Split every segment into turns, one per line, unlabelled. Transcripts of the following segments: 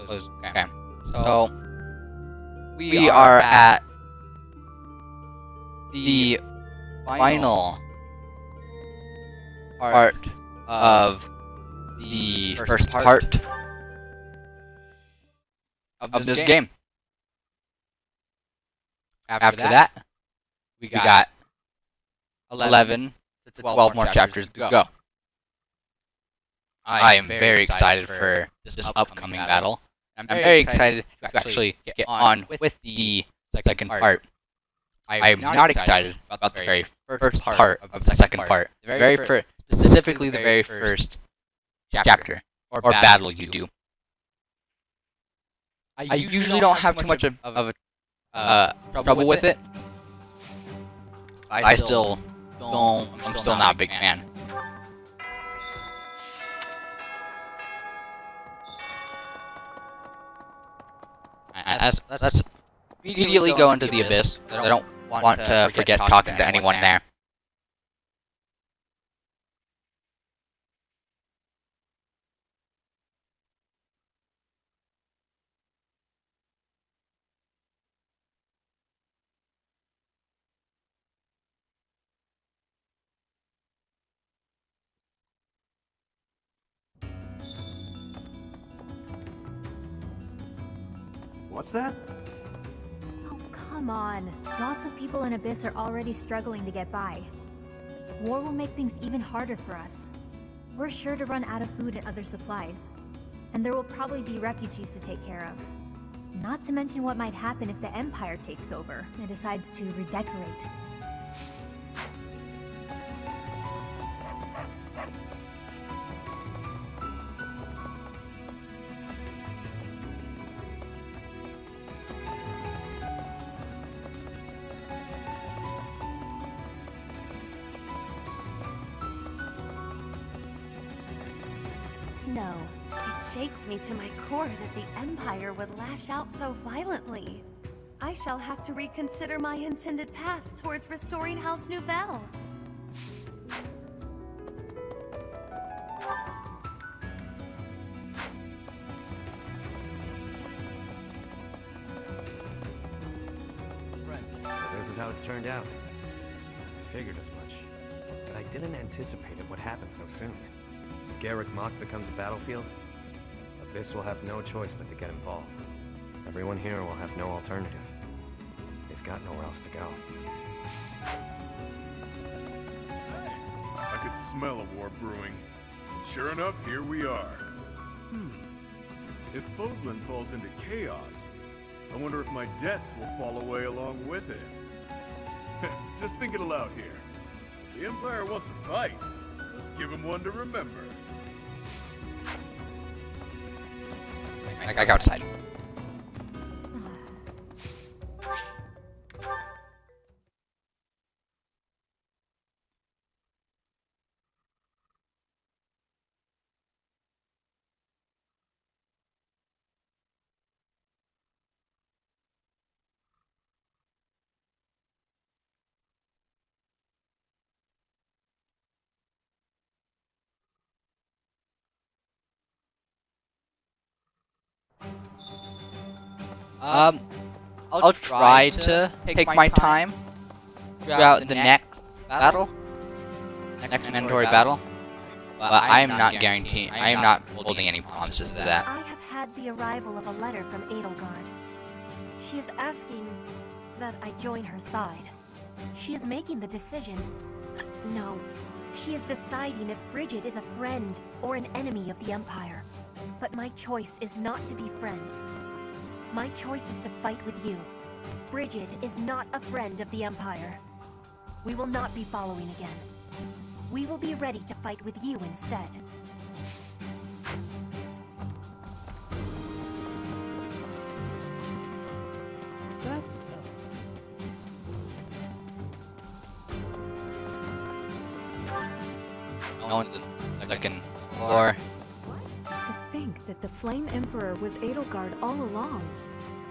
Close. Okay. So we are at the final part of the first part of this game. After that, we got 11 to 12 more chapters to go. I am very excited for this upcoming battle. I'm very excited to actually get on with the second part. I am not excited about the very first part of the second part. Specifically the very first chapter or battle you do. I usually don't have too much of trouble with it. I'm still not a big fan. Let's immediately go into the abyss. I don't want to forget talking to anyone there.
What's that?
Oh, come on. Lots of people in Abyss are already struggling to get by. War will make things even harder for us. We're sure to run out of food and other supplies. And there will probably be refugees to take care of. Not to mention what might happen if the Empire takes over and decides to redecorate.
No, it shakes me to my core that the Empire would lash out so violently. I shall have to reconsider my intended path towards restoring House Nouvelle.
So this is how it's turned out. I figured as much, but I didn't anticipate it would happen so soon. If Garrick Mach becomes a battlefield, Abyss will have no choice but to get involved. Everyone here will have no alternative. They've got nowhere else to go.
I could smell a war brewing. And sure enough, here we are. If Fodlan falls into chaos, I wonder if my debts will fall away along with it. Just thinking aloud here. If the Empire wants a fight, let's give him one to remember.
I go outside. I'll try to take my time throughout the next battle, next mandatory battle, but I am not guaranteeing, I am not holding any promises to that.
I have had the arrival of a letter from Edelgard. She is asking that I join her side. She is making the decision. No, she is deciding if Bridget is a friend or an enemy of the Empire. But my choice is not to be friends. My choice is to fight with you. Bridget is not a friend of the Empire. We will not be following again. We will be ready to fight with you instead.
That's so.
No one's looking for.
To think that the Flame Emperor was Edelgard all along.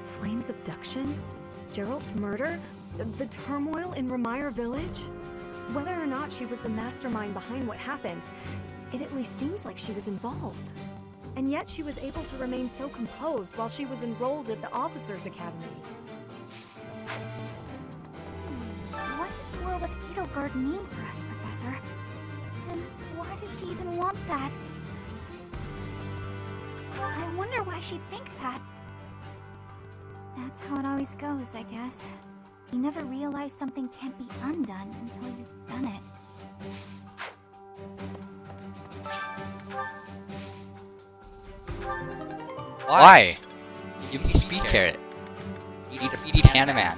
Flame's abduction? Geralt's murder? The turmoil in Remire Village? Whether or not she was the mastermind behind what happened, it at least seems like she was involved. And yet she was able to remain so composed while she was enrolled at the Officers' Academy.
What does war with Edelgard mean for us, Professor? And why does she even want that? I wonder why she'd think that. That's how it always goes, I guess. You never realize something can't be undone until you've done it.
Why? Give me speed carrot. You need to feed Hannah Man.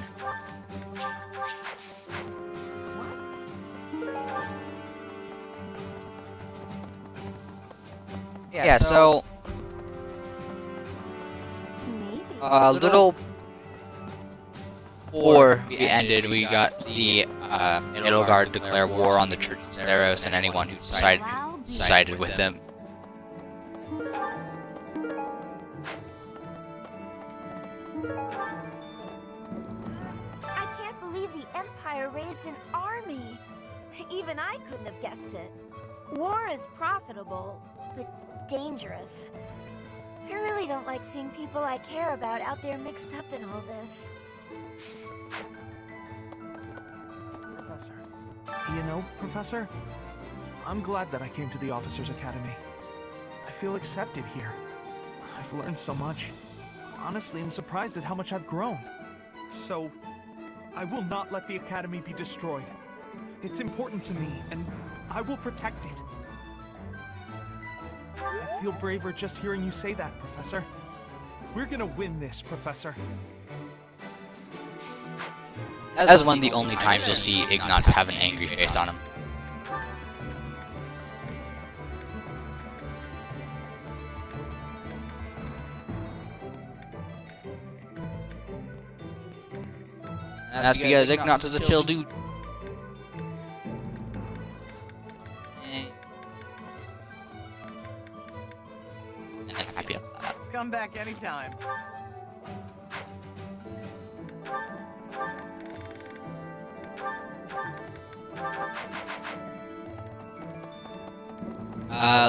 Yeah, so
Maybe.
a little before we ended, we got the Edelgard declare war on the Church of Theros and anyone who sided with them.
I can't believe the Empire raised an army. Even I couldn't have guessed it. War is profitable, but dangerous. I really don't like seeing people I care about out there mixed up in all this.
Professor. You know, Professor, I'm glad that I came to the Officers' Academy. I feel accepted here. I've learned so much. Honestly, I'm surprised at how much I've grown. So, I will not let the Academy be destroyed. It's important to me, and I will protect it. I feel braver just hearing you say that, Professor. We're gonna win this, Professor.
That is one of the only times you'll see Ignatz have an angry face on him. And that's because Ignatz is a chill dude. And I'm happy about that.
Come back anytime.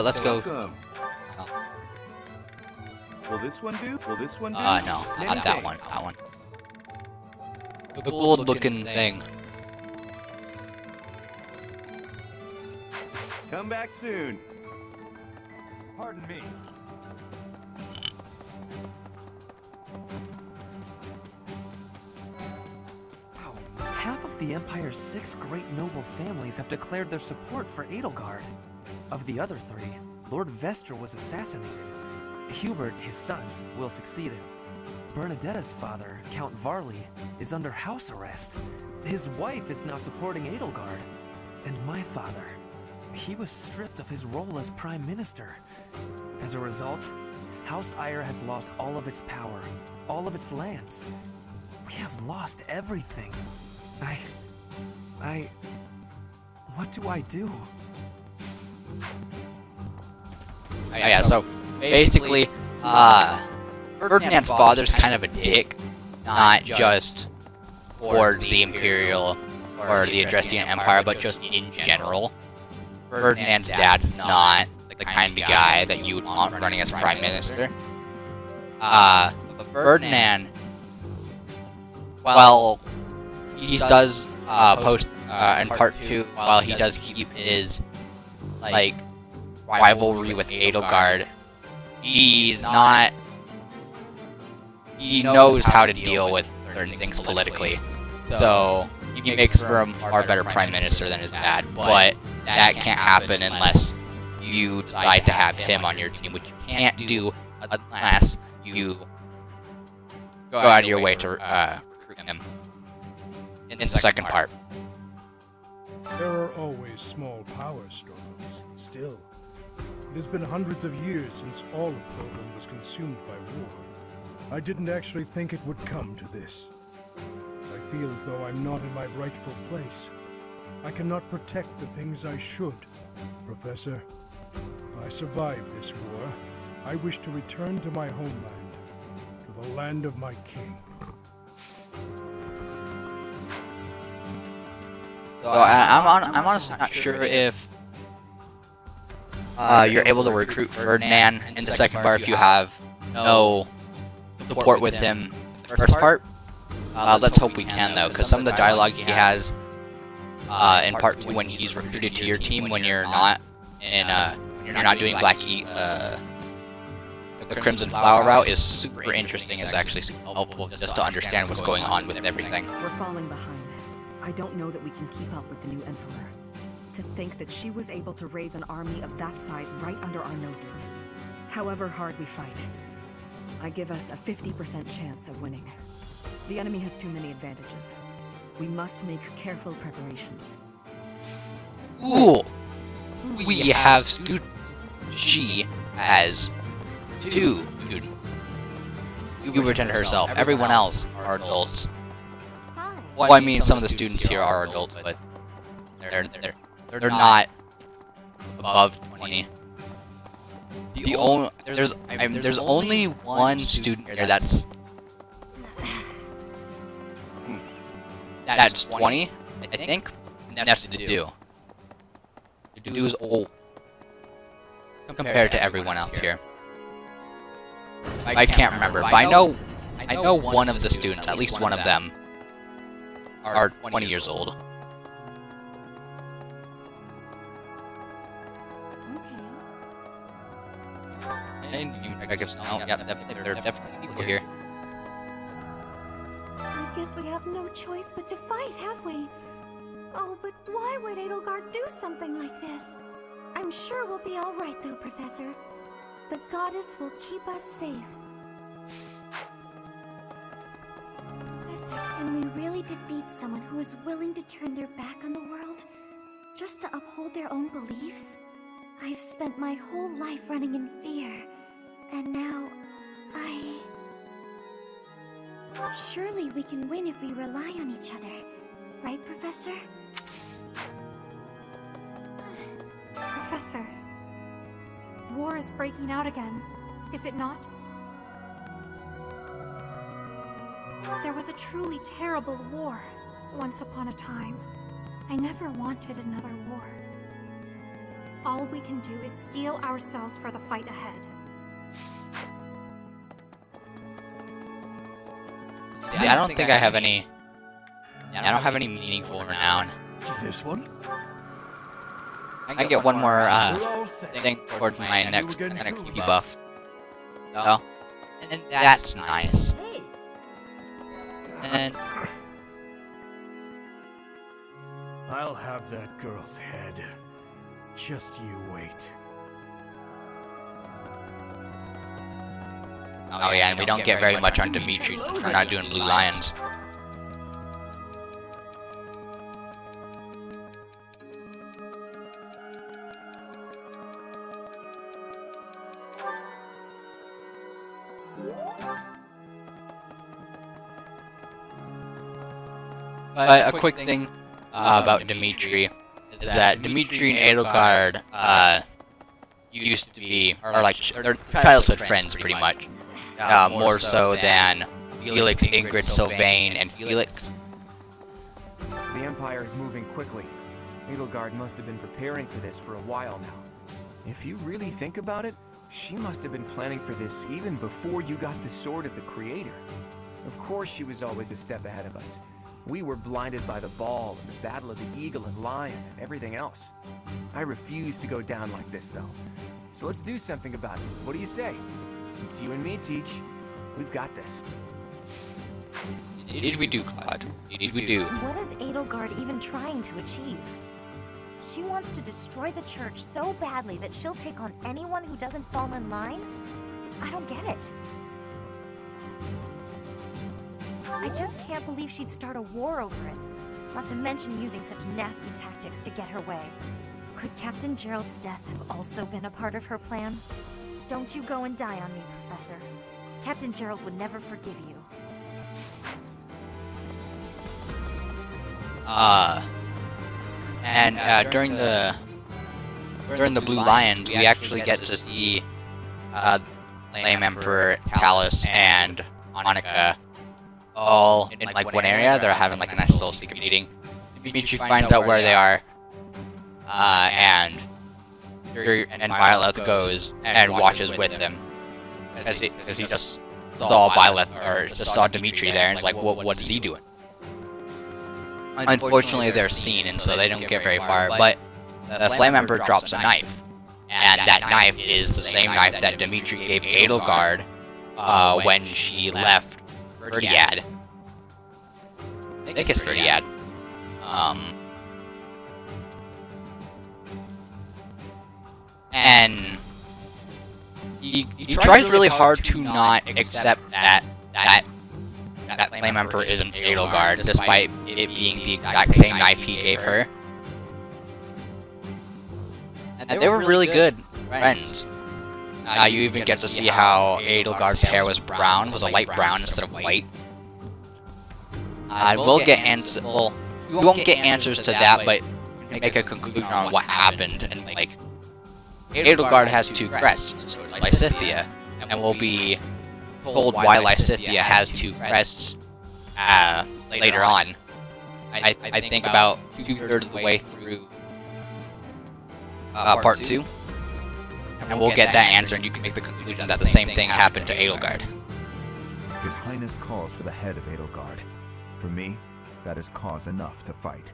Let's go.
Welcome. Will this one do? Will this one do?
No, not that one. That one. The gold looking thing.
Come back soon. Pardon me.
Wow, half of the Empire's 6 great noble families have declared their support for Edelgard. Of the other 3, Lord Vestra was assassinated. Hubert, his son, will succeed him. Bernadetta's father, Count Varley, is under house arrest. His wife is now supporting Edelgard. And my father, he was stripped of his role as Prime Minister. As a result, House Eyre has lost all of its power, all of its lands. We have lost everything. What do I do?
Oh, yeah, so basically, Ferdinand's father's kind of a dick, not just towards the Imperial or the Adrestian Empire, but just in general. Ferdinand's dad's not the kind of guy that you would want running as Prime Minister. But Ferdinand, well, he does post in part 2, while he does keep his, like, rivalry with Edelgard, he's not... He knows how to deal with certain things politically. So, he makes for a far better Prime Minister than his dad, but that can't happen unless you decide to have him on your team, which you can't do unless you go out of your way to recruit him in the second part.
There are always small power struggles, still. It has been hundreds of years since all of Fodlan was consumed by war. I didn't actually think it would come to this. I feel as though I'm not in my rightful place. I cannot protect the things I should. Professor, if I survive this war, I wish to return to my homeland, to the land of my king.
So I'm honestly not sure if you're able to recruit Ferdinand. In the second part, if you have no support with him the first part, let's hope we can though, because some of the dialogue he has in part 2 when he's recruited to your team when you're not doing the Crimson Flower route is super interesting. Is actually helpful just to understand what's going on with everything.
We're falling behind. I don't know that we can keep up with the new Emperor. To think that she was able to raise an army of that size right under our noses. However hard we fight, I give us a 50% chance of winning. The enemy has too many advantages. We must make careful preparations.
Ooh, we have students. She has 2 students. You pretend herself. Everyone else are adults.
Hi.
Well, I mean, some of the students here are adults, but they're not above 20. There's only one student here that's 20, I think. And that's Dedu. Dedu is old compared to everyone else here. I can't remember, but I know one of the students, at least one of them, are 20 years old. And I guess no, yeah, there are definitely people here.
I guess we have no choice but to fight, have we? Oh, but why would Edelgard do something like this? I'm sure we'll be all right, though, Professor. The goddess will keep us safe. Professor, can we really defeat someone who is willing to turn their back on the world just to uphold their own beliefs? I've spent my whole life running in fear, and now Surely we can win if we rely on each other. Right, Professor?
Professor, war is breaking out again, is it not? There was a truly terrible war once upon a time. I never wanted another war. All we can do is steel ourselves for the fight ahead.
I don't think I have any. I don't have any meaningful renown.
This one?
I get one more thing towards my next key buff. So, and that's nice. And
I'll have that girl's head. Just you wait.
oh yeah, and we don't get very much on Dimitri since we're not doing Blue Lions. But a quick thing about Dimitri is that Dimitri and Edelgard used to be, or like, they're childhood friends pretty much. More so than Felix, Ingrid, Sylvain, and Felix.
The Empire is moving quickly. Edelgard must have been preparing for this for a while now. If you really think about it, she must have been planning for this even before you got the Sword of the Creator. Of course she was always a step ahead of us. We were blinded by the ball and the battle of the eagle and lion and everything else. I refuse to go down like this though. So let's do something about it. What do you say? It's you and me, Teach. We've got this.
Did we do, Claude? Did we do?
What is Edelgard even trying to achieve? She wants to destroy the church so badly that she'll take on anyone who doesn't fall in line? I don't get it. I just can't believe she'd start a war over it. Not to mention using such nasty tactics to get her way. Could Captain Gerald's death have also been a part of her plan? Don't you go and die on me, Professor. Captain Gerald would never forgive you.
During the Blue Lions, we actually get to see Flame Emperor, Talus, and Annika all in like one area. They're having like a nice little secret meeting. Dimitri finds out where they are, and and Violet goes and watches with him as he just saw Violet or just saw Dimitri there and is like, what is he doing? Unfortunately, they're seen, and so they don't get very far. But the Flame Emperor drops a knife, and that knife is the same knife that Dimitri gave Edelgard when she left Verdiad. I think it's Verdiad. And he tries really hard to not accept that Flame Emperor isn't Edelgard, despite it being the exact same knife he gave her. And they were really good friends. You even get to see how Edelgard's hair was a light brown instead of white. We'll get answers. Well, we won't get answers to that, but we can make a conclusion on what happened. And like, Edelgard has two crests, so does Lysithea, and we'll be told why Lysithea has two crests later on. I think about 2/3 of the way through part 2, and we'll get that answer, and you can make the conclusion that the same thing happened to Edelgard.
His Highness calls for the head of Edelgard. For me, that is cause enough to fight.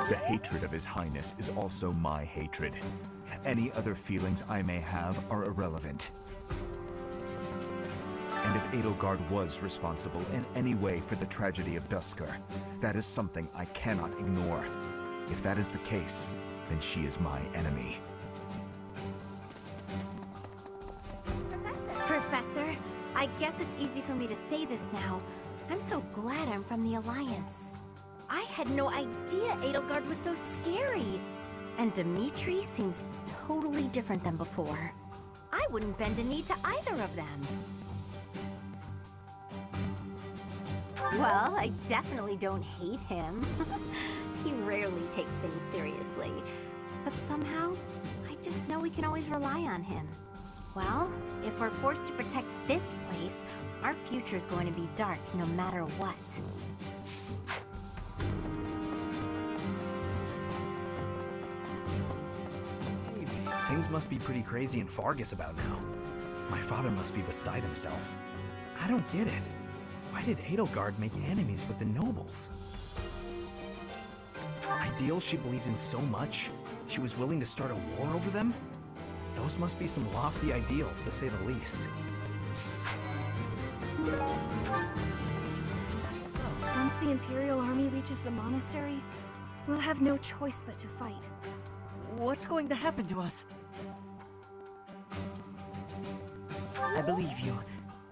The hatred of His Highness is also my hatred. Any other feelings I may have are irrelevant. And if Edelgard was responsible in any way for the tragedy of Duscur, that is something I cannot ignore. If that is the case, then she is my enemy.
Professor, I guess it's easy for me to say this now. I'm so glad I'm from the Alliance. I had no idea Edelgard was so scary. And Dimitri seems totally different than before. I wouldn't bend a knee to either of them. Well, I definitely don't hate him. He rarely takes things seriously. But somehow, I just know we can always rely on him. Well, if we're forced to protect this place, our future's going to be dark no matter what.
Things must be pretty crazy in Fargus about now. My father must be beside himself. I don't get it. Why did Edelgard make enemies with the nobles? Ideals she believed in so much, she was willing to start a war over them? Those must be some lofty ideals, to say the least.
Once the Imperial Army reaches the monastery, we'll have no choice but to fight.
What's going to happen to us? I believe you.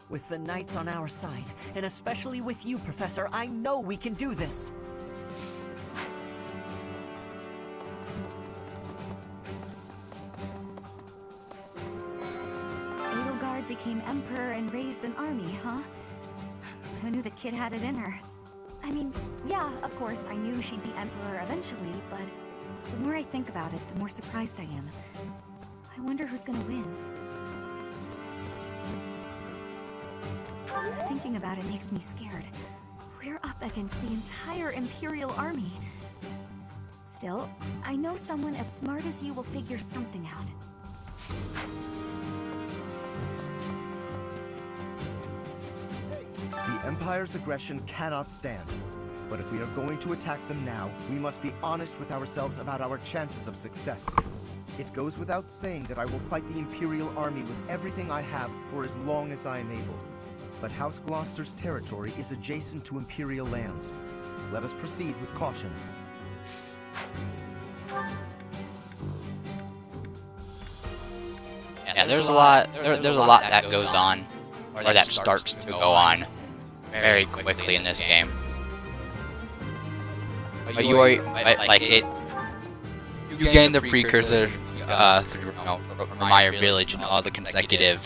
With the Knights on our side, and especially with you, Professor, I know we can do this!
Edelgard became Emperor and raised an army, huh? Who knew the kid had it in her? I mean, yeah, of course, I knew she'd be Emperor eventually, but the more I think about it, the more surprised I am. I wonder who's gonna win. Thinking about it makes me scared. We're up against the entire Imperial army. Still, I know someone as smart as you will figure something out.
The Empire's aggression cannot stand. But if we are going to attack them now, we must be honest with ourselves about our chances of success. It goes without saying that I will fight the Imperial army with everything I have for as long as I am able. But House Gloucester's territory is adjacent to Imperial lands. Let us proceed with caution.
Yeah, there's a lot that goes on, or that starts to go on very quickly in this game. But you gain the precursor through Remire Village and all the consecutive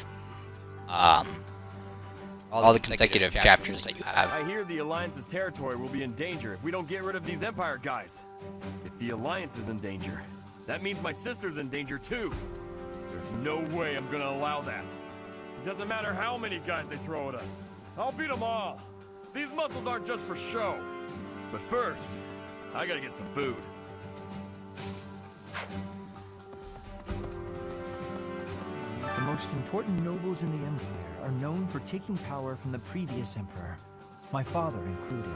chapters that you have.
I hear the Alliance's territory will be in danger if we don't get rid of these Empire guys. If the Alliance is in danger, that means my sister's in danger too. There's no way I'm gonna allow that. It doesn't matter how many guys they throw at us. I'll beat them all. These muscles aren't just for show. But first, I gotta get some food.
The most important nobles in the Empire are known for taking power from the previous Emperor, my father included.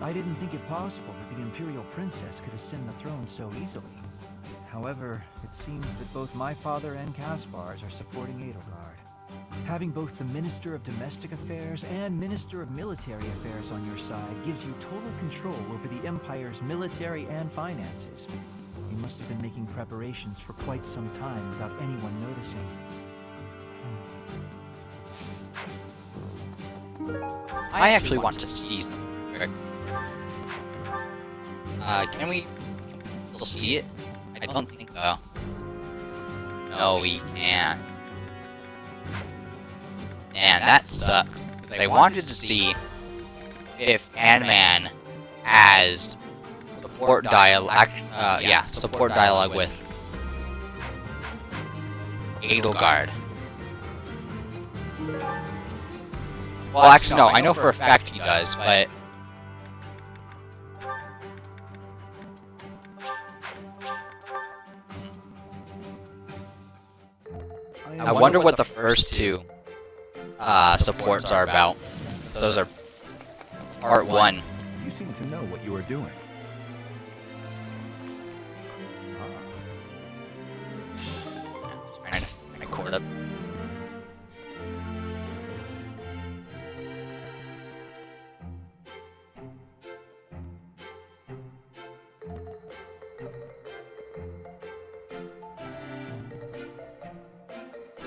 I didn't think it possible that the Imperial Princess could ascend the throne so easily. However, it seems that both my father and Caspar's are supporting Edelgard. Having both the Minister of Domestic Affairs and Minister of Military Affairs on your side gives you total control over the Empire's military and finances. You must have been making preparations for quite some time without anyone noticing.
I actually want to see something. Can we still see it? I don't think so. No, we can't. Man, that sucks. I wanted to see if Ant-Man has support dialogue. Support dialogue with Edelgard. Well, actually, no. I know for a fact he does, but I wonder what the first two supports are about. Those are part 1.
You seem to know what you are doing.
Trying to record up.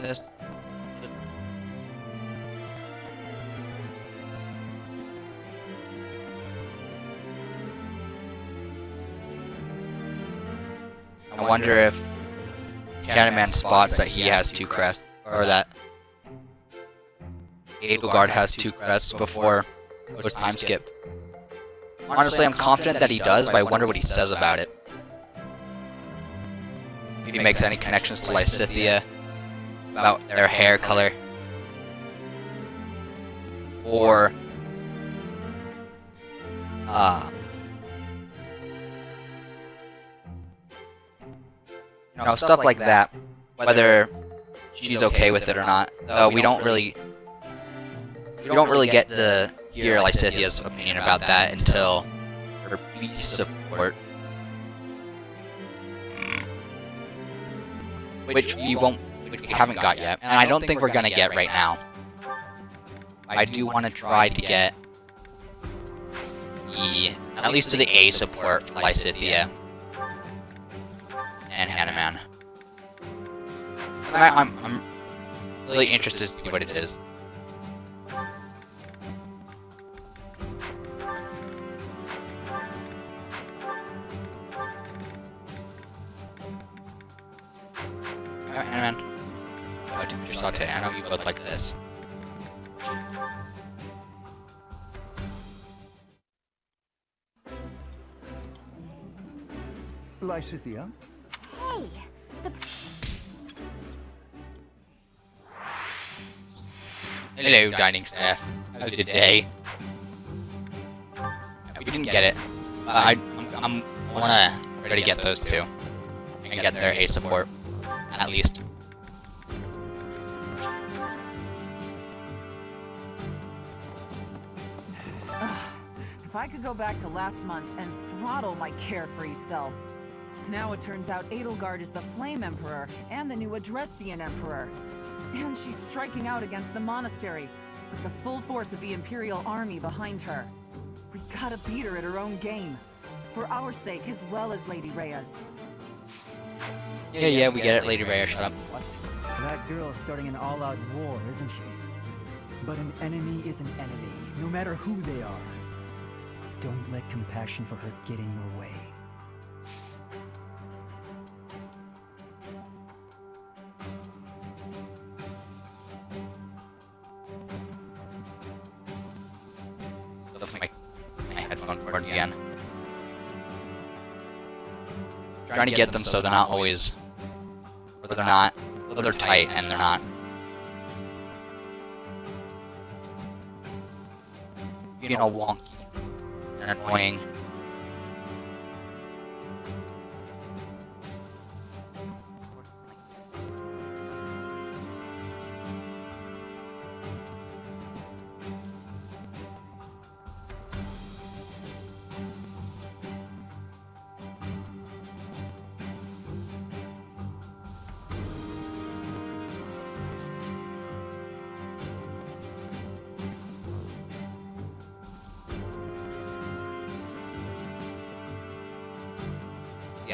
This. I wonder if Candyman spots that he has 2 crests, or that Edelgard has 2 crests before those time skip. Honestly, I'm confident that he does, but I wonder what he says about it. If he makes any connections to Lysithea about their hair color, or you know, stuff like that. Whether she's okay with it or not. Though we don't really get to hear Lysithea's opinion about that until her peace support, which we haven't got yet, and I don't think we're gonna get right now. I do want to try to get at least to the A support for Lysithea and Hanaman. I'm really interested to see what it is. Hanaman, I know you both like this.
Lysithea?
Hey!
Hello, dining staff. How's your day? We didn't get it. I wanna ready to get those 2 and get their A support, at least.
If I could go back to last month and throttle my carefree self. Now it turns out Edelgard is the Flame Emperor and the new Adrestian Emperor. And she's striking out against the monastery, with the full force of the Imperial army behind her. We gotta beat her at her own game, for our sake as well as Lady Rhea's.
Yeah, we get it, Lady Rhea, shut up.
What? That girl is starting an all-out war, isn't she? But an enemy is an enemy, no matter who they are. Don't let compassion for her get in your way.
That's my headphone cords again. Trying to get them so they're not always, or they're tight and they're not, you know, wonky and annoying.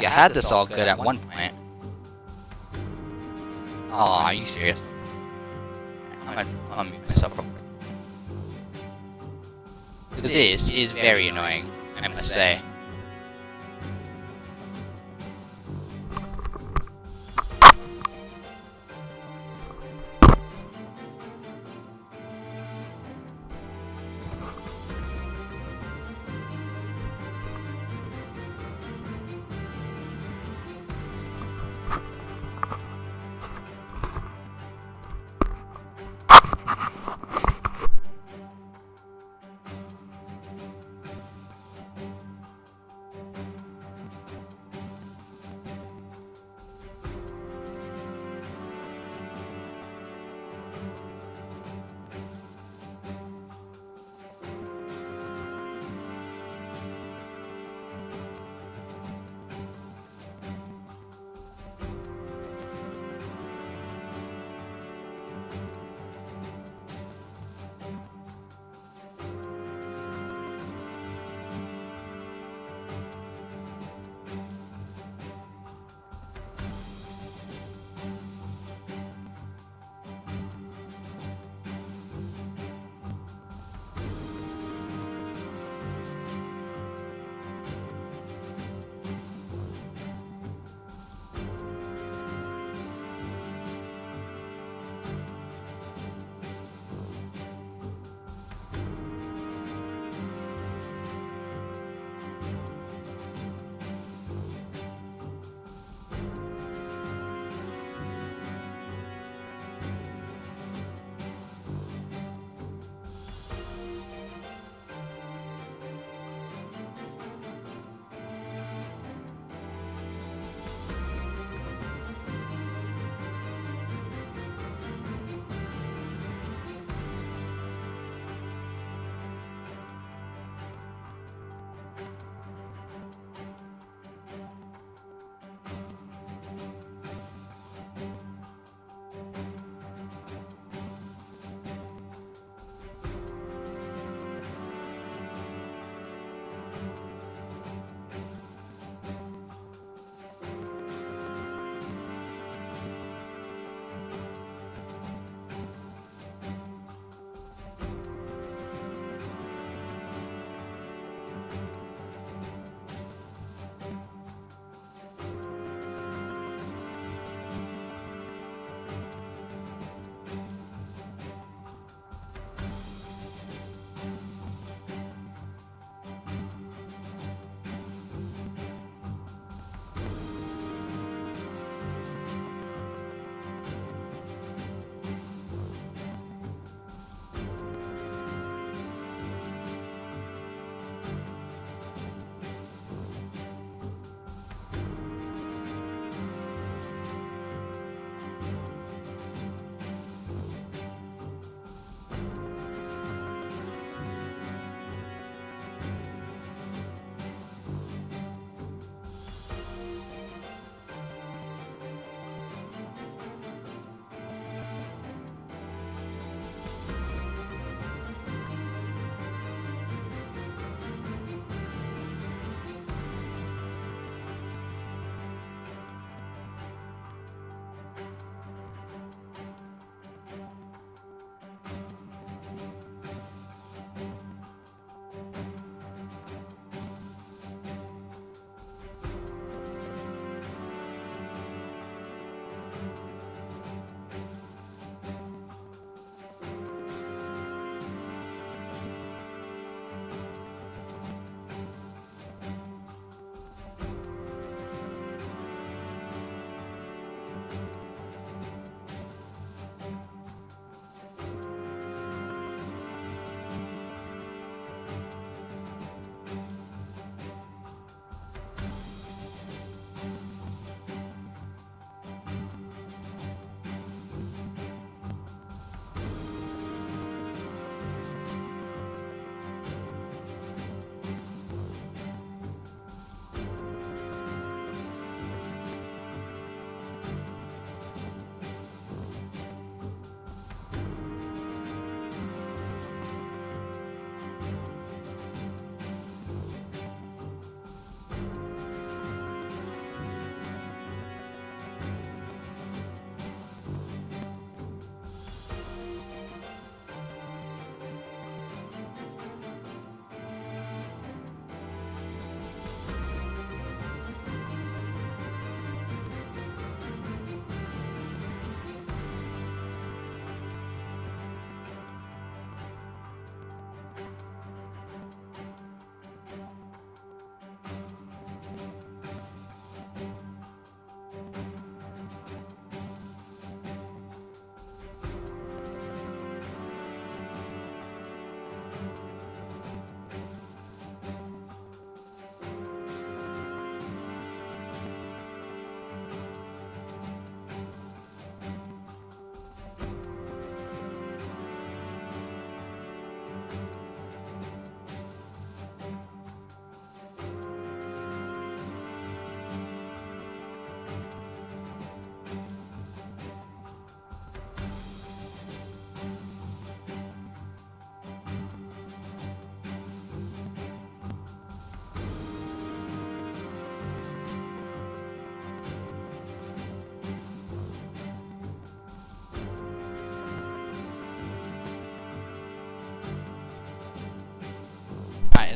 you had this all good at one point. Oh, are you serious? I'm gonna mute myself real quick. This is very annoying, I must say.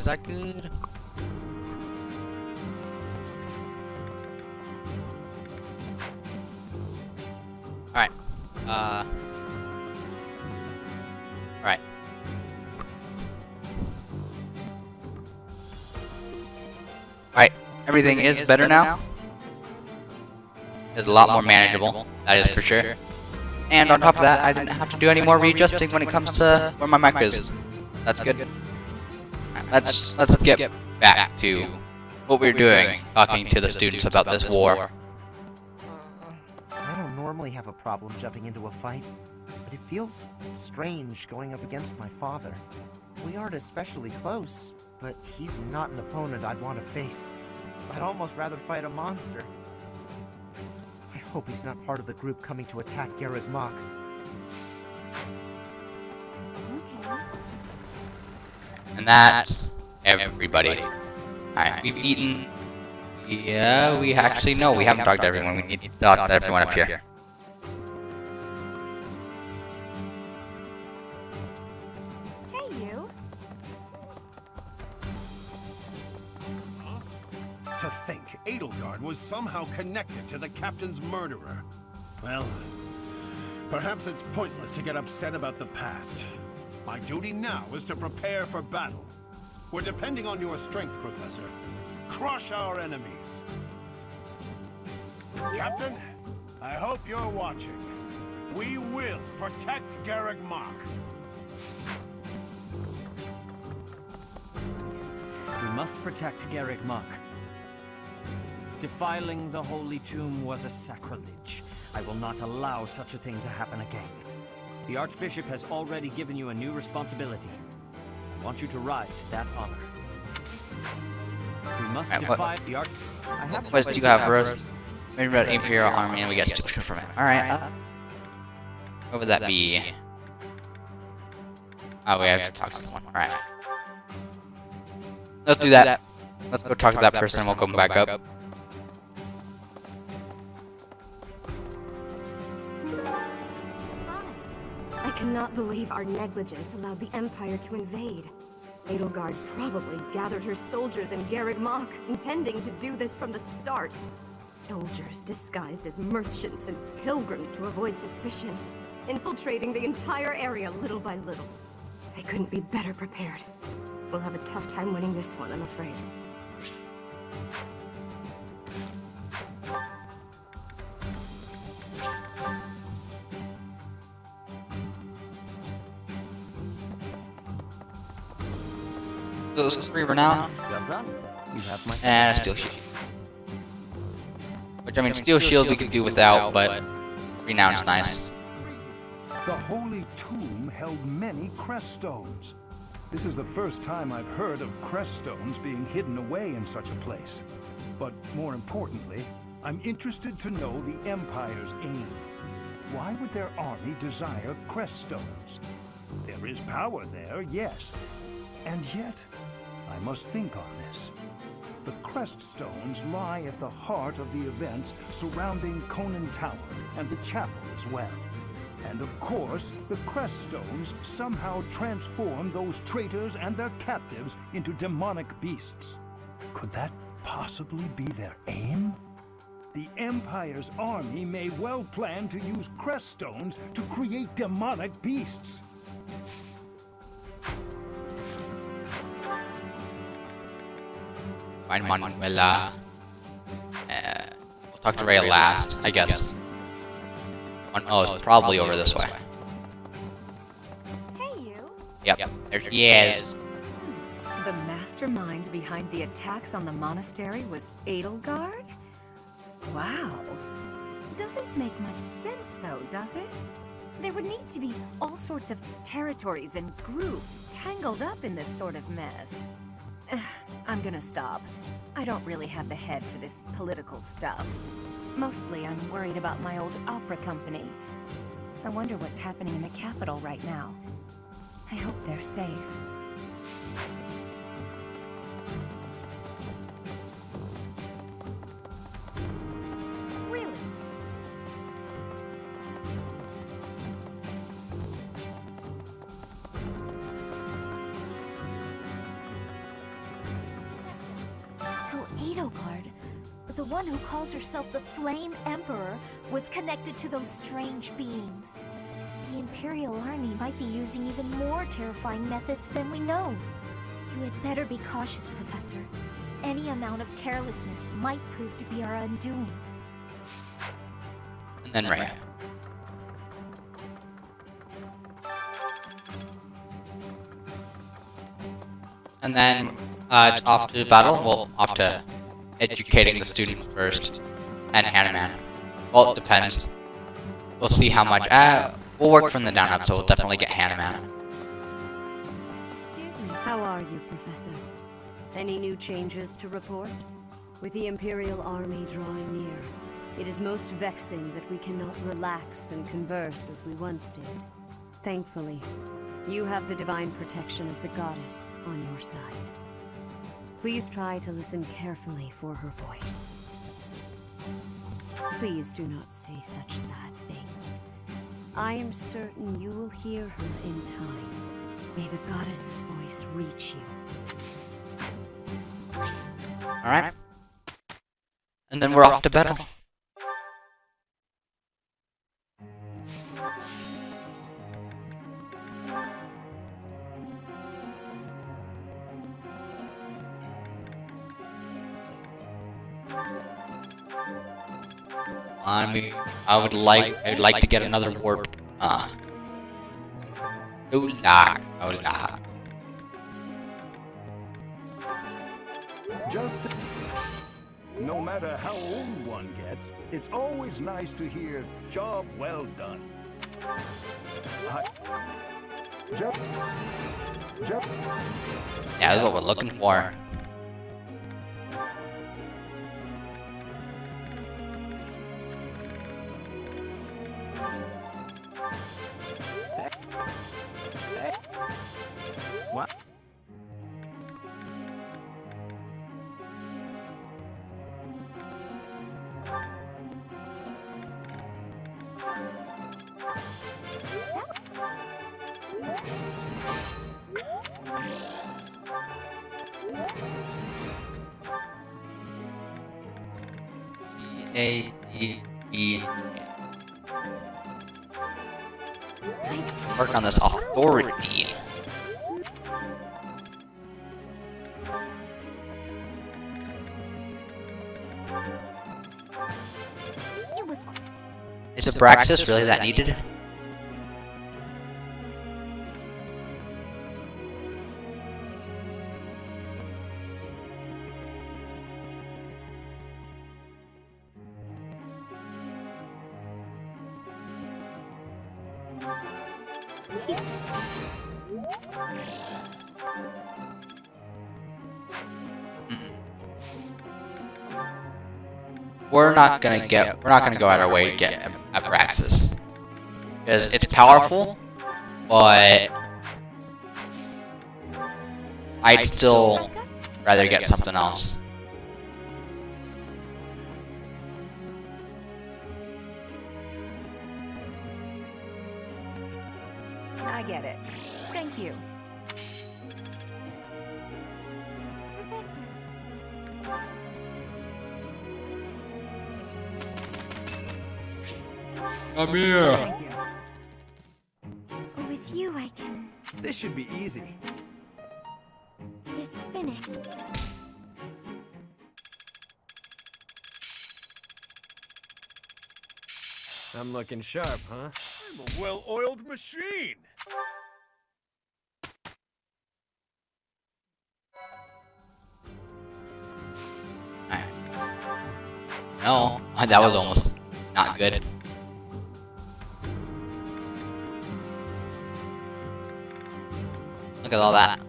Is that good? Alright. Alright. Alright. Everything is better now. It's a lot more manageable. That is for sure. And on top of that, I didn't have to do any more readjusting when it comes to where my mic is. That's good. Alright, let's get back to what we're doing, talking to the students about this war.
I don't normally have a problem jumping into a fight, but it feels strange going up against my father. We aren't especially close, but he's not an opponent I'd want to face. I'd almost rather fight a monster. I hope he's not part of the group coming to attack Garreg Mach.
Okay.
And that's everybody. Alright, we've eaten. Yeah, we actually no, we haven't talked to everyone. We need to talk to everyone up here.
Hey, you.
To think Edelgard was somehow connected to the captain's murderer. Well, perhaps it's pointless to get upset about the past. My duty now is to prepare for battle. We're depending on your strength, Professor. Crush our enemies. Captain, I hope you're watching. We will protect Garreg Mach.
We must protect Garreg Mach. Defiling the Holy Tomb was a sacrilege. I will not allow such a thing to happen again. The Archbishop has already given you a new responsibility. I want you to rise to that honor. We must defy the Archbishop.
What questions do you have, Rose? Maybe about Imperial Army and we get stupid from it. Alright, what would that be? Oh, we have to talk to someone. Alright. Let's do that. Let's go talk to that person and we'll come back up.
I cannot believe our negligence allowed the Empire to invade. Edelgard probably gathered her soldiers in Garreg Mach, intending to do this from the start. Soldiers disguised as merchants and pilgrims to avoid suspicion, infiltrating the entire area little by little. They couldn't be better prepared. We'll have a tough time winning this one, I'm afraid.
Those three renown.
Well done. You have my
And a steel shield. Which I mean, steel shield we could do without, but renown's nice.
The Holy Tomb held many crest stones. This is the first time I've heard of crest stones being hidden away in such a place. But more importantly, I'm interested to know the Empire's aim. Why would their army desire crest stones? There is power there, yes. And yet, I must think on this. The crest stones lie at the heart of the events surrounding Conan Tower and the chapel as well. And of course, the crest stones somehow transform those traitors and their captives into demonic beasts. Could that possibly be their aim? The Empire's army may well plan to use crest stones to create demonic beasts.
We'll talk to Ray last, I guess. Oh, it's probably over this way.
Hey, you.
Yep, there she is.
The mastermind behind the attacks on the monastery was Edelgard? Wow. Doesn't make much sense though, does it? There would need to be all sorts of territories and groups tangled up in this sort of mess. I'm gonna stop. I don't really have the head for this political stuff. Mostly I'm worried about my old opera company. I wonder what's happening in the capital right now. I hope they're safe.
Really?
So Edelgard, the one who calls herself the Flame Emperor, was connected to those strange beings. The Imperial Army might be using even more terrifying methods than we know. You had better be cautious, Professor. Any amount of carelessness might prove to be our undoing.
And then Ray. And then off to battle. Well, off to educating the students first, and Hanaman. Well, it depends. We'll see how much. We'll work from the down up, so we'll definitely get Hanaman.
Excuse me. How are you, Professor? Any new changes to report? With the Imperial Army drawing near, it is most vexing that we cannot relax and converse as we once did. Thankfully, you have the divine protection of the goddess on your side. Please try to listen carefully for her voice. Please do not say such sad things. I am certain you will hear her in time. May the goddess's voice reach you.
Alright. And then we're off to battle. I would like to get another warp. Hola.
Just no matter how old one gets, it's always nice to hear "job well done."
Yeah, that's what we're looking for.
What?
G-A-D-E. Work on this authority. Is Abraxas really that needed? We're not gonna go out our way to get Abraxas. Because it's powerful, but I'd still rather get something else.
I get it. Thank you.
Come here.
Thank you.
With you, I can...
This should be easy.
It's spinning.
I'm looking sharp, huh?
I'm a well-oiled machine.
No, that was almost not good. Look at all that.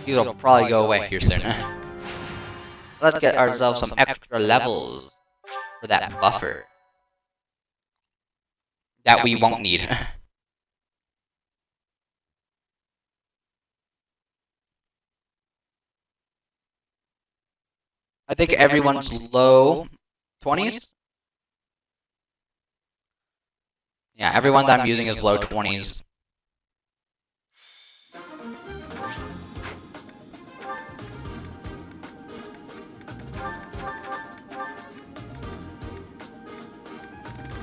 These will probably go away here soon. Let's get ourselves some extra levels for that buffer that we won't need. I think everyone's low 20s? Yeah, everyone that I'm using is low 20s.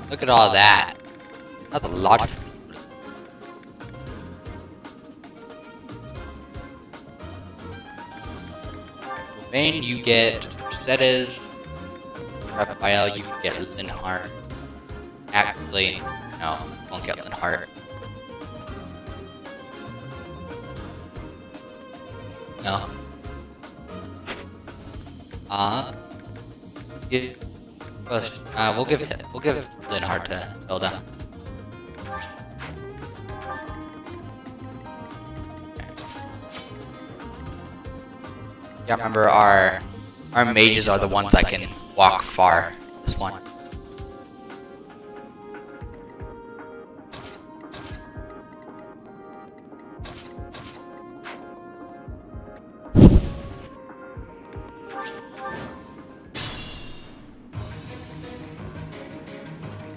Look at all that. That's a lot of food. Bane, you get Mercedes. Raphael, you get Linhart. Actually, no, you won't get Linhart. No. We'll give Linhart to Hilda. Yeah, remember our mages are the ones that can walk far. This one.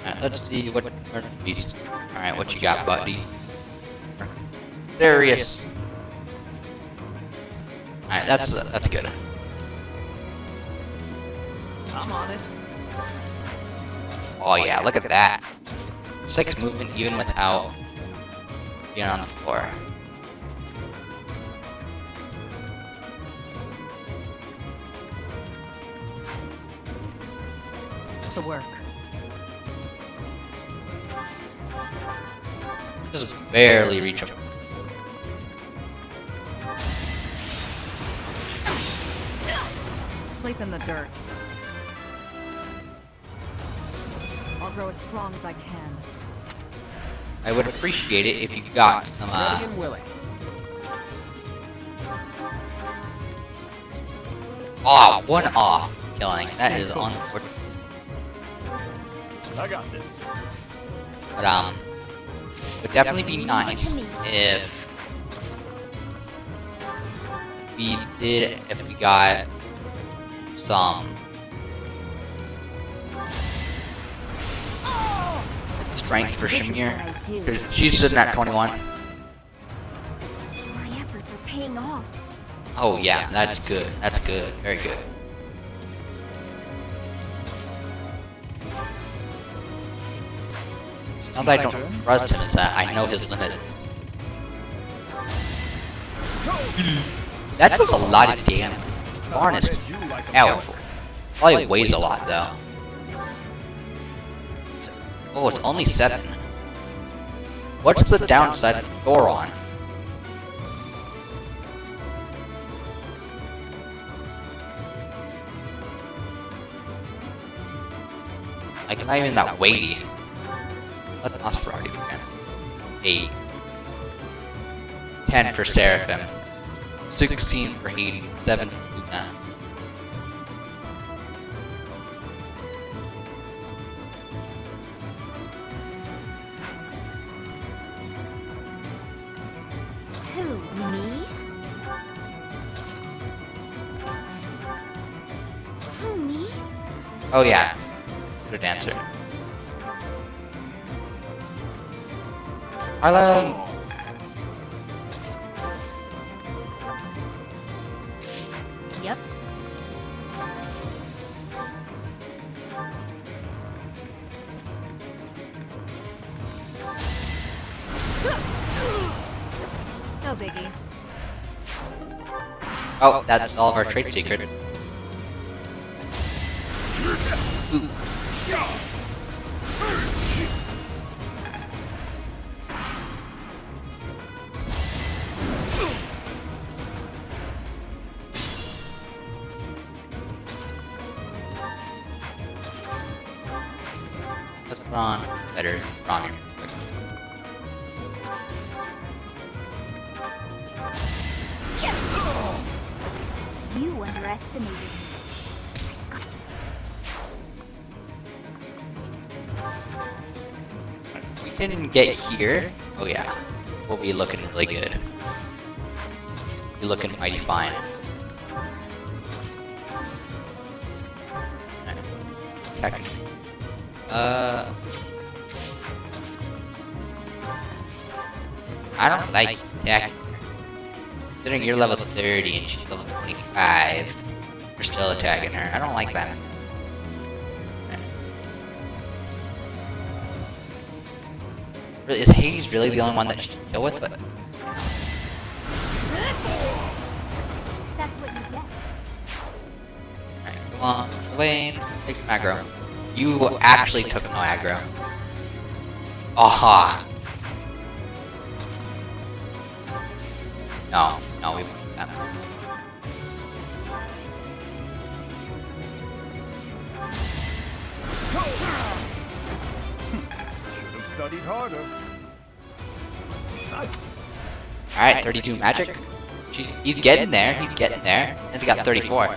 Alright, let's see what beast. Alright, what you got, buddy? Darius. Alright, that's good.
I'm on it.
Oh yeah, look at that. 6 movement even without being on the floor.
To work.
Just barely reachable.
Sleep in the dirt. I'll grow as strong as I can.
I would appreciate it if you got some
Ready and willing.
one off killing. That is unfortunate.
I got this.
But would definitely be nice if we got some strength for Shamir. 'Cause she's sitting at 21.
My efforts are paying off.
Oh yeah, that's good. That's good. Very good. It's not that I don't trust him, it's that I know his limits. That does a lot of damage. Barn is powerful. Probably weighs a lot though. Oh, it's only 7. What's the downside of Thoron? Like, not even that weighty. Let the Nosferatu again. 8. 10 for Seraphim. 16 for Hades. 7 for Luna.
Who, me? Who, me?
Oh yeah. Good answer. Hello.
Yep.
No biggie.
Oh, that's all of our trade secrets. Ooh. Let's put on better Ron.
You underestimated me.
We can get here. Oh yeah, we'll be looking really good. Be looking mighty fine. Right. I don't like that. Considering you're level 30 and she's level 25, we're still attacking her. I don't like that. Is Hades really the only one that she can deal with? But
That's what you get.
alright, come on, Sylvain, take some aggro. You actually took no aggro. Aha! No, we won't that.
Should have studied harder.
Alright, 32 magic. He's getting there, and he's got 34.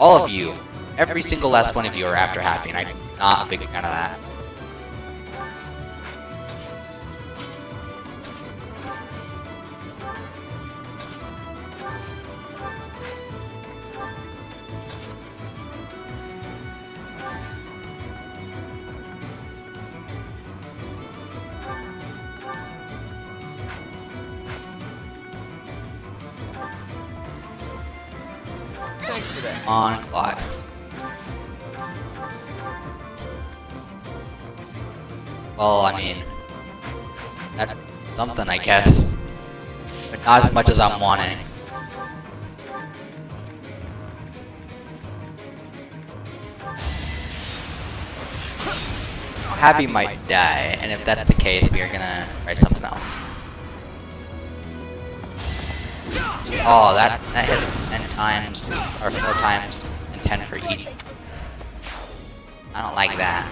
All of you, every single last one of you are after happy, and I'm not a big fan of that.
Thanks for that.
On Claude. Well, I mean, that's something, I guess, but not as much as I'm wanting. Happy might die, and if that's the case, we are gonna try something else. Oh, that hits 10 times, or 4 times, and 10 for eating. I don't like that.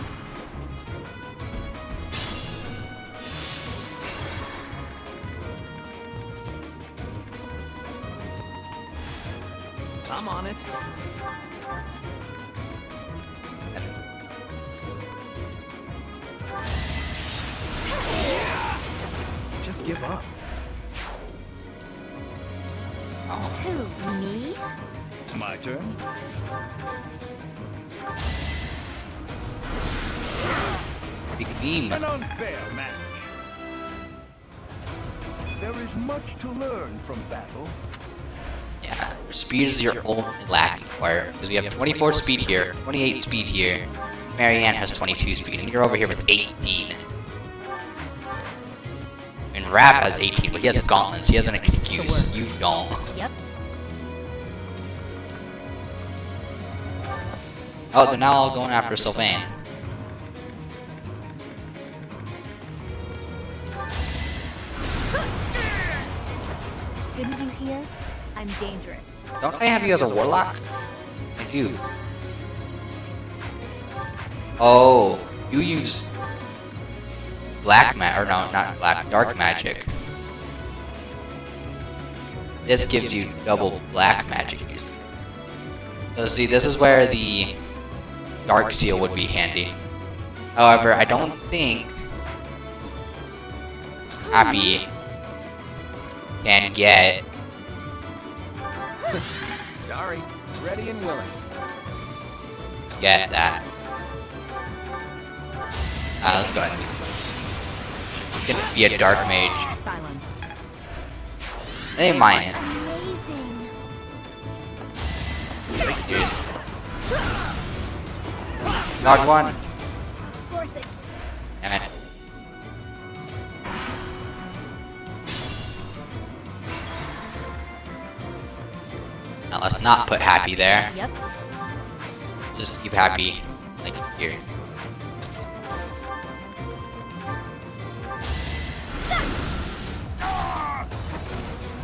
I'm on it. Just give up.
Who, me?
My turn.
Big beam.
An unfair match. There is much to learn from battle.
Yeah, your speed is your only lacking part, because we have 24 speed here, 28 speed here. Marianne has 22 speed, and you're over here with 18. And Raph has 18, but he has gauntlets. He has an excuse. You don't.
Yep.
Oh, they're now all going after Sylvain.
Didn't you hear? I'm dangerous.
Don't I have you as a warlock? I do. Oh, you use black or no, not black, dark magic. This gives you double black magic use. So see, this is where the dark seal would be handy. However, I don't think Happy can get.
Sorry, ready and willing.
Get that. Let's go ahead. It's gonna be a dark mage.
Silenced.
They might.
Amazing.
Dodge one.
Of course it.
Damn it. Now let's not put Happy there.
Yep.
Just keep Happy like here.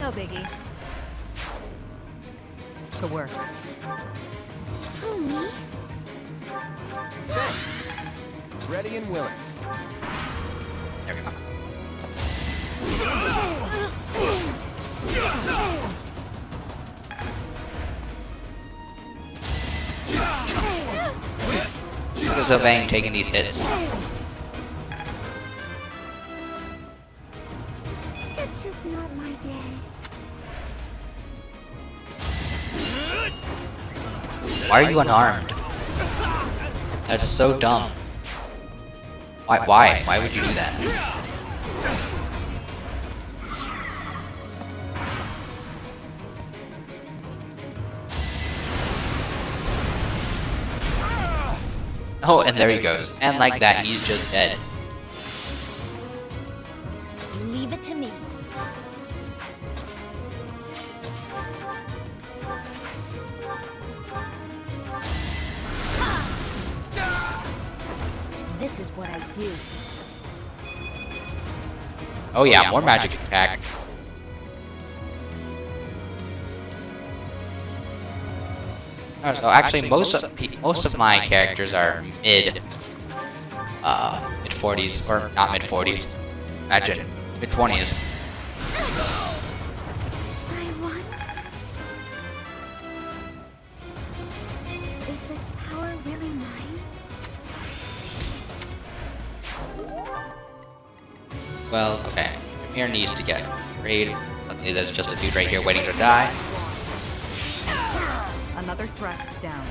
No biggie.
To work.
Who, me?
Thanks. Ready and willing.
There we go. Look at Sylvain taking these hits.
It's just not my day.
Why are you unarmed? That's so dumb. Why? Why would you do that? Oh, and there he goes. And like that, he's just dead.
Leave it to me. This is what I do.
Oh yeah, more magic attack. Oh, so actually, most of my characters are mid 40s, or not mid 40s. Imagine mid 20s.
I won. Is this power really mine?
Well, okay. Mir needs to get raid. Luckily, there's just a dude right here waiting to die.
Another threat down.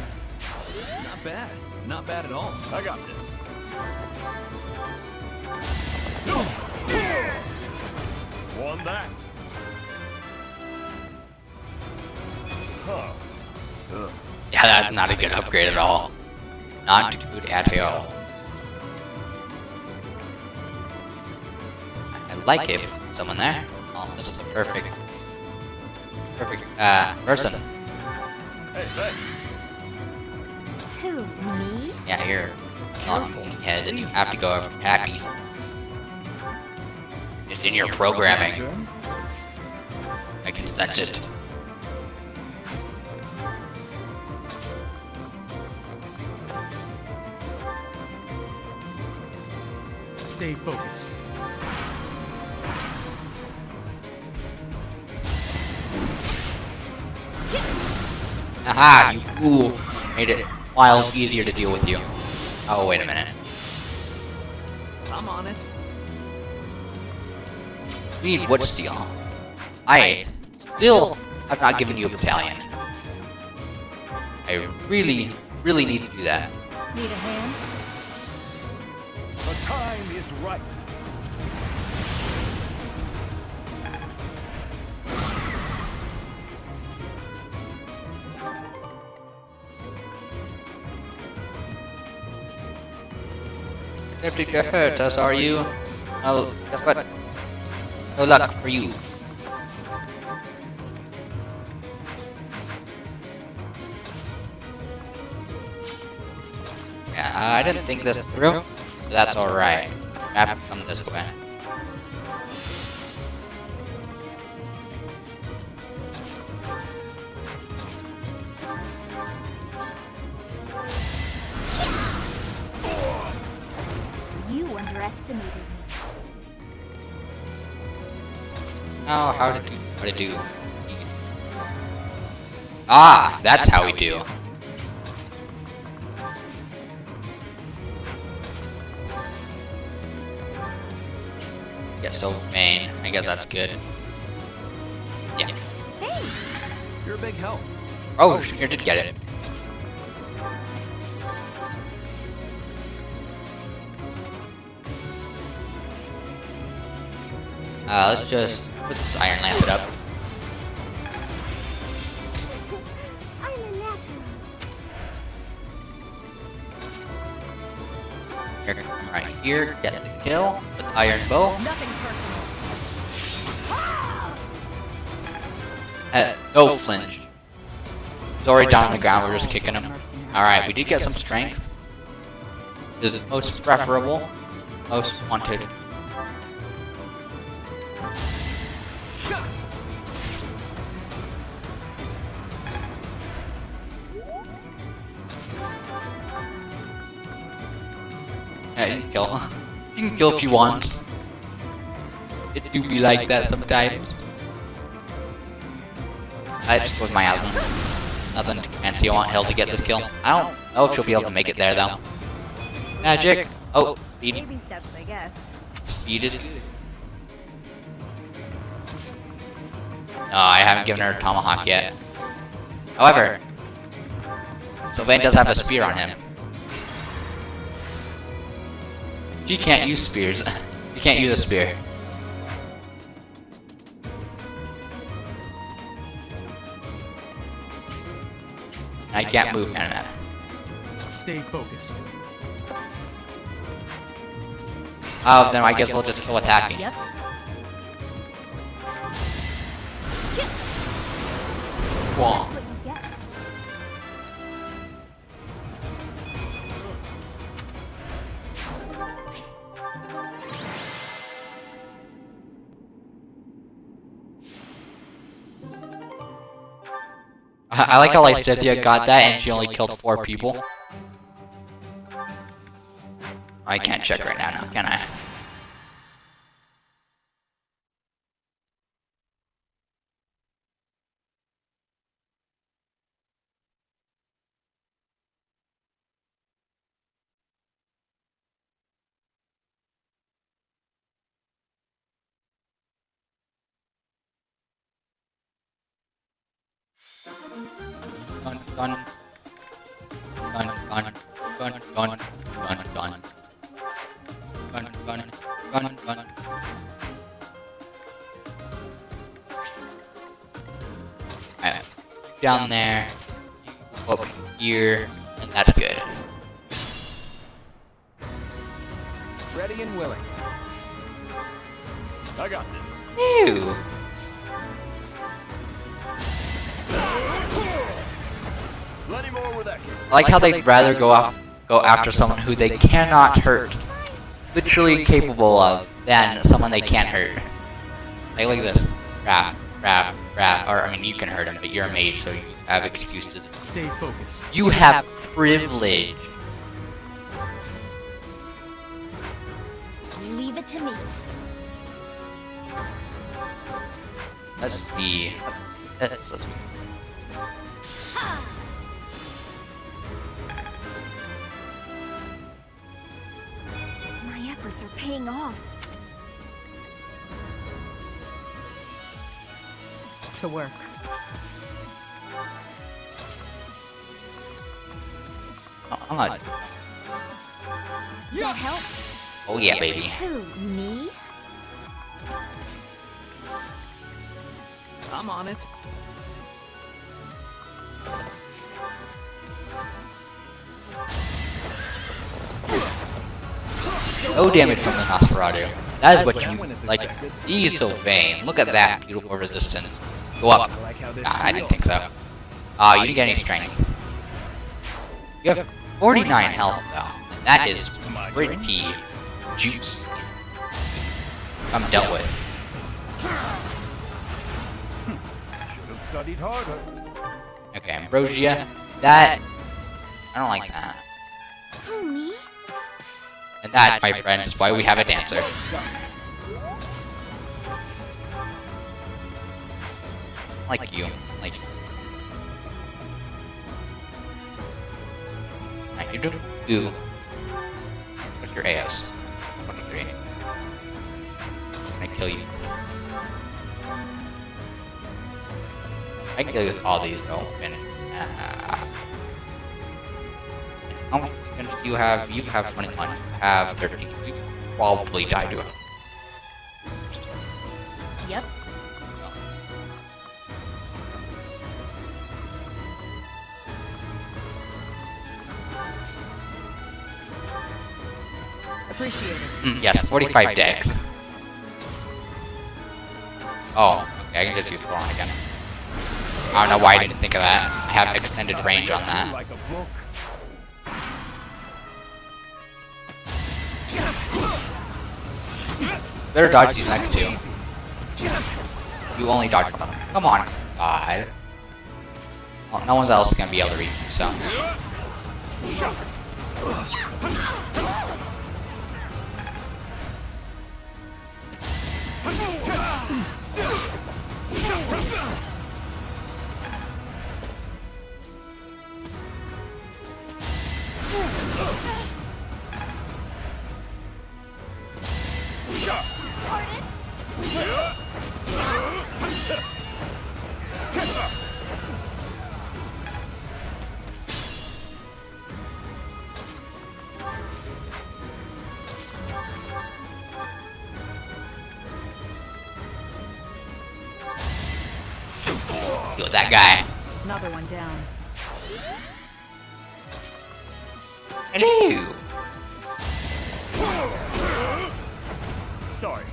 Not bad. Not bad at all.
I got this. Won that. Huh. Ugh.
Yeah, that's not a good upgrade at all. Not good at all. I like it. Someone there. Oh, this is a perfect person.
Hey, thanks.
Who, me?
Yeah, you're on head and you have to go over happy. It's in your programming. I can sense it.
Stay focused.
Aha, you fool! Made it miles easier to deal with you. Oh, wait a minute.
I'm on it.
We need wood steel. I still have not given you a battalion. I really need to do that.
Need a hand?
The time is right.
Attempting to hurt us, are you? Oh, guess what? No luck for you. Yeah, I didn't think this through. But that's alright. I have to come this way.
You underestimated me.
Oh, how to do? Ah, that's how we do. Get so main. I guess that's good. Yeah.
Thanks.
You're a big help.
Oh, you did get it. Let's just put this Iron Lance it up.
I'm a natural.
Here, come right here, get the kill with Iron Bow.
Nothing personal.
No flinch. He's already down on the ground, we're just kicking him. Alright, we did get some strength. This is most preferable. Most wanted. Yeah, you can kill. You can kill if you want. It do be like that sometimes. I just go with my asthma. Nothing fancy. I want Hill to get this kill. I don't know if she'll be able to make it there though. Magic. Oh, speed.
Baby steps, I guess.
Speed is good. No, I haven't given her a tomahawk yet. However, Sylvain does have a spear on him. She can't use spears. You can't use a spear. I can't move, man.
Stay focused.
Oh, then I guess we'll just go attacking.
Yep.
Cool.
That's what you get.
I like how like Cynthia got that and she only killed 4 people. I can't check right now, can I? Gun, gun. Gun, gun, gun, gun, gun, gun. Gun, gun, gun, gun. Alright. Down there. You up here. And that's good.
Ready and willing.
I got this.
Ew.
Plenty more where that came.
I like how they'd rather go after someone who they cannot hurt, literally capable of, than someone they can't hurt. Like, look at this. Rap, rap, rap. Or, I mean, you can hurt him, but you're a mage, so you have excuses.
Stay focused.
You have privilege.
Leave it to me.
Let's be. Let's be.
My efforts are paying off.
To work.
Oh, I'm not.
That helps.
Oh yeah, baby.
Who, me?
I'm on it.
No damage from the Nosferatu. That is what you like. He's so vain. Look at that beautiful resistance. Go up. I didn't think so. You didn't get any strength. You have 49 health though, and that is pretty juicy. I'm dealt with.
Should have studied harder.
Okay, Ambrosia. That I don't like that.
Who, me?
And that, my friends, is why we have a dancer. Like you. Like you. Now you do. What's your AS? 23. I'm gonna kill you. I can kill you with all these though. And, how much defense do you have? You have 21. You have 13. You probably die to it.
Yep.
Appreciate it.
Yes, 45 dex. Oh, okay, I can just use Thorn again. I don't know why I didn't think of that. I have extended range on that.
Like a book.
Better dodge these next two. You only dodge one. Come on, God. Well, no one else is gonna be able to reach you, so. Kill that guy.
Another one down.
Hello.
Sorry,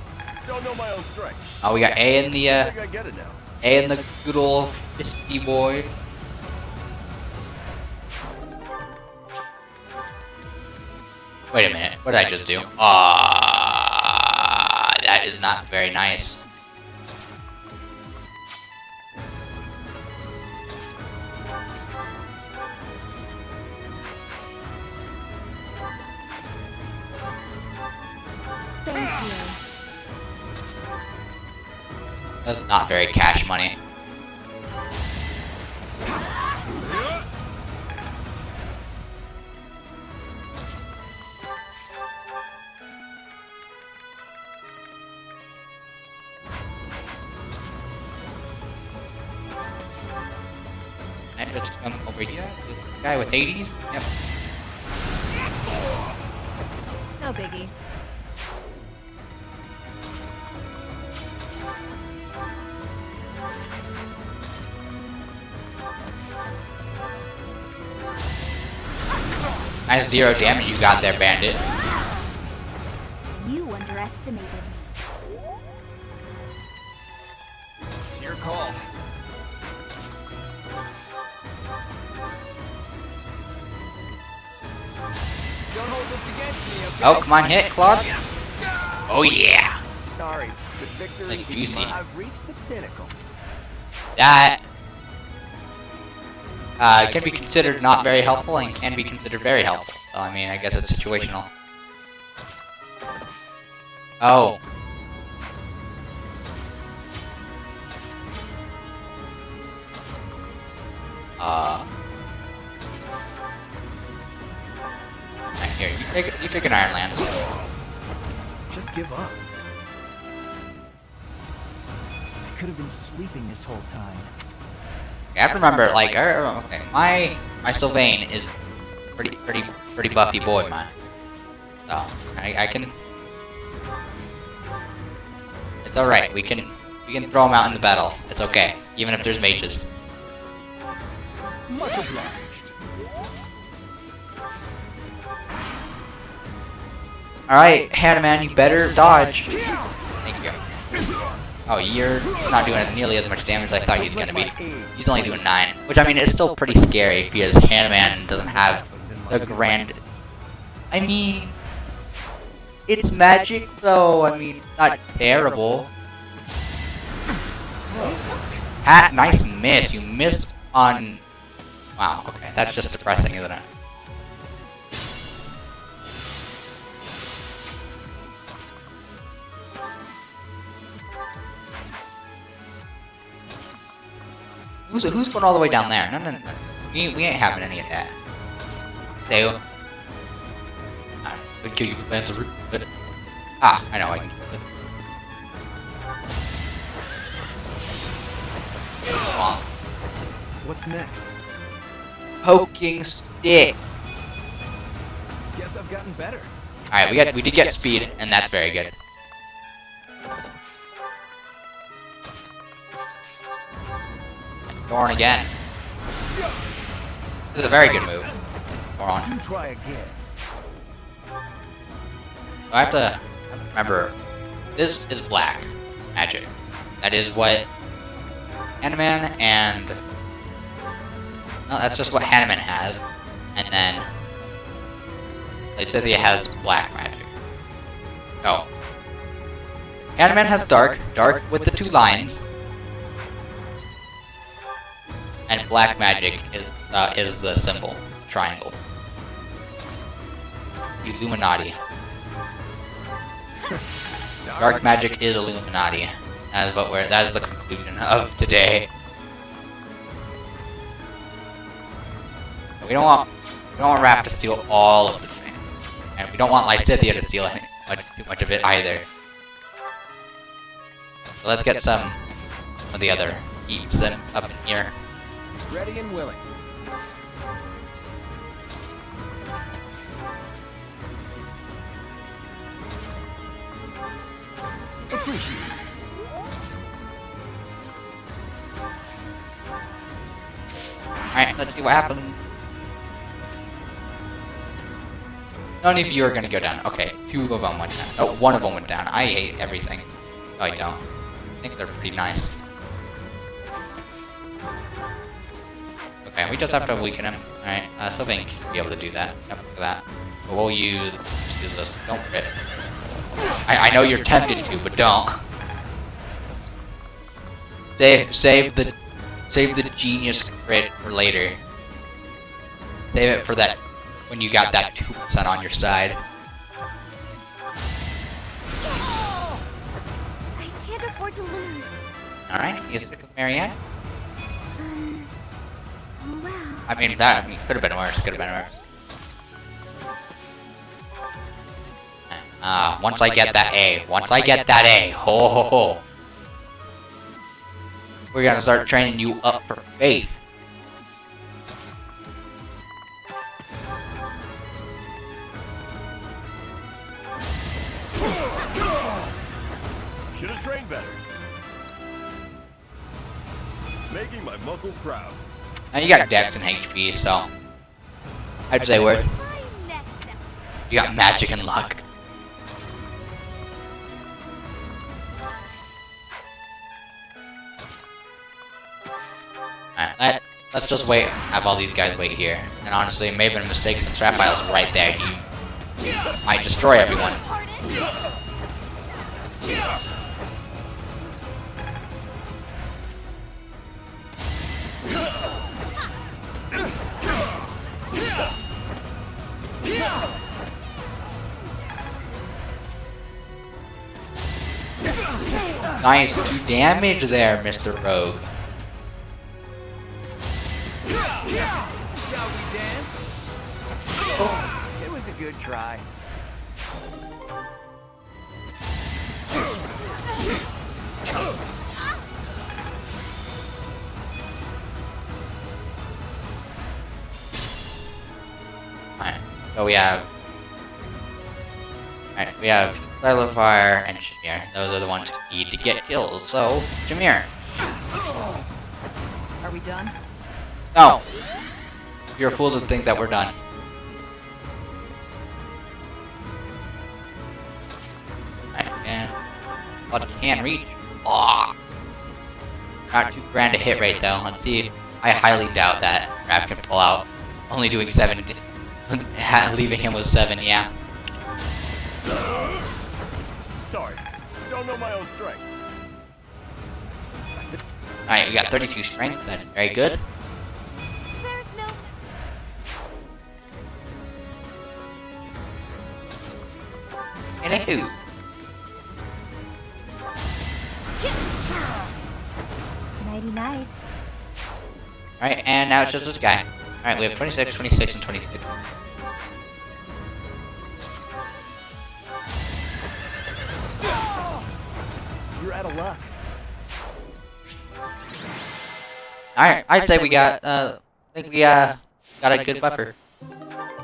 don't know my own strength.
Oh, we got A in the
I think I get it now.
A in the good old fisty boy. Wait a minute, what did I just do? Ah, that is not very nice.
Thank you.
That's not very cash money. I just come over here to the guy with 80s. Yep.
No biggie.
Nice 0 damage you got there, Bandit.
You underestimated me.
It's your call. Don't hold this against me, okay?
Oh, come on, hit, Claude. Oh, yeah.
Sorry, the victory
Like
is
juicy.
mine. I've reached the pinnacle.
That can be considered not very helpful and can be considered very helpful. So, I mean, I guess it's situational. Oh. Right, here, you take an Iron Lance.
Just give up. I could have been sleeping this whole time.
You have to remember, like, okay, my Sylvain is pretty buffy boy, man. So I can. It's all right. We can throw him out in the battle. It's okay, even if there's mages.
Much obliged.
All right, Hannah, you better dodge. Thank you. Oh, you're not doing nearly as much damage as I thought he was gonna be. He's only doing 9, which I mean is still pretty scary because Hannah doesn't have the grand. I mean, it's magic though. I mean, not terrible. Hat, nice miss. You missed on. Wow. Okay, that's just depressing, isn't it? Who's going all the way down there? No. We ain't having any of that. So, I'd kill you with Lance of Root. Ah, I know I can kill it. Come on.
What's next?
Poking stick.
Guess I've gotten better.
All right, we did get speed, and that's very good. Thorn again. This is a very good move. Thorn.
Do try again.
I have to remember, this is black magic. That is what Hanneman and... No, that's just what Hanneman has. And then... Cynthia has black magic. Oh. Hanneman has dark with the 2 lines. And black magic is the symbol, triangles. Illuminati. Dark magic is Illuminati. That is the conclusion of today. We don't want Raph to steal all of the things, and we don't want Lysithea to steal too much of it either. So let's get some of the other heaps up in here.
Ready and willing.
Appreciate it.
Alright, let's see what happens. None of you are gonna go down. Okay, 2 of them went down. Oh, 1 of them went down. I hate everything. No, I don't. I think they're pretty nice. Okay, we just have to weaken him. Alright, Sylvain should be able to do that. Yep, look at that. But we'll use this. Don't crit. I know you're tempted to, but don't. Save the genius crit for later. Save it for that when you got that 2% on your side.
I can't afford to lose.
Alright, you stick with Marianne?
Well.
I mean, that could have been worse. Could have been worse. Once I get that A. Once I get that A. Ho ho ho. We're gonna start training you up for faith.
Should have trained better. Making my muscles proud.
Now you got Dex and HP, so I'd say worth. You got magic and luck. Alright, let's just wait. Have all these guys wait here. And honestly, it may have been a mistake since Raphael's right there. He might destroy everyone. Nice 2 damage there, Mr. Rogue.
Shall we dance? Oh, it was a good try.
Alright, so we have... Alright, we have Fire and Jameer. Those are the ones who need to get kills, so... Jameer!
Are we done?
No! You're a fool to think that we're done. Alright, and... What can reach? Aw! Not too grand a hit rate though. Let's see. I highly doubt that Rap can pull out. Only doing 7, leaving him with 7, yeah.
Sorry, don't know my own strength.
Alright, we got 32 strength, that's very good.
There's no...
Hello.
Nighty night.
Alright, and now it's just this guy. Alright, we have 26, 26, and 26.
You're out of luck.
Alright, I'd say we got, I think we, got a good buffer.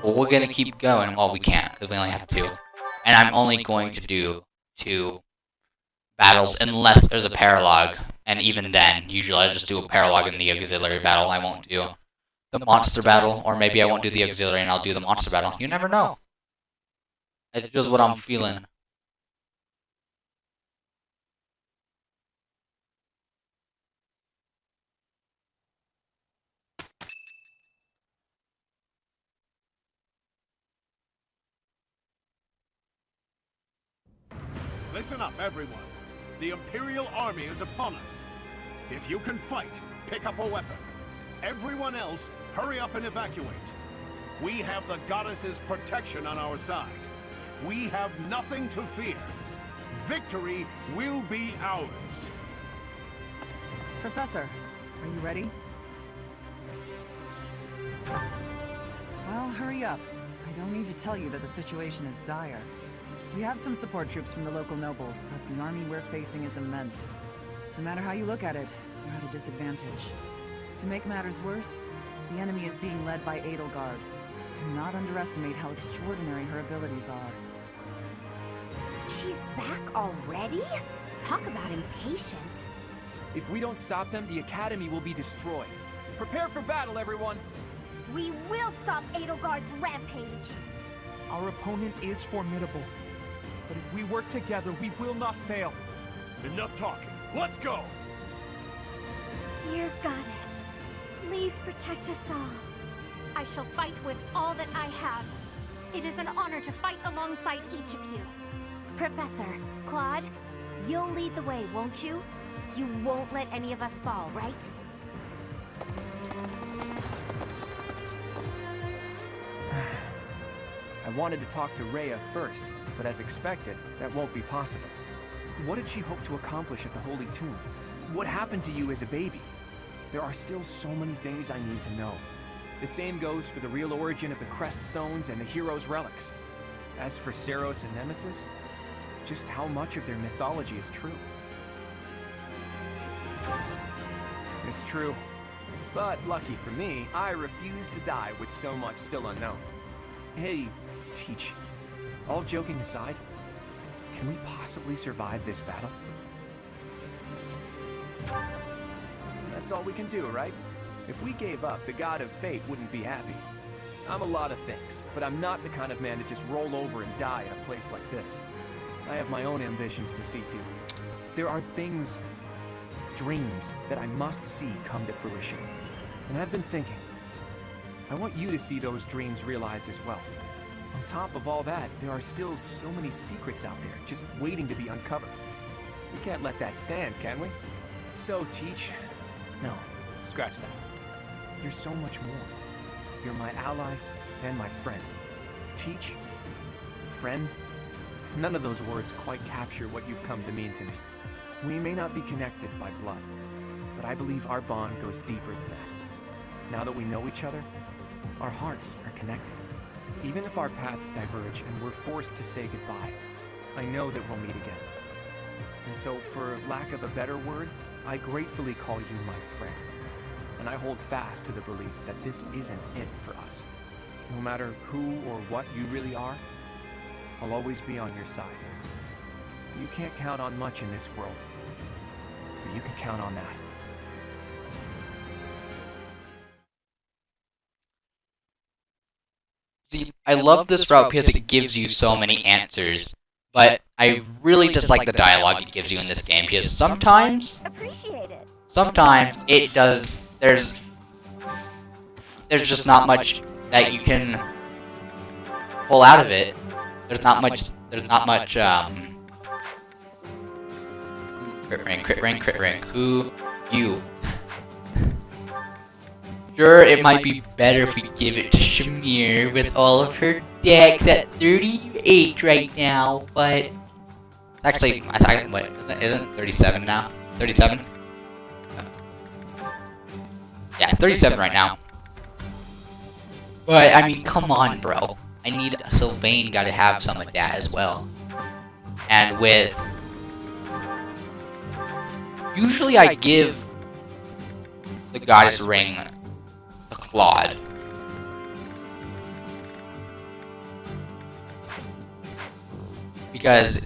Well, we're gonna keep going. Well, we can't, because we only have 2. And I'm only going to do 2 battles unless there's a paralog. And even then, usually I just do a paralog in the auxiliary battle. I won't do the monster battle, or maybe I won't do the auxiliary and I'll do the monster battle. You never know. It's just what I'm feeling.
Listen up, everyone. The Imperial Army is upon us. If you can fight, pick up a weapon. Everyone else, hurry up and evacuate. We have the Goddess's protection on our side. We have nothing to fear. Victory will be ours.
Professor, are you ready? Well, hurry up. I don't need to tell you that the situation is dire. We have some support troops from the local nobles, but the army we're facing is immense. No matter how you look at it, you're at a disadvantage. To make matters worse, the enemy is being led by Edelgard. Do not underestimate how extraordinary her abilities are.
She's back already? Talk about impatient.
If we don't stop them, the Academy will be destroyed. Prepare for battle, everyone!
We will stop Edelgard's rampage.
Our opponent is formidable. But if we work together, we will not fail.
Enough talking. Let's go!
Dear Goddess, please protect us all. I shall fight with all that I have. It is an honor to fight alongside each of you.
Professor, Claude, you'll lead the way, won't you? You won't let any of us fall, right?
I wanted to talk to Rhea first, but as expected, that won't be possible. What did she hope to accomplish at the Holy Tomb? What happened to you as a baby? There are still so many things I need to know. The same goes for the real origin of the Crest Stones and the Hero's Relics. As for Seros and Nemesis, just how much of their mythology is true? It's true. But lucky for me, I refuse to die with so much still unknown. Hey, Teach, all joking aside, can we possibly survive this battle? That's all we can do, right? If we gave up, the God of Fate wouldn't be happy. I'm a lot of things, but I'm not the kind of man to just roll over and die at a place like this. I have my own ambitions to see to. There are things, dreams, that I must see come to fruition. And I've been thinking, I want you to see those dreams realized as well. On top of all that, there are still so many secrets out there, just waiting to be uncovered. We can't let that stand, can we? So, Teach, no, scratch that. You're so much more. You're my ally and my friend. Teach, friend, none of those words quite capture what you've come to mean to me. We may not be connected by blood, but I believe our bond goes deeper than that. Now that we know each other, our hearts are connected. Even if our paths diverge and we're forced to say goodbye, I know that we'll meet again. And so, for lack of a better word, I gratefully call you my friend. And I hold fast to the belief that this isn't it for us. No matter who or what you really are, I'll always be on your side. You can't count on much in this world, but you can count on that.
See, I love this route because it gives you so many answers, but I really just like the dialogue it gives you in this game because sometimes it does. There's just not much that you can pull out of it. There's not much. Crit rank. Who you? Sure, it might be better if we give it to Shamir with all of her decks at 38 right now, but actually, what isn't 37 now? 37? Yeah, 37 right now. But I mean, come on, bro. I need Sylvain. Got to have some of that as well. And with usually I give the Goddess Ring to Claude. Because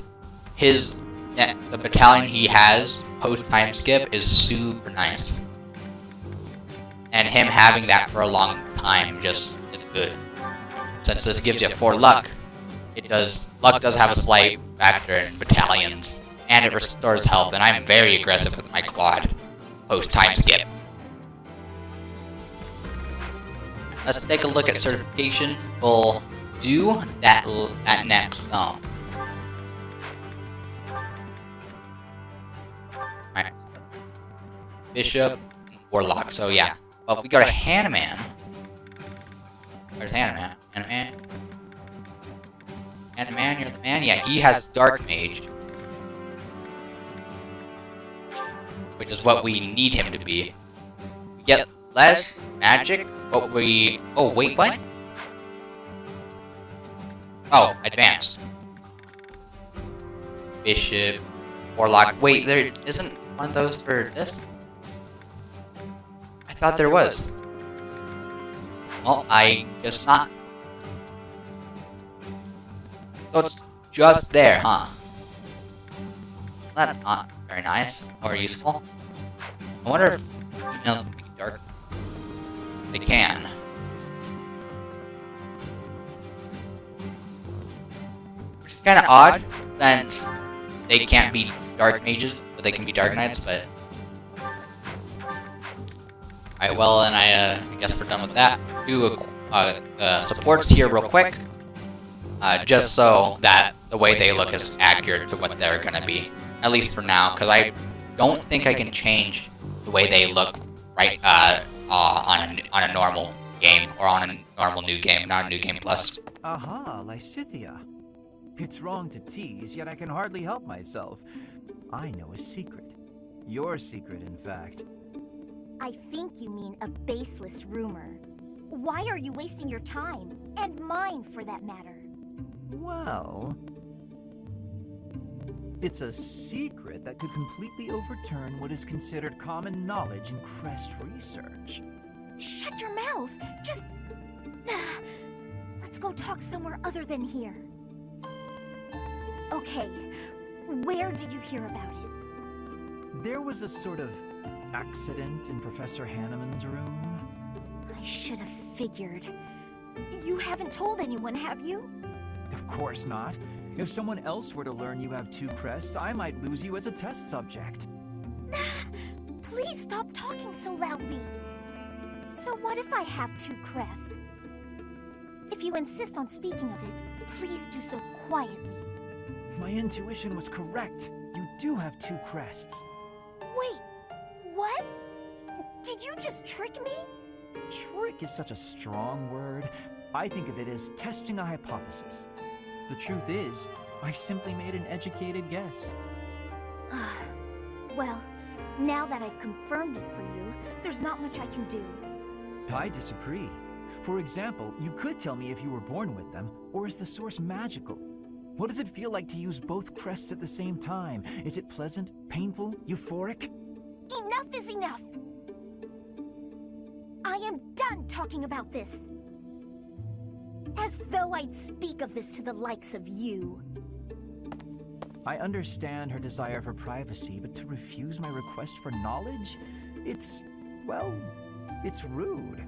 the battalion he has post time skip is super nice. And him having that for a long time just is good. Since this gives you 4 luck, luck does have a slight factor in battalions, and it restores health, and I'm very aggressive with my Claude post time skip. Let's take a look at certification. We'll do that next though. Alright. Bishop, Warlock, so yeah. Well, we got a Hanuman. Where's Hanuman? Hanuman, you're the man? Yeah, he has Dark Mage. Which is what we need him to be. We get less magic, but we... Oh, wait, what? Oh, advanced. Bishop, Warlock. Wait, there isn't one of those for this? I thought there was. Well, I guess not. So it's just there, huh? That's not very nice or useful. I wonder if emails can be dark. They can. kind of odd since they can't be dark mages, but they can be dark knights. But alright, well, and I guess we're done with that. Do supports here real quick, just so that the way they look is accurate to what they're gonna be, at least for now, because I don't think I can change the way they look right on a normal game or on a normal new game, not a new game plus.
Aha, Lysithea. It's wrong to tease, yet I can hardly help myself. I know a secret. Your secret, in fact.
I think you mean a baseless rumor. Why are you wasting your time? And mine, for that matter.
Well, it's a secret that could completely overturn what is considered common knowledge in Crest research.
Shut your mouth! Just... Let's go talk somewhere other than here. Okay, where did you hear about it?
There was a sort of accident in Professor Hanneman's room.
I should have figured. You haven't told anyone, have you?
Of course not. If someone else were to learn you have 2 crests, I might lose you as a test subject.
Please stop talking so loudly. So what if I have 2 crests? If you insist on speaking of it, please do so quietly.
My intuition was correct. You do have 2 crests.
Wait, what? Did you just trick me?
Trick is such a strong word. I think of it as testing a hypothesis. The truth is, I simply made an educated guess.
Well, now that I've confirmed it for you, there's not much I can do.
I disagree. For example, you could tell me if you were born with them, or is the source magical? What does it feel like to use both crests at the same time? Is it pleasant, painful, euphoric?
Enough is enough! I am done talking about this. As though I'd speak of this to the likes of you.
I understand her desire for privacy, but to refuse my request for knowledge? It's, well, it's rude.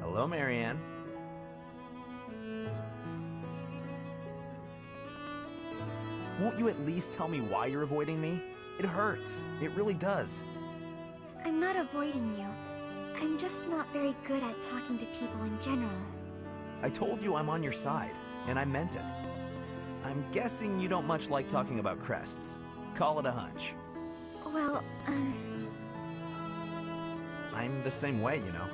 Hello, Marianne. Won't you at least tell me why you're avoiding me? It hurts. It really does.
I'm not avoiding you. I'm just not very good at talking to people in general.
I told you I'm on your side, and I meant it. I'm guessing you don't much like talking about crests. Call it a hunch.
Well,
I'm the same way, you know.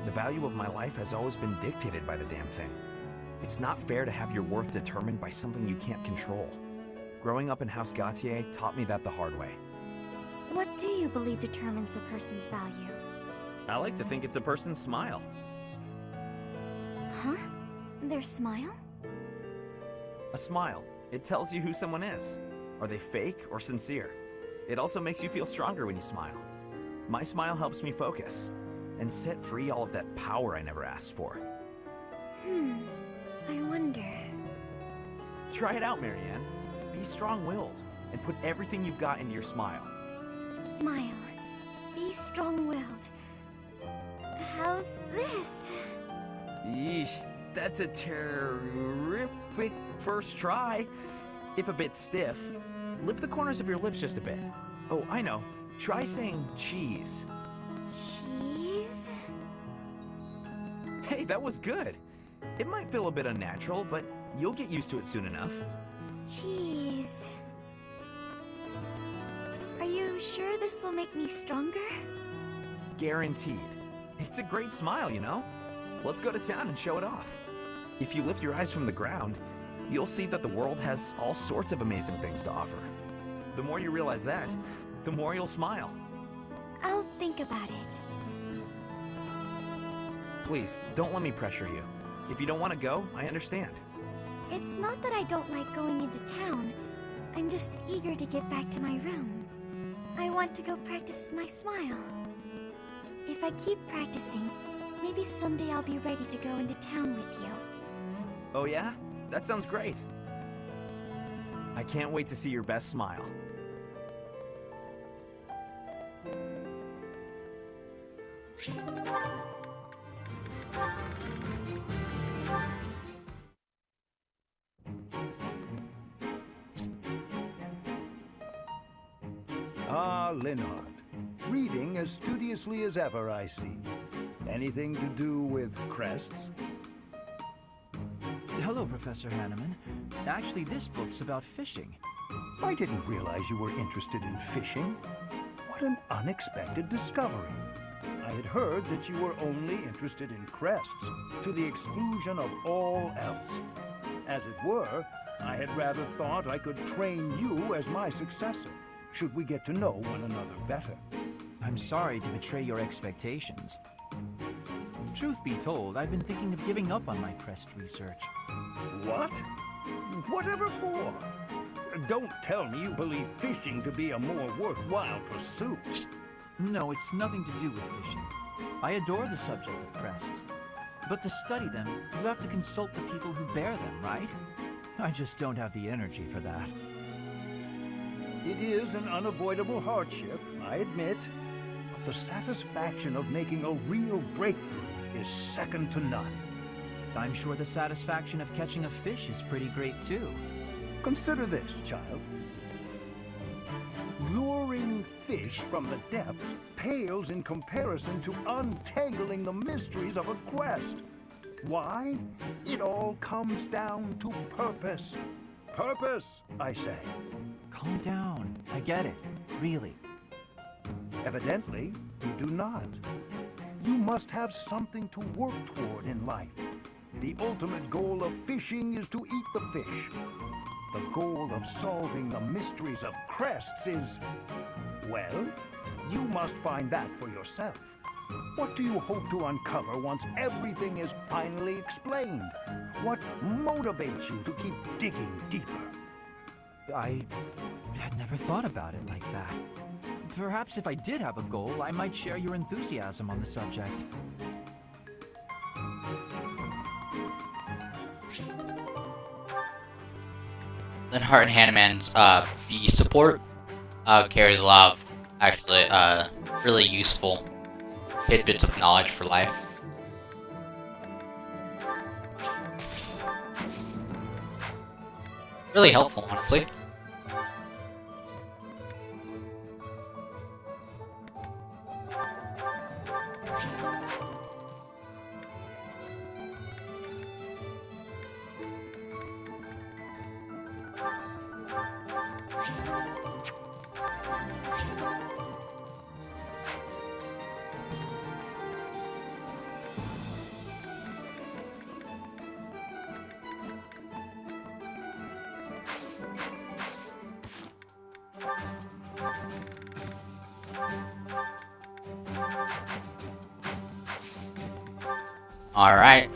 The value of my life has always been dictated by the damn thing. It's not fair to have your worth determined by something you can't control. Growing up in House Gautier taught me that the hard way.
What do you believe determines a person's value?
I like to think it's a person's smile.
Huh? Their smile?
A smile. It tells you who someone is. Are they fake or sincere? It also makes you feel stronger when you smile. My smile helps me focus and set free all of that power I never asked for.
I wonder.
Try it out, Marianne. Be strong-willed and put everything you've got into your smile.
Smile. Be strong-willed. How's this?
Yeesh, that's a terrific first try. If a bit stiff, lift the corners of your lips just a bit. Oh, I know. Try saying cheese.
Cheese?
Hey, that was good. It might feel a bit unnatural, but you'll get used to it soon enough.
Cheese. Are you sure this will make me stronger?
Guaranteed. It's a great smile, you know? Let's go to town and show it off. If you lift your eyes from the ground, you'll see that the world has all sorts of amazing things to offer. The more you realize that, the more you'll smile.
I'll think about it.
Please, don't let me pressure you. If you don't want to go, I understand.
It's not that I don't like going into town. I'm just eager to get back to my room. I want to go practice my smile. If I keep practicing, maybe someday I'll be ready to go into town with you.
Oh yeah? That sounds great. I can't wait to see your best smile.
Ah, Linhardt. Reading as studiously as ever, I see. Anything to do with crests?
Hello, Professor Hanneman. Actually, this book's about fishing.
I didn't realize you were interested in fishing. What an unexpected discovery. I had heard that you were only interested in crests, to the exclusion of all else. As it were, I had rather thought I could train you as my successor, should we get to know one another better.
I'm sorry to betray your expectations. Truth be told, I've been thinking of giving up on my crest research.
What? Whatever for? Don't tell me you believe fishing to be a more worthwhile pursuit.
No, it's nothing to do with fishing. I adore the subject of crests. But to study them, you have to consult the people who bear them, right? I just don't have the energy for that.
It is an unavoidable hardship, I admit. But the satisfaction of making a real breakthrough is second to none.
I'm sure the satisfaction of catching a fish is pretty great too.
Consider this, child. Luring fish from the depths pales in comparison to untangling the mysteries of a quest. Why? It all comes down to purpose. Purpose, I say.
Calm down. I get it. Really.
Evidently, you do not. You must have something to work toward in life. The ultimate goal of fishing is to eat the fish. The goal of solving the mysteries of crests is, well, you must find that for yourself. What do you hope to uncover once everything is finally explained? What motivates you to keep digging deeper?
I had never thought about it like that. Perhaps if I did have a goal, I might share your enthusiasm on the subject.
Linhardt and Hanneman's fee support carries a lot of actually really useful tidbits of knowledge for life. Really helpful, honestly. All right.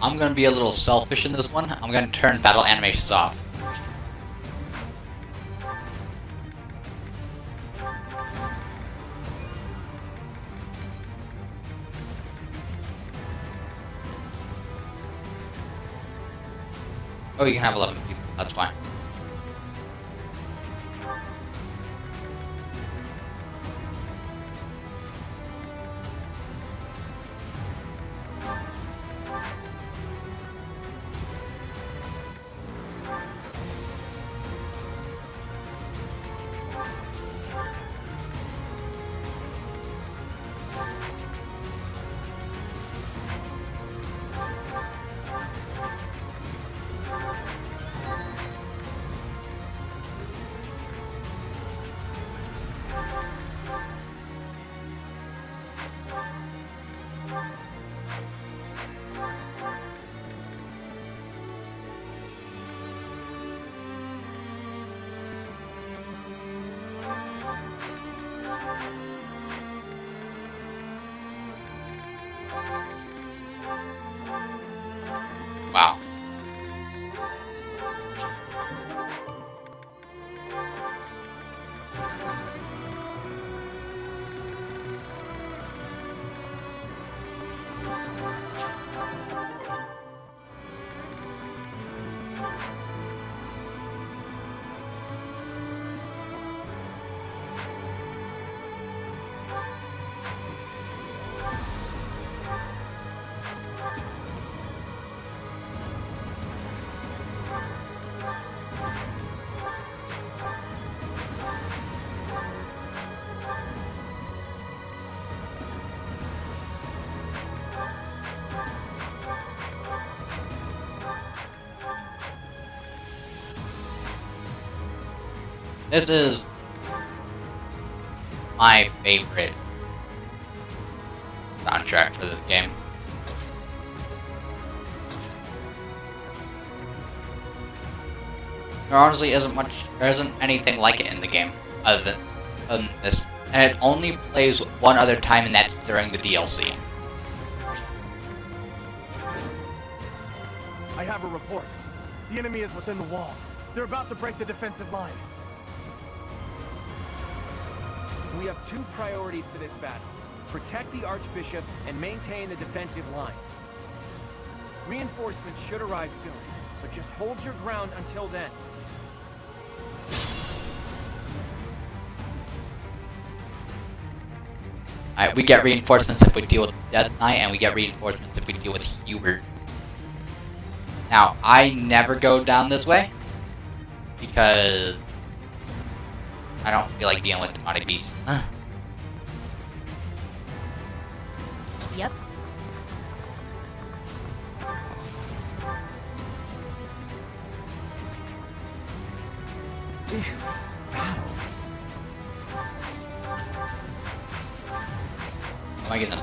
I'm gonna be a little selfish in this one. I'm gonna turn battle animations off. Oh, you can have 11 people. That's fine. This is my favorite soundtrack for this game. There honestly there isn't anything like it in the game other than this. And it only plays one other time, and that's during the DLC.
I have a report. The enemy is within the walls. They're about to break the defensive line.
We have two priorities for this battle. Protect the Archbishop and maintain the defensive line. Reinforcements should arrive soon, so just hold your ground until then.
Alright, we get reinforcements if we deal with Death Knight, and we get reinforcements if we deal with Hubert. Now, I never go down this way, because I don't feel like dealing with demonic beasts.
Yep.
Oh my goodness.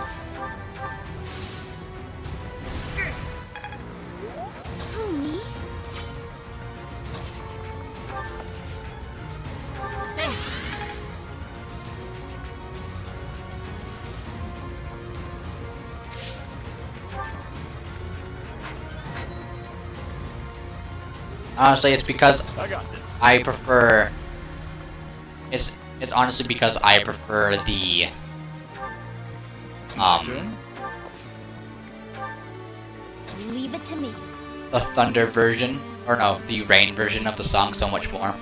Who, me?
Honestly, it's because I prefer. It's honestly because I prefer the
Leave it to me.
the thunder version, or no, the rain version of the song so much more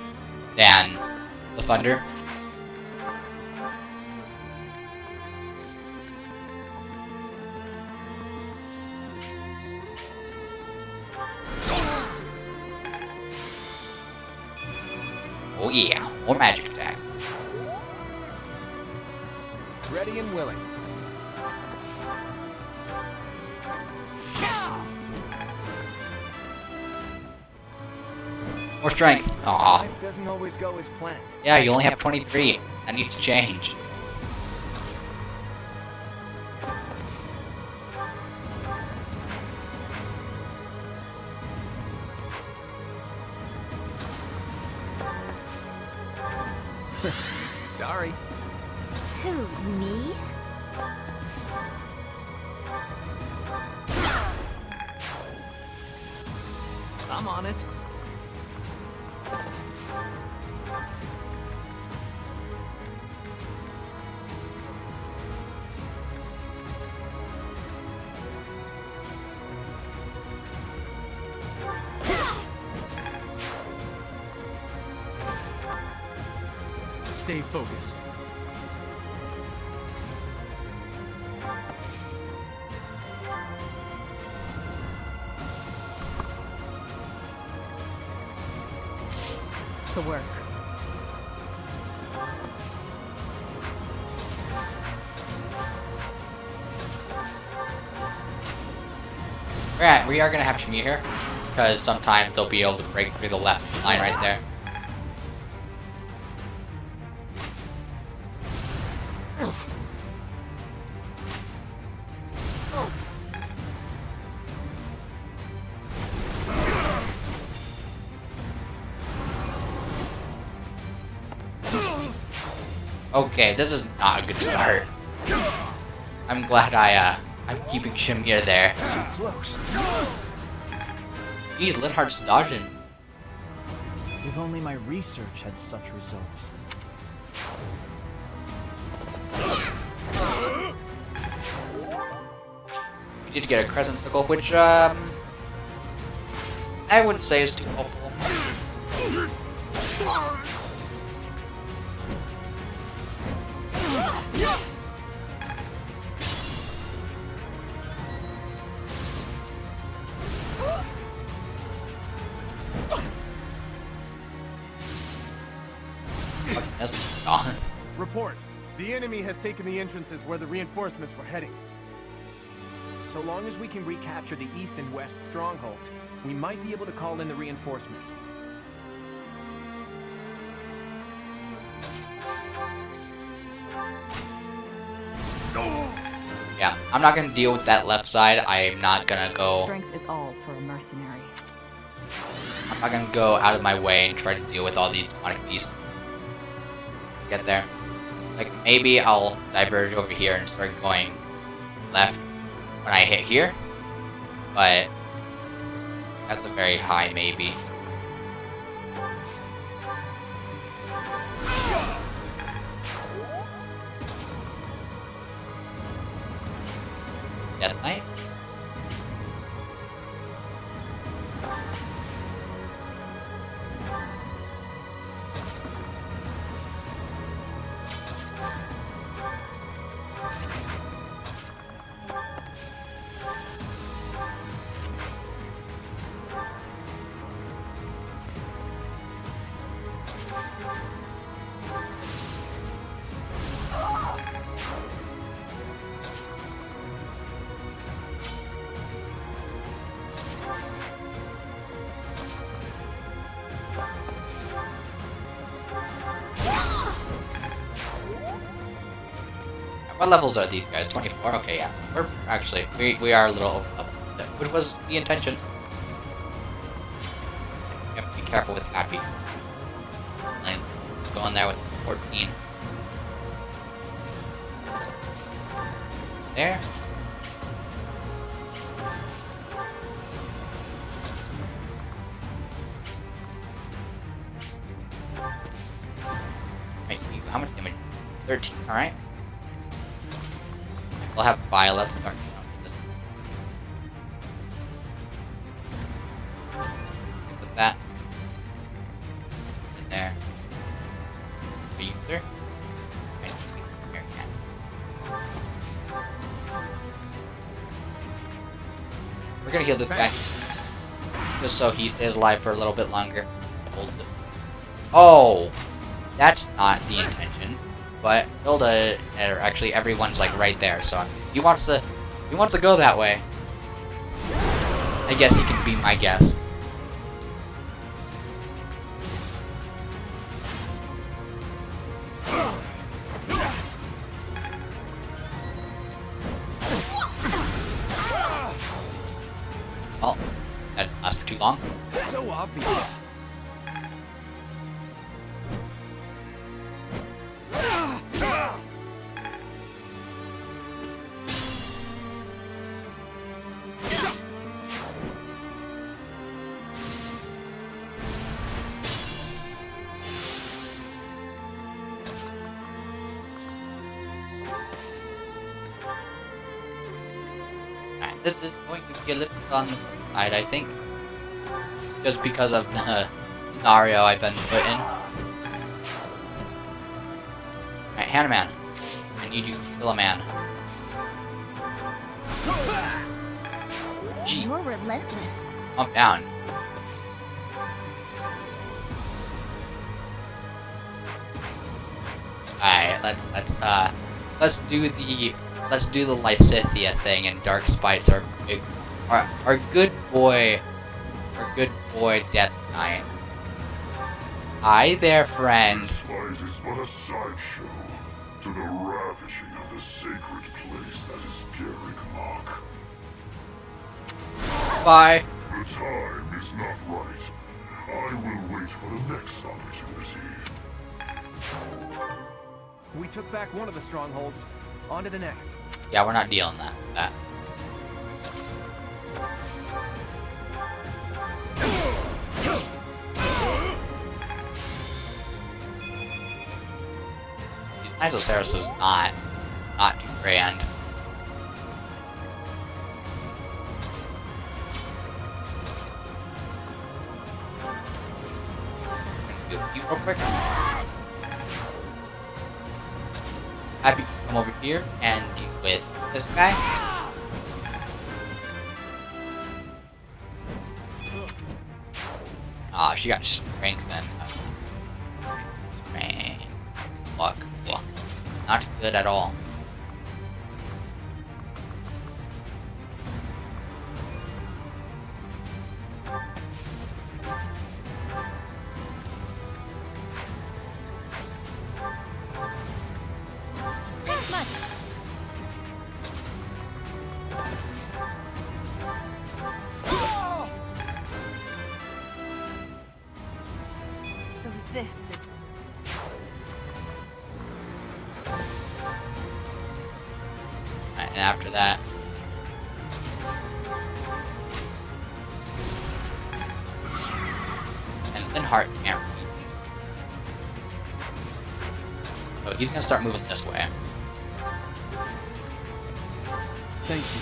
than the thunder. Oh yeah, more magic attack.
Ready and willing.
More strength. Aw.
Life doesn't always go as planned.
Yeah, you only have 23. That needs to change.
Sorry.
Who, me?
I'm on it.
Stay focused.
To work.
We are gonna have to meet here, because sometimes they'll be able to break through the left line right there. Okay, this is not a good start. I'm glad I'm keeping Shamir there.
Too close.
Jeez, Linhardt's dodging.
If only my research had such results.
We did get a crescent sickle, which I wouldn't say is too helpful.
Report. The enemy has taken the entrances where the reinforcements were heading.
So long as we can recapture the east and west strongholds, we might be able to call in the reinforcements.
Yeah, I'm not gonna deal with that left side. I'm not gonna go.
Strength is all for a mercenary.
I'm not gonna go out of my way and try to deal with all these demonic beasts. Get there. Like, maybe I'll diverge over here and start going left when I hit here. But that's a very high maybe. Death Knight? What levels are these guys? 24? Okay, yeah. We're actually, we are a little over level. Which was the intention. You have to be careful with Happy. And go in there with 14. There. Wait, how much damage? 13, alright. We'll have Violet start this. Put that in there. Ether. We're gonna heal this guy. Just so he stays alive for a little bit longer. Hold it. Oh! That's not the intention. But Hilda, or actually everyone's like right there, so he wants to go that way. I guess he can be my guess. Oh, that didn't last for too long.
So obvious.
This is going to be a little on the side, I think. Just because of the scenario I've been put in. Alright, Hannah Man. I need you to kill a man. Gee.
You're relentless.
Calm down. Alright, let's do the Lysithia thing, and Dark Spites are good boy Death Knight. Hi there, friend.
This fight is but a sideshow to the ravishing of the sacred place that is Garrick Mach.
Bye.
The time is not right. I will wait for the next opportunity.
We took back one of the strongholds. On to the next.
Yeah, we're not dealing with that. Isoceros is not too grand. Do you real quick. Happy to come over here and deal with this guy. Ah, she got strength then. Strength. Luck. Not good at all.
This is...
And after that, and Linhart can't reach. So he's gonna start moving this way.
Thank you.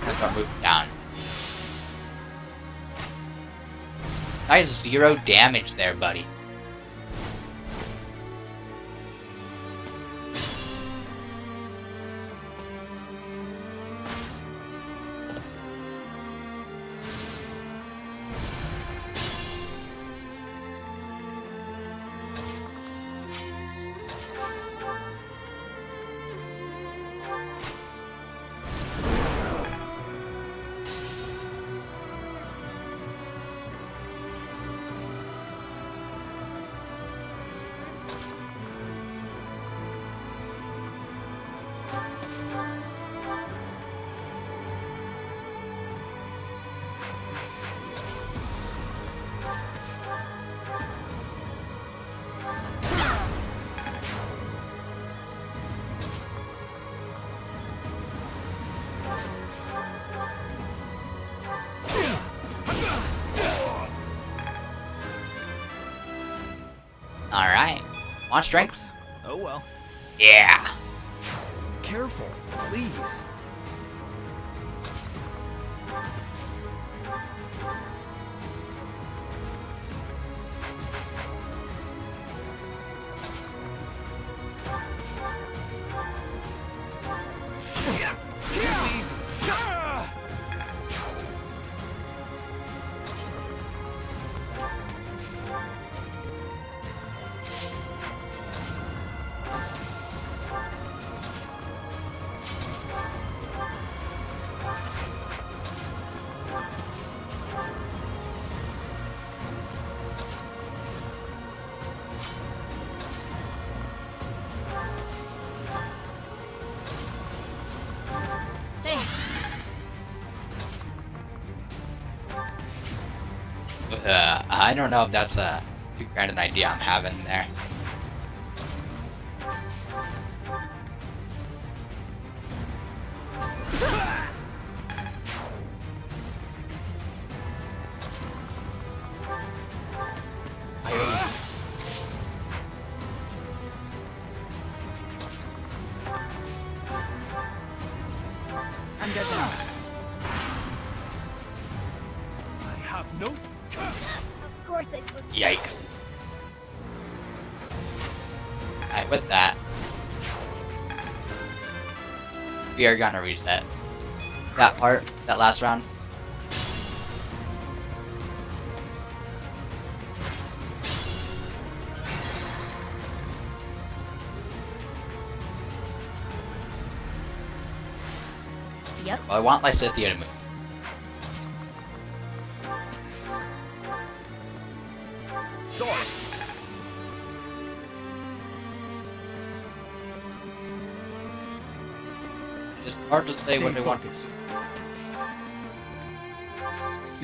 Gonna start moving down. Nice 0 damage there, buddy. Alright. On strength.
Oh well.
Yeah.
Careful, please. Easy.
I don't know if that's too grand an idea I'm having there.
I'm dead now.
I have no...
Of course I could.
Yikes. Alright, with that, we are gonna reset that part, that last round.
Yep.
Well, I want Lysithea to move.
Sorry.
It's hard to say what they want.
You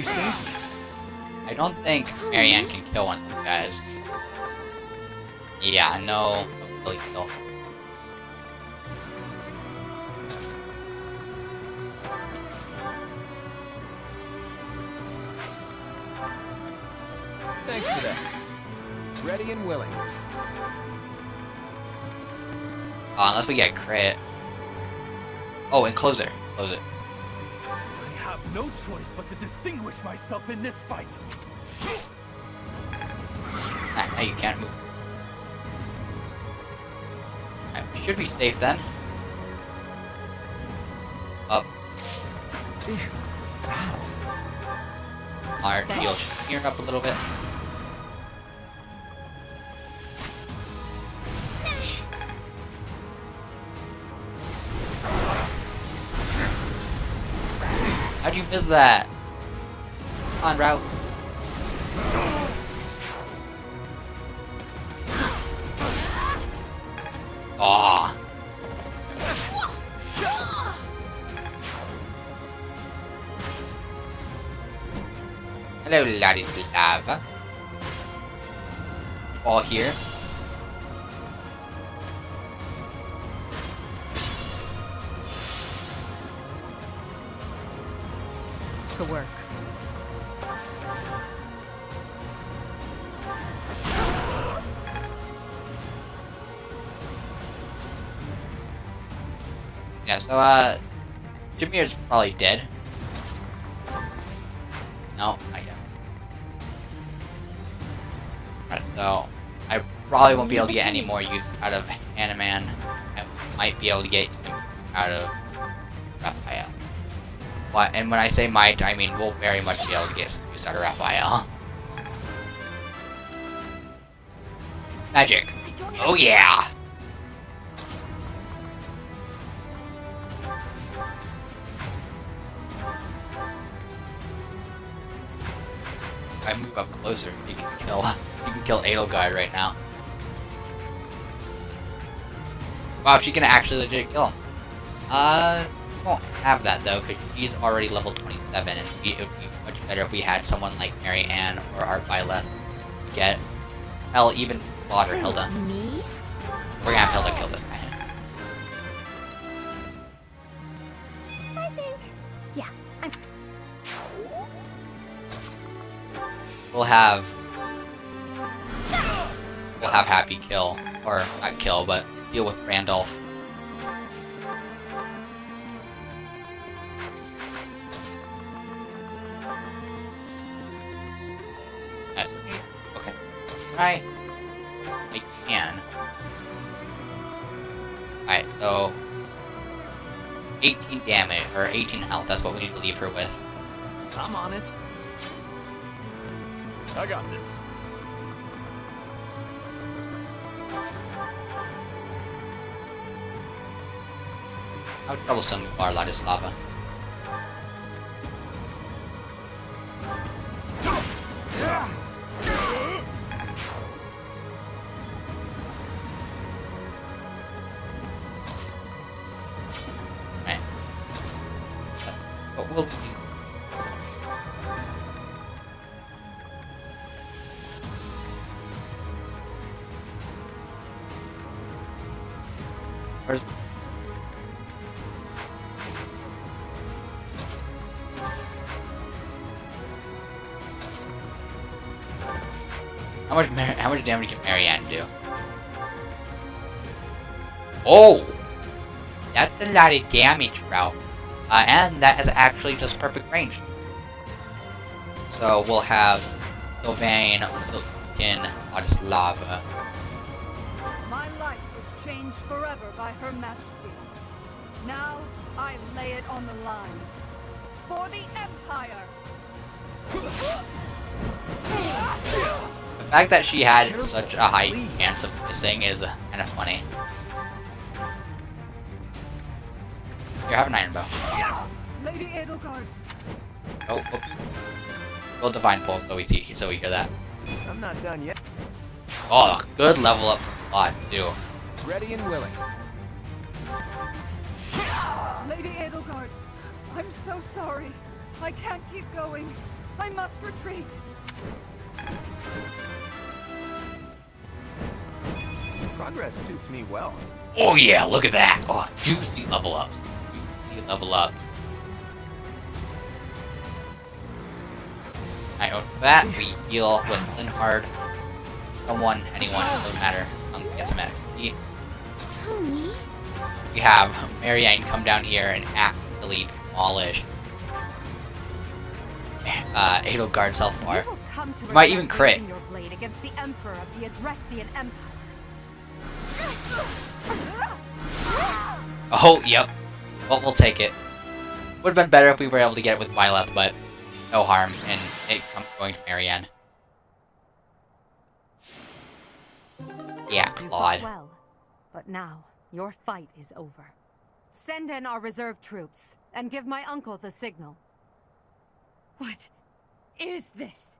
saved me.
I don't think Marianne can kill one of these guys. Yeah, no, hopefully kill.
Thanks for that. Ready and willing.
Oh, unless we get crit. Oh, and closer. Close it.
I have no choice but to distinguish myself in this fight.
Now you can't move. Alright, we should be safe then. Up. Alright, heal here up a little bit. How'd you miss that? On route. Aw. Hello, Ladislav. wall here.
To work.
Yeah, so, Jameer's probably dead. No, not yet. Alright, so, I probably won't be able to get any more use out of Hanaman. I might be able to get some out of Raphael. And when I say might, I mean we'll very much be able to get some use out of Raphael. Magic! Oh yeah! If I move up closer, you can kill Edelgard right now. Wow, she can actually legit kill him. We won't have that though, because she's already level 27, and it would be much better if we had someone like Mary Ann or Arthyla to get. Hell, even slaughter Hilda.
Me?
We're gonna have Hilda kill this guy.
I think. Yeah, I'm.
We'll have Happy kill, or not kill, but deal with Randolph. Okay. Right. I can. Alright, so 18 damage, or 18 health, that's what we need to leave her with.
I'm on it.
I got this.
How troublesome you are, Ladislava. Right. But we'll... Where's... How much damage can Marianne do? Oh! That's a lot of damage, bro. And that is actually just perfect range. So we'll have Sylvain, Wilkin, Ladislava.
My life was changed forever by Her Majesty. Now, I lay it on the line. For the Empire!
The fact that she had such a high chance of missing is kind of funny. Here, have an iron bow.
Lady Edelgard!
Oh, oops. We'll divine pull so we hear that.
I'm not done yet.
Oh, good level up for Claude too.
Ready and willing.
Lady Edelgard, I'm so sorry. I can't keep going. I must retreat.
Progress suits me well.
Oh yeah, look at that! Oh, juicy level ups. Juicy level up. Alright, with that, we heal with Linhard. Anyone, doesn't matter. Get some XP. We have Marianne come down here and actually demolish Edelgard's health bar. You might even crit.
Your blade against the Emperor of the Adrestian Empire.
Oh, yep. Well, we'll take it. Would have been better if we were able to get it with Violet, but no harm in it going to Marianne. Yeah,
You
Claude.
fought well, but now your fight is over. Send in our reserve troops and give my uncle the signal. What is this?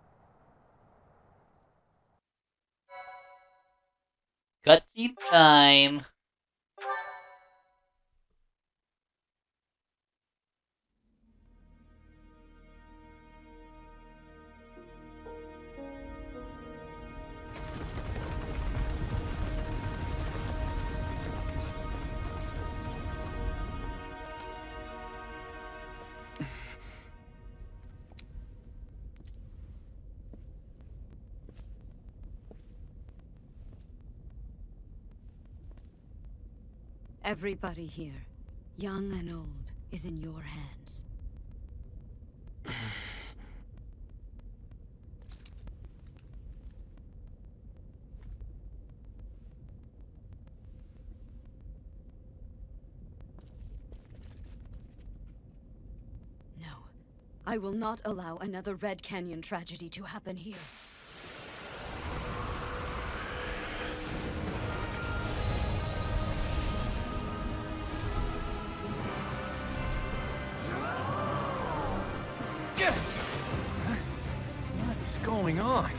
Cutscene time.
Everybody here, young and old, is in your hands. No, I will not allow another Red Canyon tragedy to happen here.
What is going on?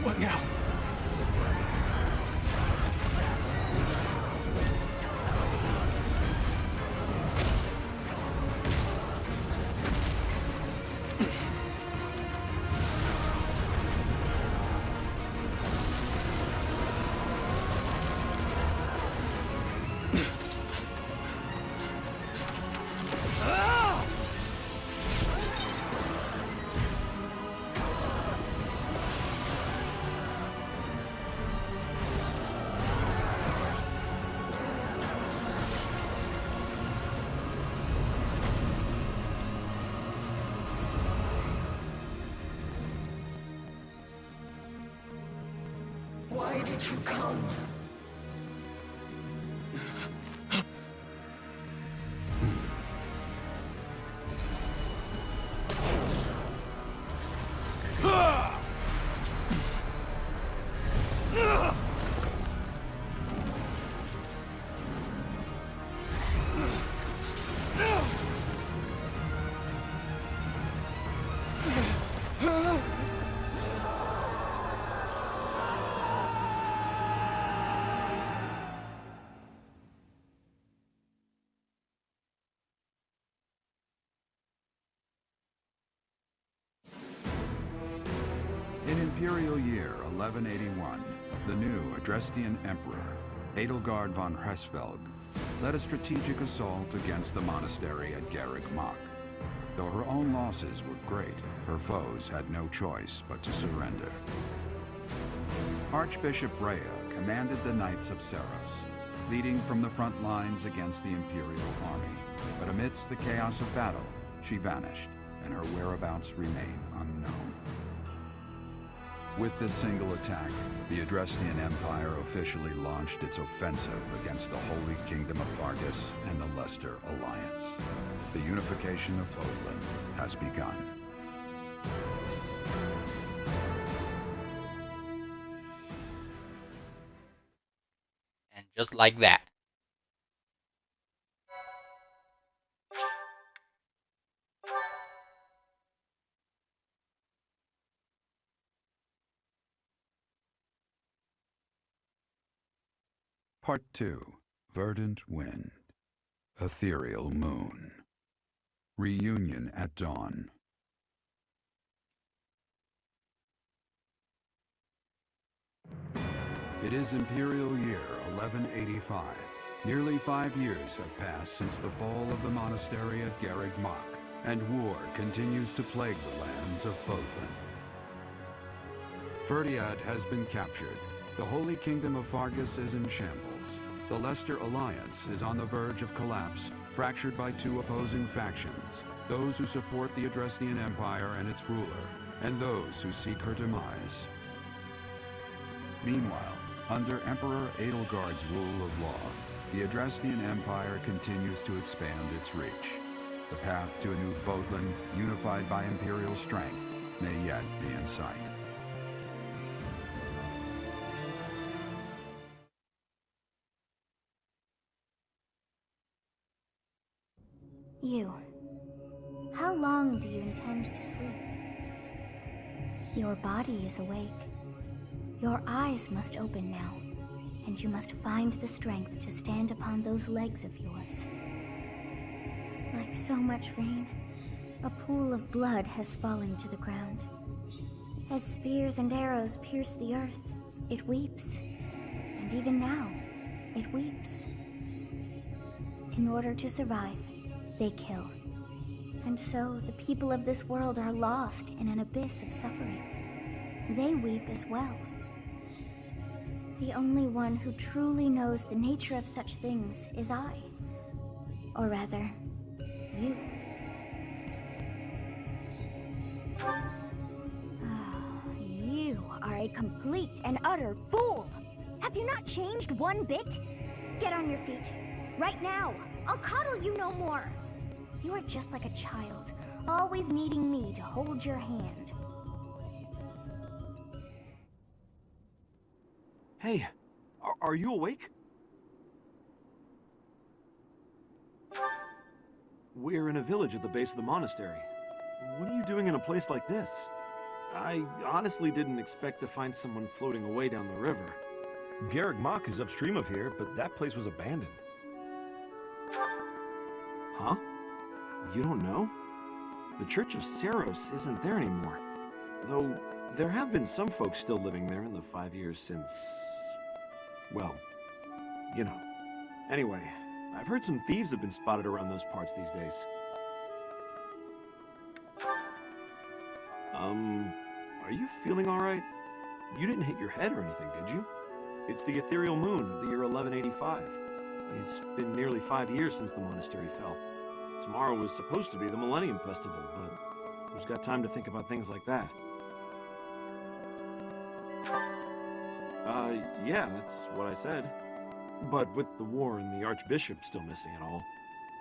What now?
Why did you come?
In Imperial Year 1181, the new Adrestian Emperor, Edelgard von Hresvelg, led a strategic assault against the monastery at Garreg Mach. Though her own losses were great, her foes had no choice but to surrender. Archbishop Rhea commanded the Knights of Seros, leading from the front lines against the Imperial army. But amidst the chaos of battle, she vanished, and her whereabouts remain unknown. With this single attack, the Adrestian Empire officially launched its offensive against the Holy Kingdom of Fargus and the Leicester Alliance. The unification of Fodlan has begun.
And just like that.
Part 2. Verdant Wind. Ethereal Moon. Reunion at Dawn. It is Imperial Year 1185. Nearly 5 years have passed since the fall of the monastery at Garreg Mach, and war continues to plague the lands of Fodlan. Ferdiad has been captured. The Holy Kingdom of Fargus is in shambles. The Leicester Alliance is on the verge of collapse, fractured by two opposing factions, those who support the Adrestian Empire and its ruler, and those who seek her demise. Meanwhile, under Emperor Edelgard's rule of law, the Adrestian Empire continues to expand its reach. The path to a new Fodlan, unified by Imperial strength, may yet be in sight.
You.
How long do you intend to sleep? Your body is awake. Your eyes must open now, and you must find the strength to stand upon those legs of yours. Like so much rain, a pool of blood has fallen to the ground. As spears and arrows pierce the earth, it weeps. And even now, it weeps. In order to survive, they kill. And so the people of this world are lost in an abyss of suffering. They weep as well. The only one who truly knows the nature of such things is I. Or rather, you. You are a complete and utter fool! Have you not changed one bit? Get on your feet. Right now! I'll coddle you no more! You are just like a child, always needing me to hold your hand.
Hey, are you awake? We're in a village at the base of the monastery. What are you doing in a place like this? I honestly didn't expect to find someone floating away down the river.
Garrick Mach is upstream of here, but that place was abandoned.
Huh? You don't know? The Church of Saros isn't there anymore. Though, there have been some folks still living there in the 5 years since... well, you know. Anyway, I've heard some thieves have been spotted around those parts these days. Are you feeling alright? You didn't hit your head or anything, did you? It's the ethereal moon of the year 1185. It's been nearly 5 years since the monastery fell. Tomorrow was supposed to be the Millennium Festival, but who's got time to think about things like that? Yeah, that's what I said. But with the war and the Archbishop still missing and all,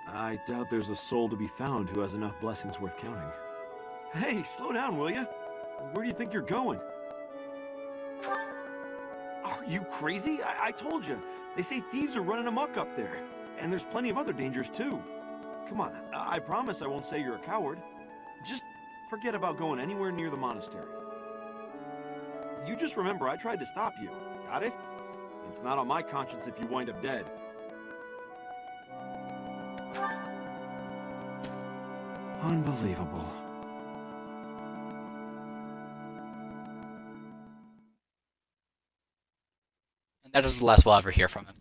I doubt there's a soul to be found who has enough blessings worth counting. Hey, slow down, will ya? Where do you think you're going? Are you crazy? I told you. They say thieves are running amok up there. And there's plenty of other dangers, too. Come on, I promise I won't say you're a coward. Just forget about going anywhere near the monastery. You just remember I tried to stop you. Got it? It's not on my conscience if you wind up dead. Unbelievable.
And that is the last we'll ever hear from him.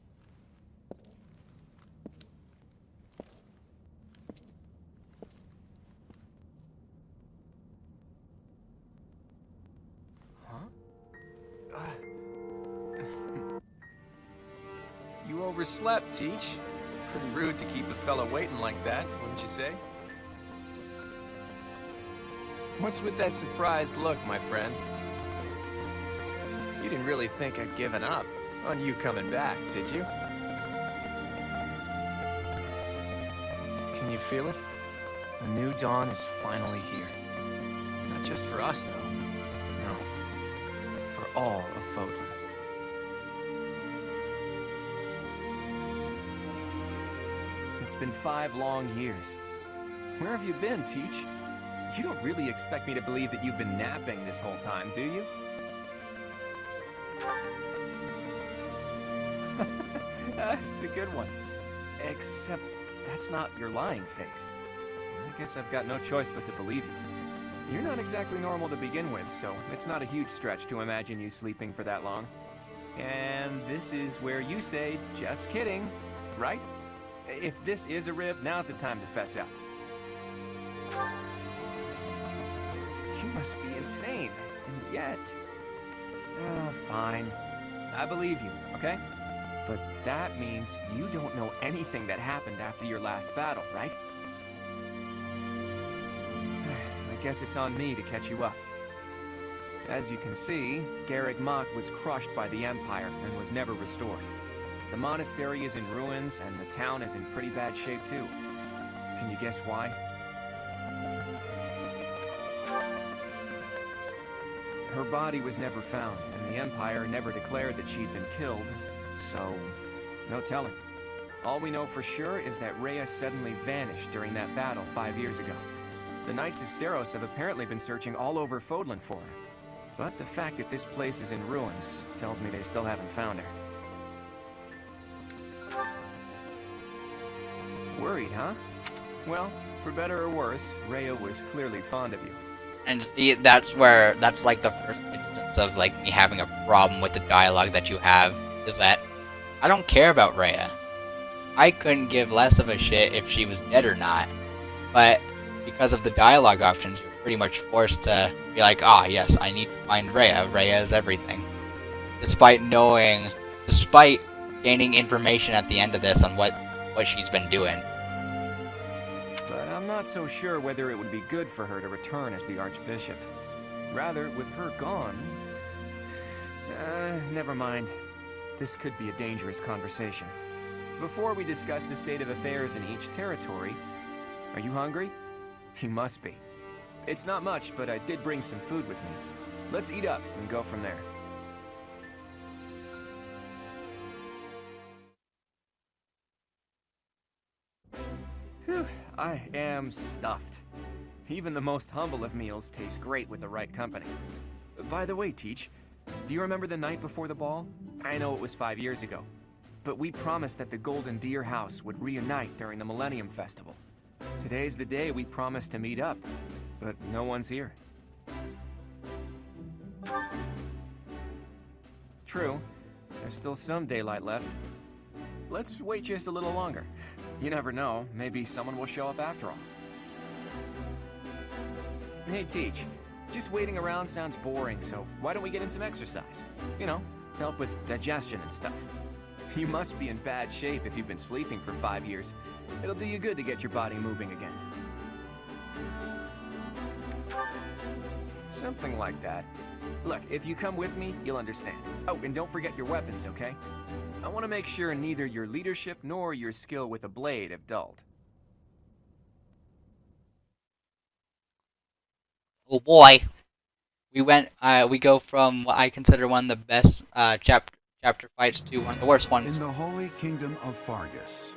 You overslept, Teach. Pretty rude to keep a fella waiting like that, wouldn't you say? What's with that surprised look, my friend? You didn't really think I'd given up on you coming back, did you? Can you feel it? A new dawn is finally here. Not just for us, though. No. For all of Fodlan. It's been 5 long years. Where have you been, Teach? You don't really expect me to believe that you've been napping this whole time, do you? It's a good one. Except that's not your lying face. I guess I've got no choice but to believe you. You're not exactly normal to begin with, so it's not a huge stretch to imagine you sleeping for that long. And this is where you say, just kidding, right? If this is a rib, now's the time to fess up. You must be insane, and yet... fine. I believe you, okay? But that means you don't know anything that happened after your last battle, right? I guess it's on me to catch you up. As you can see, Garrick Mach was crushed by the Empire and was never restored. The monastery is in ruins, and the town is in pretty bad shape too. Can you guess why? Her body was never found, and the Empire never declared that she'd been killed, so no telling. All we know for sure is that Rhea suddenly vanished during that battle 5 years ago. The Knights of Seros have apparently been searching all over Fodlan for her. But the fact that this place is in ruins tells me they still haven't found her. Worried, huh? Well, for better or worse, Rhea was clearly fond of you.
And see, that's like the first instance of like me having a problem with the dialogue that you have, is that I don't care about Rhea. I couldn't give less of a shit if she was dead or not, but because of the dialogue options, you're pretty much forced to be like, ah, yes, I need to find Rhea. Rhea is everything. Despite gaining information at the end of this on what she's been doing.
But I'm not so sure whether it would be good for her to return as the Archbishop. Rather, with her gone... never mind. This could be a dangerous conversation. Before we discuss the state of affairs in each territory, are you hungry? You must be. It's not much, but I did bring some food with me. Let's eat up and go from there. Whew, I am stuffed. Even the most humble of meals taste great with the right company. By the way, Teach, do you remember the night before the ball? I know it was 5 years ago, but we promised that the Golden Deer House would reunite during the Millennium Festival. Today's the day we promised to meet up, but no one's here. True, there's still some daylight left. Let's wait just a little longer. You never know, maybe someone will show up after all. Hey, Teach, just waiting around sounds boring, so why don't we get in some exercise? You know, help with digestion and stuff. You must be in bad shape if you've been sleeping for 5 years. It'll do you good to get your body moving again. Something like that. Look, if you come with me, you'll understand. Oh, and don't forget your weapons, okay? I want to make sure neither your leadership nor your skill with a blade have dulled.
Oh boy. We go from what I consider one of the best chapter fights to one of the worst ones.
In the Holy Kingdom of Fargus,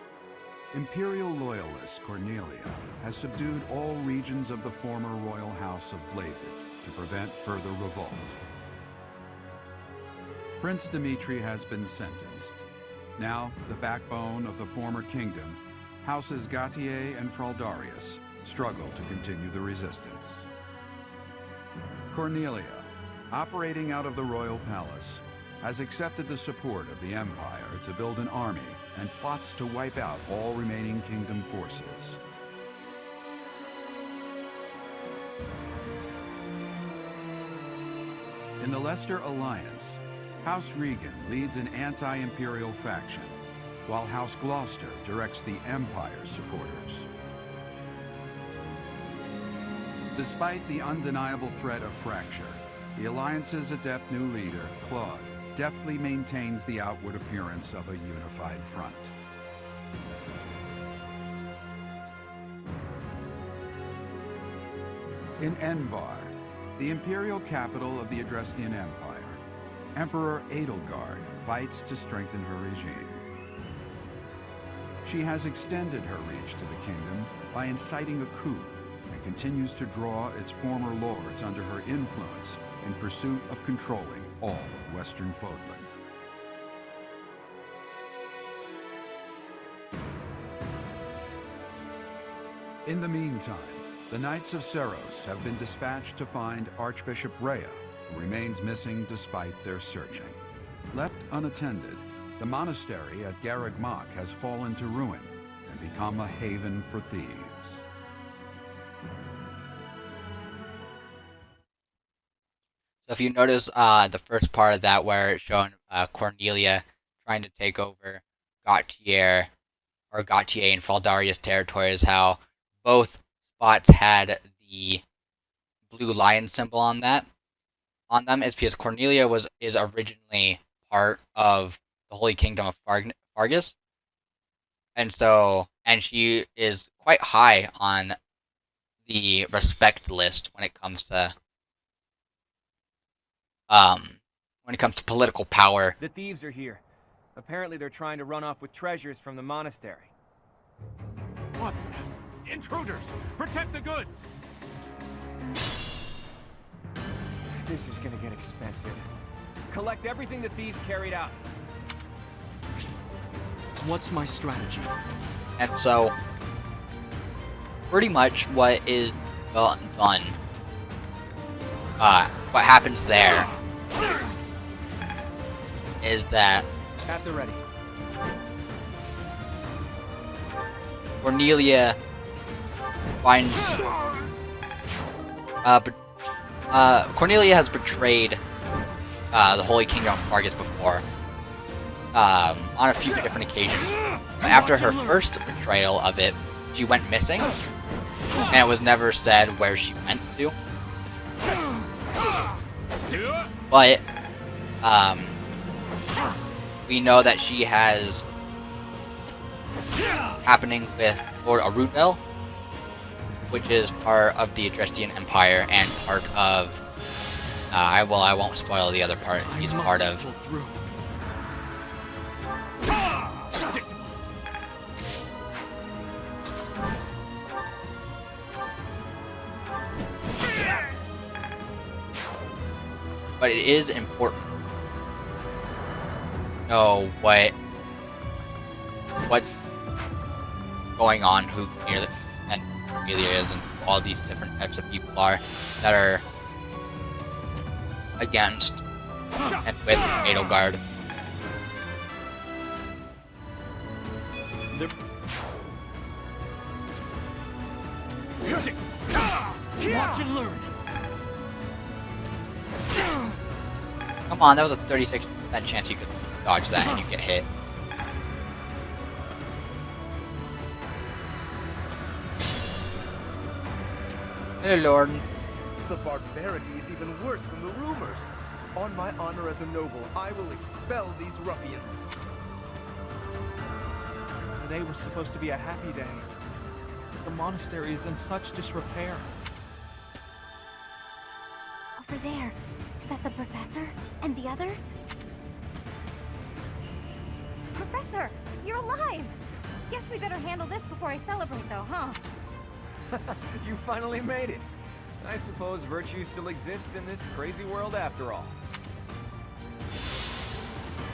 Imperial loyalist Cornelia has subdued all regions of the former royal house of Blavid to prevent further revolt. Prince Dimitri has been sentenced. Now, the backbone of the former kingdom, Houses Gautier and Fraldarius, struggle to continue the resistance. Cornelia, operating out of the royal palace, has accepted the support of the Empire to build an army and plots to wipe out all remaining kingdom forces. In the Leicester Alliance, House Regan leads an anti-imperial faction, while House Gloucester directs the Empire's supporters. Despite the undeniable threat of fracture, the Alliance's adept new leader, Claude, deftly maintains the outward appearance of a unified front. In Enbar, the imperial capital of the Adrestian Empire, Emperor Edelgard fights to strengthen her regime. She has extended her reach to the kingdom by inciting a coup and continues to draw its former lords under her influence in pursuit of controlling all of Western Fodlan. In the meantime, the Knights of Seros have been dispatched to find Archbishop Rhea, who remains missing despite their searching. Left unattended, the monastery at Garreg Mach has fallen to ruin and become a haven for thieves.
So if you notice the first part of that where it's showing Cornelia trying to take over Gautier and Fraldarius territories, how both spots had the blue lion symbol on them, is because Cornelia is originally part of the Holy Kingdom of Fargus, and she is quite high on the respect list when it comes to political power.
The thieves are here. Apparently they're trying to run off with treasures from the monastery.
What the? Intruders! Protect the goods!
This is gonna get expensive. Collect everything the thieves carried out.
What's my strategy?
And so, pretty much what is done, what happens there is that
At the ready.
Cornelia finds Cornelia has betrayed the Holy Kingdom of Argus before, on a few different occasions. But after her first betrayal of it, she went missing, and it was never said where she went to. But we know that she has happening with Lord Arundel, which is part of the Adrestian Empire and part of I won't spoil the other part. He's part of but it is important to know what's going on, who Cornelia is, and who all these different types of people are that are against and with Edelgard.
Watch and learn.
Come on, that was a 36% chance you could dodge that and you get hit. Hello, Lord.
The barbarity is even worse than the rumors. On my honor as a noble, I will expel these ruffians.
Today was supposed to be a happy day. The monastery is in such disrepair.
Over there. Is that the professor? And the others?
Professor, you're alive! Guess we better handle this before I celebrate, though, huh?
You finally made it. I suppose virtue still exists in this crazy world after all.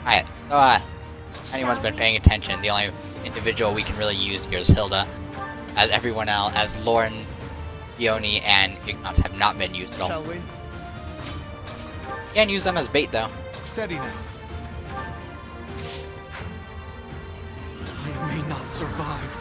Alright, so anyone's been paying attention, the only individual we can really use here is Hilda, as everyone else, as Lauren, Fiona, and Ignatz have not been used at all.
Shall we?
Can't use them as bait though.
Steady now.
I may not survive.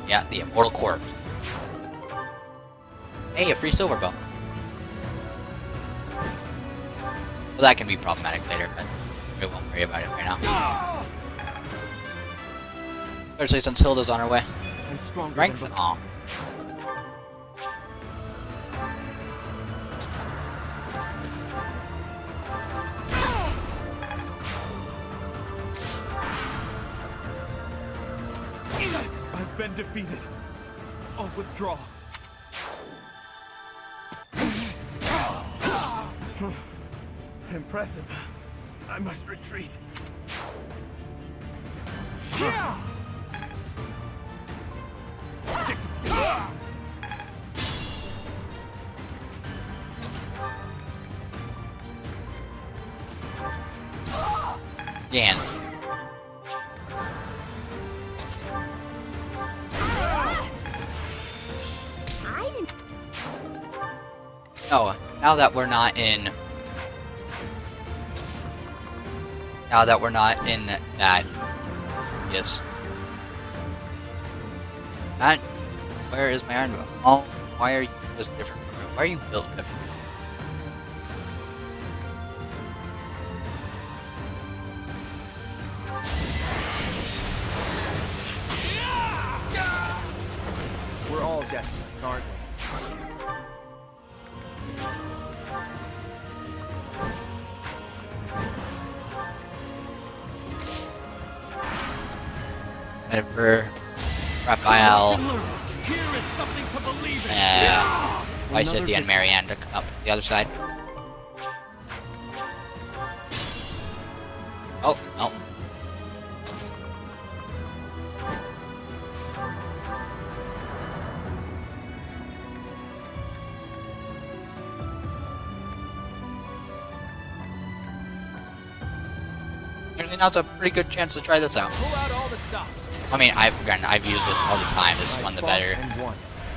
Yeah, the Immortal Corpse. Hey, a free silver bow. Well, that can be problematic later, but we won't worry about it right now. Especially since Hilda's on her way.
I'm stronger.
Strength? Aw.
I've been defeated. I'll withdraw.
Impressive. I must retreat.
Dan. No, now that we're not in that, yes. That, where is my iron bow? Oh, why are you just different from me? Why are you built different?
We're all desperate, aren't we?
Whenever Raphael,
Here is something to believe in.
Vice City and Marianne to come up the other side. Oh, no. Actually, now it's a pretty good chance to try this out.
Pull out all the stops.
I mean, I've used this all the time. This is one of the better.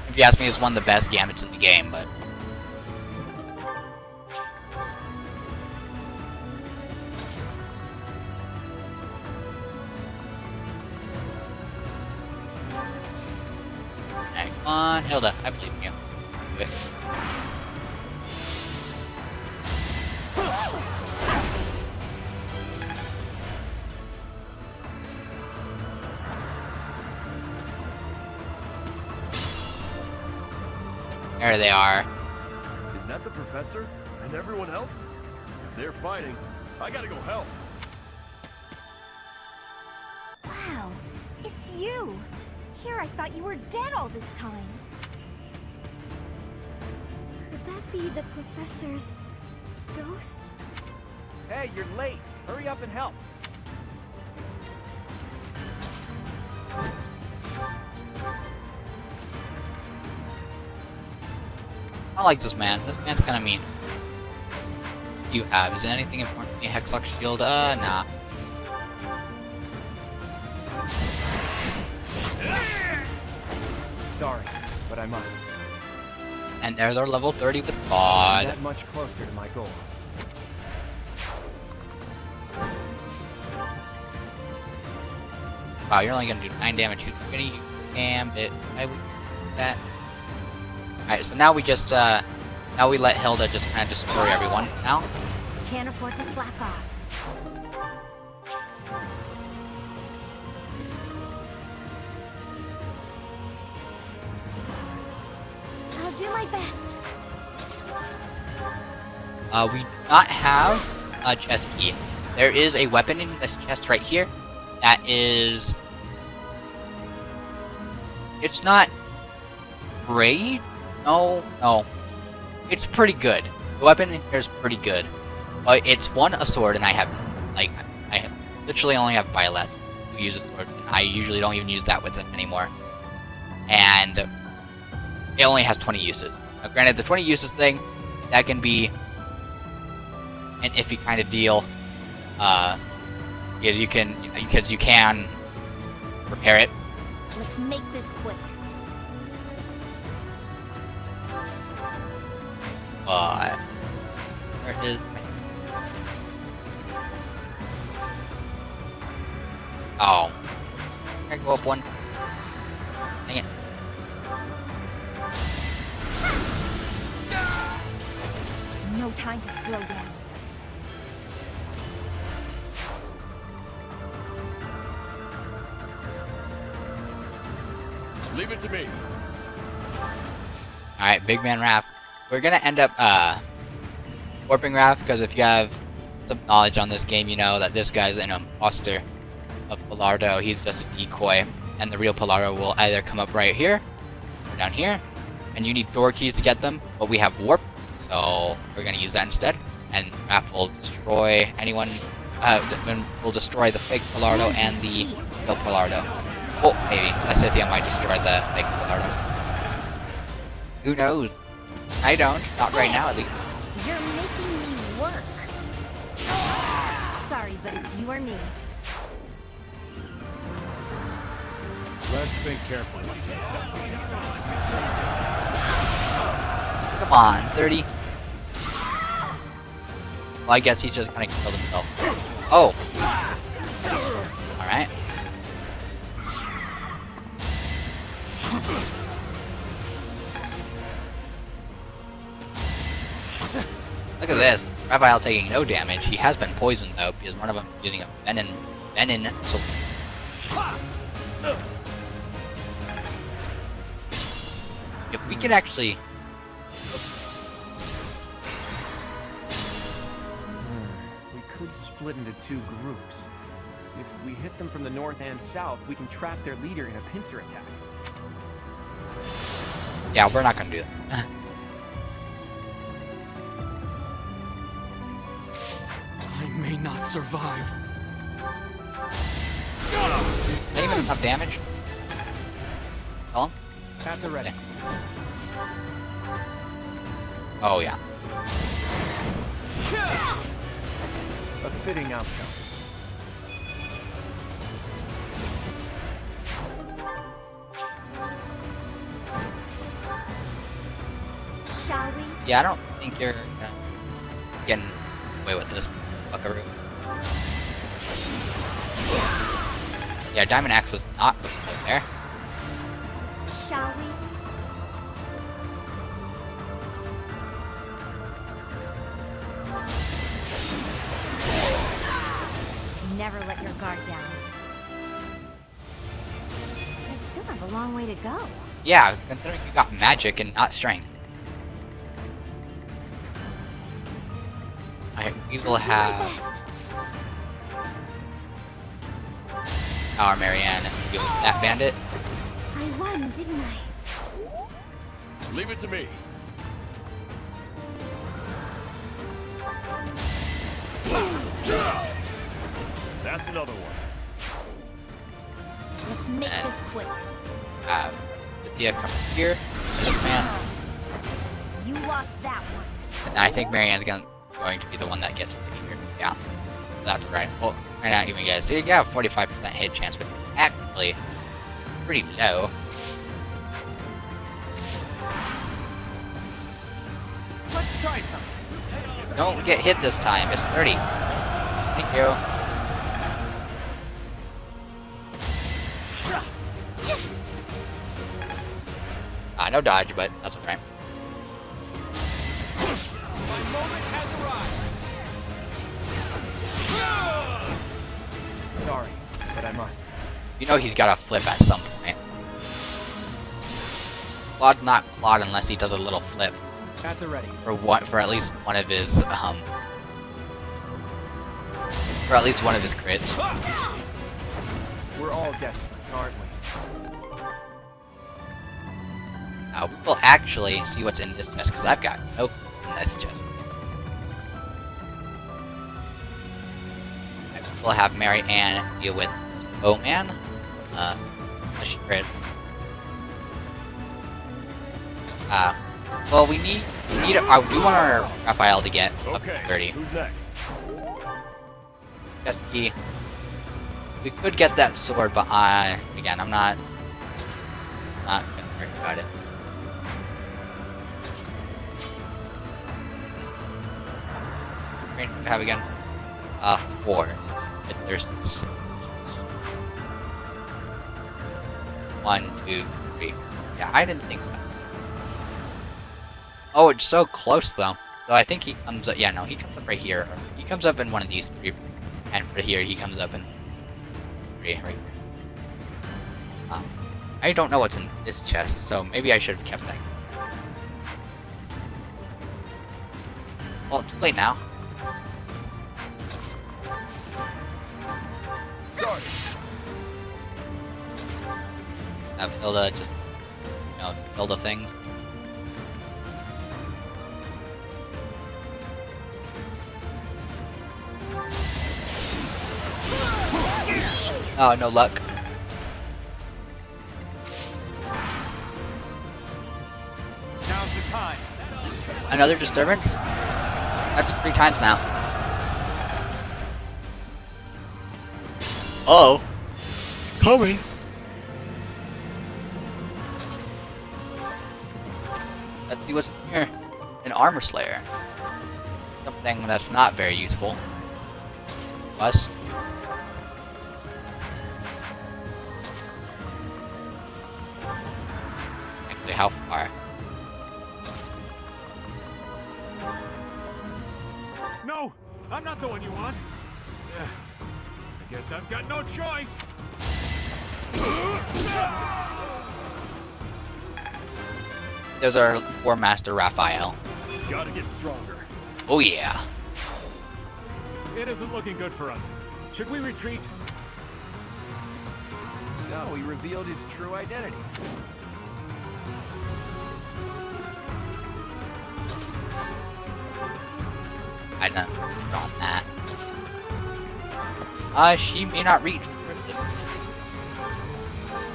If you ask me, it's one of the best gambits in the game, but. Alright, come on, Hilda, I believe in you. Do it. There they are.
Is that the professor and everyone else? If they're fighting, I gotta go help.
Wow, it's you! Here, I thought you were dead all this time.
Could that be the professor's ghost?
Hey, you're late. Hurry up and help.
I like this man. This man's kind of mean. What do you have? Is there anything important? A Hexlock shield? Nah.
Sorry, but I must.
And there's our level 30 with God.
That much closer to my goal.
Wow, you're only gonna do 9 damage. You're gonna use Gambit. I would do that. Alright, so now we just, now we let Hilda just kind of destroy everyone now.
Can't afford to slack off.
I'll do my best.
We do not have a chest key. There is a weapon in this chest right here that is... It's not great. No. It's pretty good. The weapon in here is pretty good. It's a sword, and I literally only have Violet who uses swords, and I usually don't even use that with it anymore. And it only has 20 uses. Now, granted, the 20 uses thing, that can be an iffy kind of deal, because you can repair it.
Let's make this quick.
But where is my... Oh. Can I go up one? Dang it.
No time to slow down.
Leave it to me.
Alright, Big Man Raph. We're gonna end up warping Raph, because if you have some knowledge on this game, you know that this guy's an imposter of Pilardo. He's just a decoy, and the real Pilardo will either come up right here or down here, and you need door keys to get them, but we have warp, so we're gonna use that instead, and Raph will destroy anyone, will destroy the fake Pilardo and the real Pilardo. Oh, maybe. Lysithea might destroy the fake Pilardo. Who knows? I don't. Not right now, at least.
You're making me work. Sorry, but it's you or me.
Let's think carefully.
Come on, 30. Well, I guess he's just kind of killed himself. Oh! Alright. Look at this. Raphael taking no damage. He has been poisoned though, because one of them is using a venom sword. If we could actually...
We could split into two groups. If we hit them from the north and south, we can trap their leader in a pincer attack.
Yeah, we're not gonna do that.
I may not survive.
Not even enough damage? Kill him?
At the ready.
Oh, yeah.
A fitting outcome.
Shall we?
Yeah, I don't think you're getting away with this, buckaroo. Yeah, Diamond Axe was not there.
Shall we? Never let your guard down. You still have a long way to go.
Yeah, considering you got magic and not strength. Alright, we will have our Marianne deal with that bandit.
I won, didn't I?
Leave it to me. That's another one.
Let's make this quick.
Thea come here, this man.
You lost that one.
And I think Marianne's going to be the one that gets it here. Yeah, that's right. Well, might not even guess. So you got a 45% hit chance, but actually pretty low.
Let's try something.
Don't get hit this time. It's 30. Thank you. No dodge, but that's alright.
Sorry, but I must.
You know he's got to flip at some point. Claude's not Claude unless he does a little flip.
At the ready.
For at least one of his for at least one of his crits.
We're all desperate, aren't we?
Now we will actually see what's in this chest because I've got no clue in this chest. We'll have Mary Ann deal with Bowman. Unless she crits. Well, we want our Raphael to get up to 30.
Who's next?
Just key. We could get that sword, but again, I'm not concerned about it. How many do we have again? 4. There's 1, 2, 3. Yeah, I didn't think so. Oh, it's so close though. So I think he comes up. Yeah, no, he comes up right here. He comes up in one of these 3, and for here he comes up in 3 right here. I don't know what's in this chest, so maybe I should have kept that. Well, too late now.
Sorry.
Hilda just, fill the things. Oh, no luck.
Now's the time.
Another disturbance? That's 3 times now. Uh-oh. Coming. Let's see what's in here. An armor slayer. something that's not very useful. Plus, actually, how far?
No, I'm not the one you want. I guess I've got no choice.
There's our War Master Raphael.
Gotta get stronger.
Oh yeah.
It isn't looking good for us. Should we retreat?
So, he revealed his true identity.
I don't on that. She may not reach.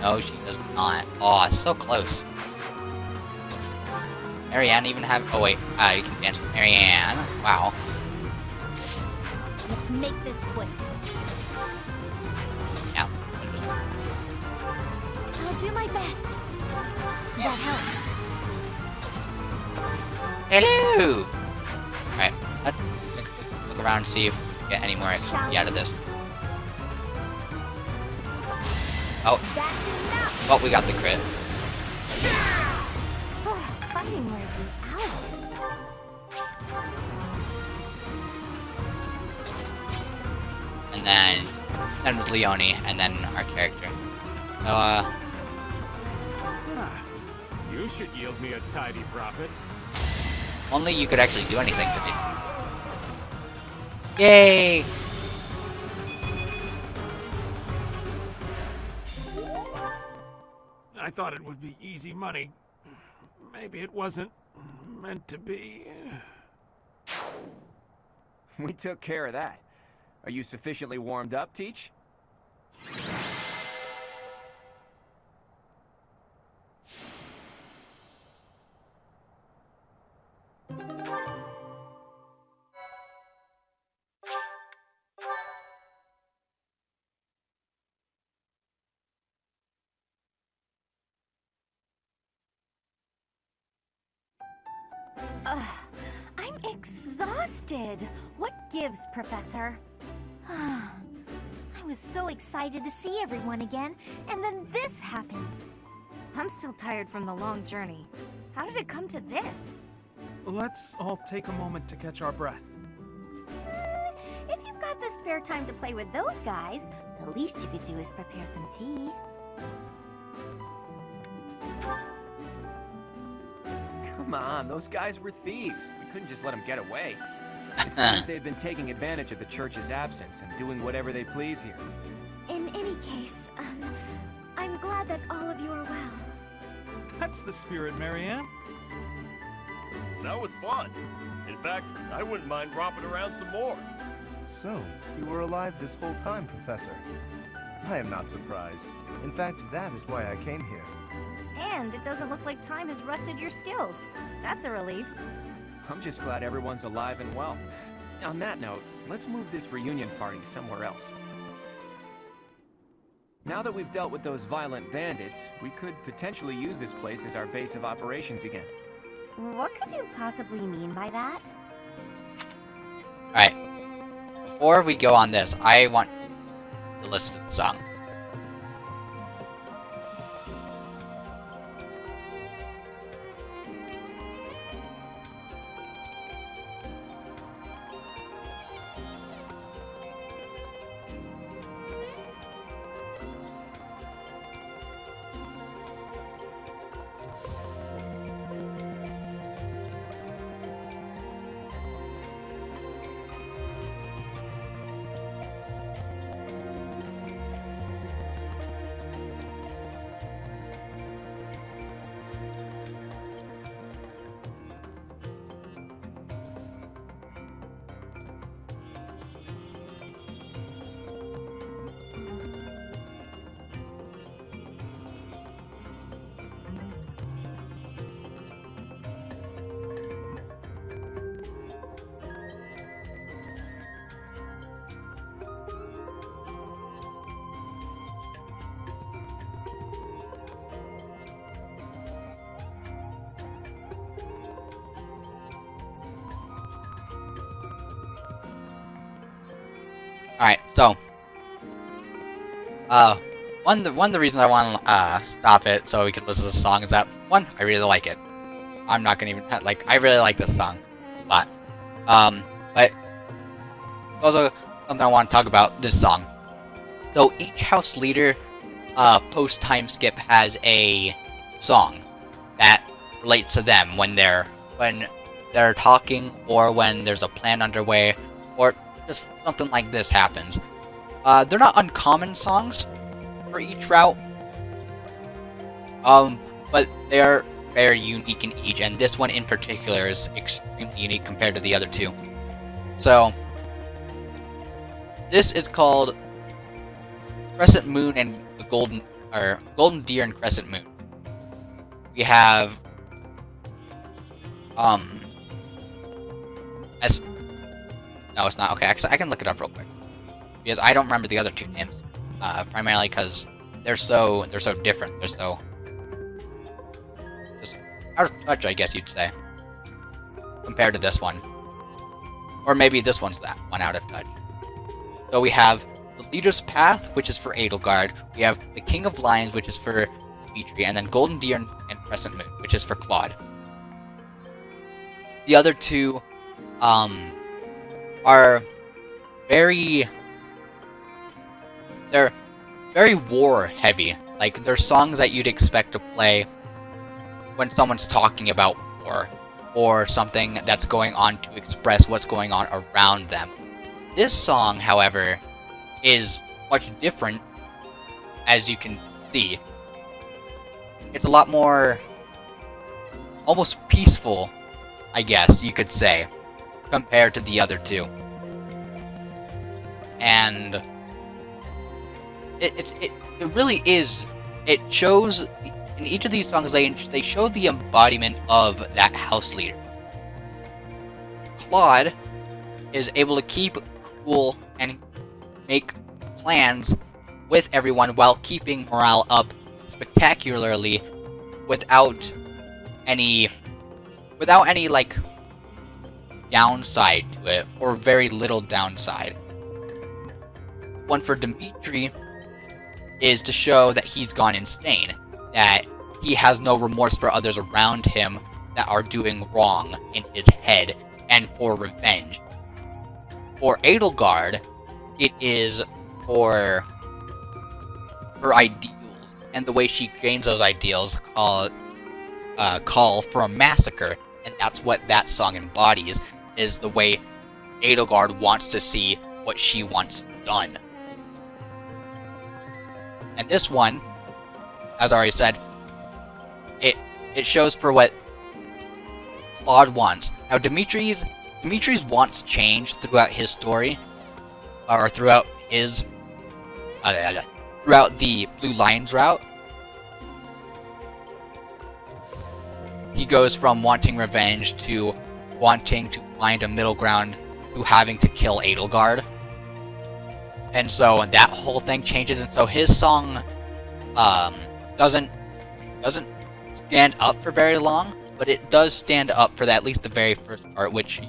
No, she does not. Oh, it's so close. Marianne even have. Oh wait, you can dance with Marianne. Wow.
Let's make this quick.
Yeah.
I'll do my best. That helps.
Hello. Alright, let's look around and see if we can get any more XP out of this. Oh. Well, we got the crit.
Fighting wears me out.
And then it's Leone, and then our character. So,
You should yield me a tidy profit.
only you could actually do anything to me. Yay!
I thought it would be easy money. Maybe it wasn't meant to be.
We took care of that. Are you sufficiently warmed up, Teach?
I'm exhausted. What gives, Professor? I was so excited to see everyone again, and then this happens.
I'm still tired from the long journey. How did it come to this?
Let's all take a moment to catch our breath.
If you've got the spare time to play with those guys, the least you could do is prepare some tea.
Come on, those guys were thieves. We couldn't just let them get away. It seems they've been taking advantage of the church's absence and doing whatever they please here.
In any case, I'm glad that all of you are well.
That's the spirit, Marianne.
That was fun. In fact, I wouldn't mind romping around some more.
So, you were alive this whole time, Professor. I am not surprised. In fact, that is why I came here.
And it doesn't look like time has rusted your skills. That's a relief.
I'm just glad everyone's alive and well. On that note, let's move this reunion party somewhere else. Now that we've dealt with those violent bandits, we could potentially use this place as our base of operations again.
What could you possibly mean by that?
Alright. Before we go on this, I want to listen to the song. Alright, so one of the reasons I want to stop it so we can listen to the song is that, one, I really like it. I'm not gonna even I really like this song a lot. But also something I want to talk about this song. So each house leader post time skip has a song that relates to them when they're talking, or when there's a plan underway, or just something like this happens. They're not uncommon songs for each route, but they're very unique in each, and this one in particular is extremely unique compared to the other two. So this is called Crescent Moon and the Golden Deer and Crescent Moon. We have no, it's not. Okay, actually I can look it up real quick, because I don't remember the other two names, primarily because they're so different. They're so just out of touch, I guess you'd say, compared to this one. Or maybe this one's that one out of touch. So we have the Leader's Path, which is for Edelgard. We have the King of Lions, which is for Dimitri, and then Golden Deer and Crescent Moon, which is for Claude. The other two are they're very war heavy. Like, they're songs that you'd expect to play when someone's talking about war, or something that's going on to express what's going on around them. This song, however, is much different, as you can see. It's a lot more almost peaceful, I guess you could say, compared to the other two. And it really is. It shows in each of these songs they show the embodiment of that house leader. Claude is able to keep cool and make plans with everyone while keeping morale up spectacularly without any like downside to it, or very little downside. One for Dimitri is to show that he's gone insane, that he has no remorse for others around him that are doing wrong in his head, and for revenge. For Edelgard, it is for her ideals, and the way she gains those ideals call for a massacre, and that's what that song embodies, is the way Edelgard wants to see what she wants done. And this one, as I already said, it shows for what Claude wants. Now Dimitri's wants change throughout his story, or throughout his throughout the Blue Lions route. He goes from wanting revenge to wanting to find a middle ground to having to kill Edelgard. And so that whole thing changes, and so his song doesn't stand up for very long, but it does stand up for at least the very first part, which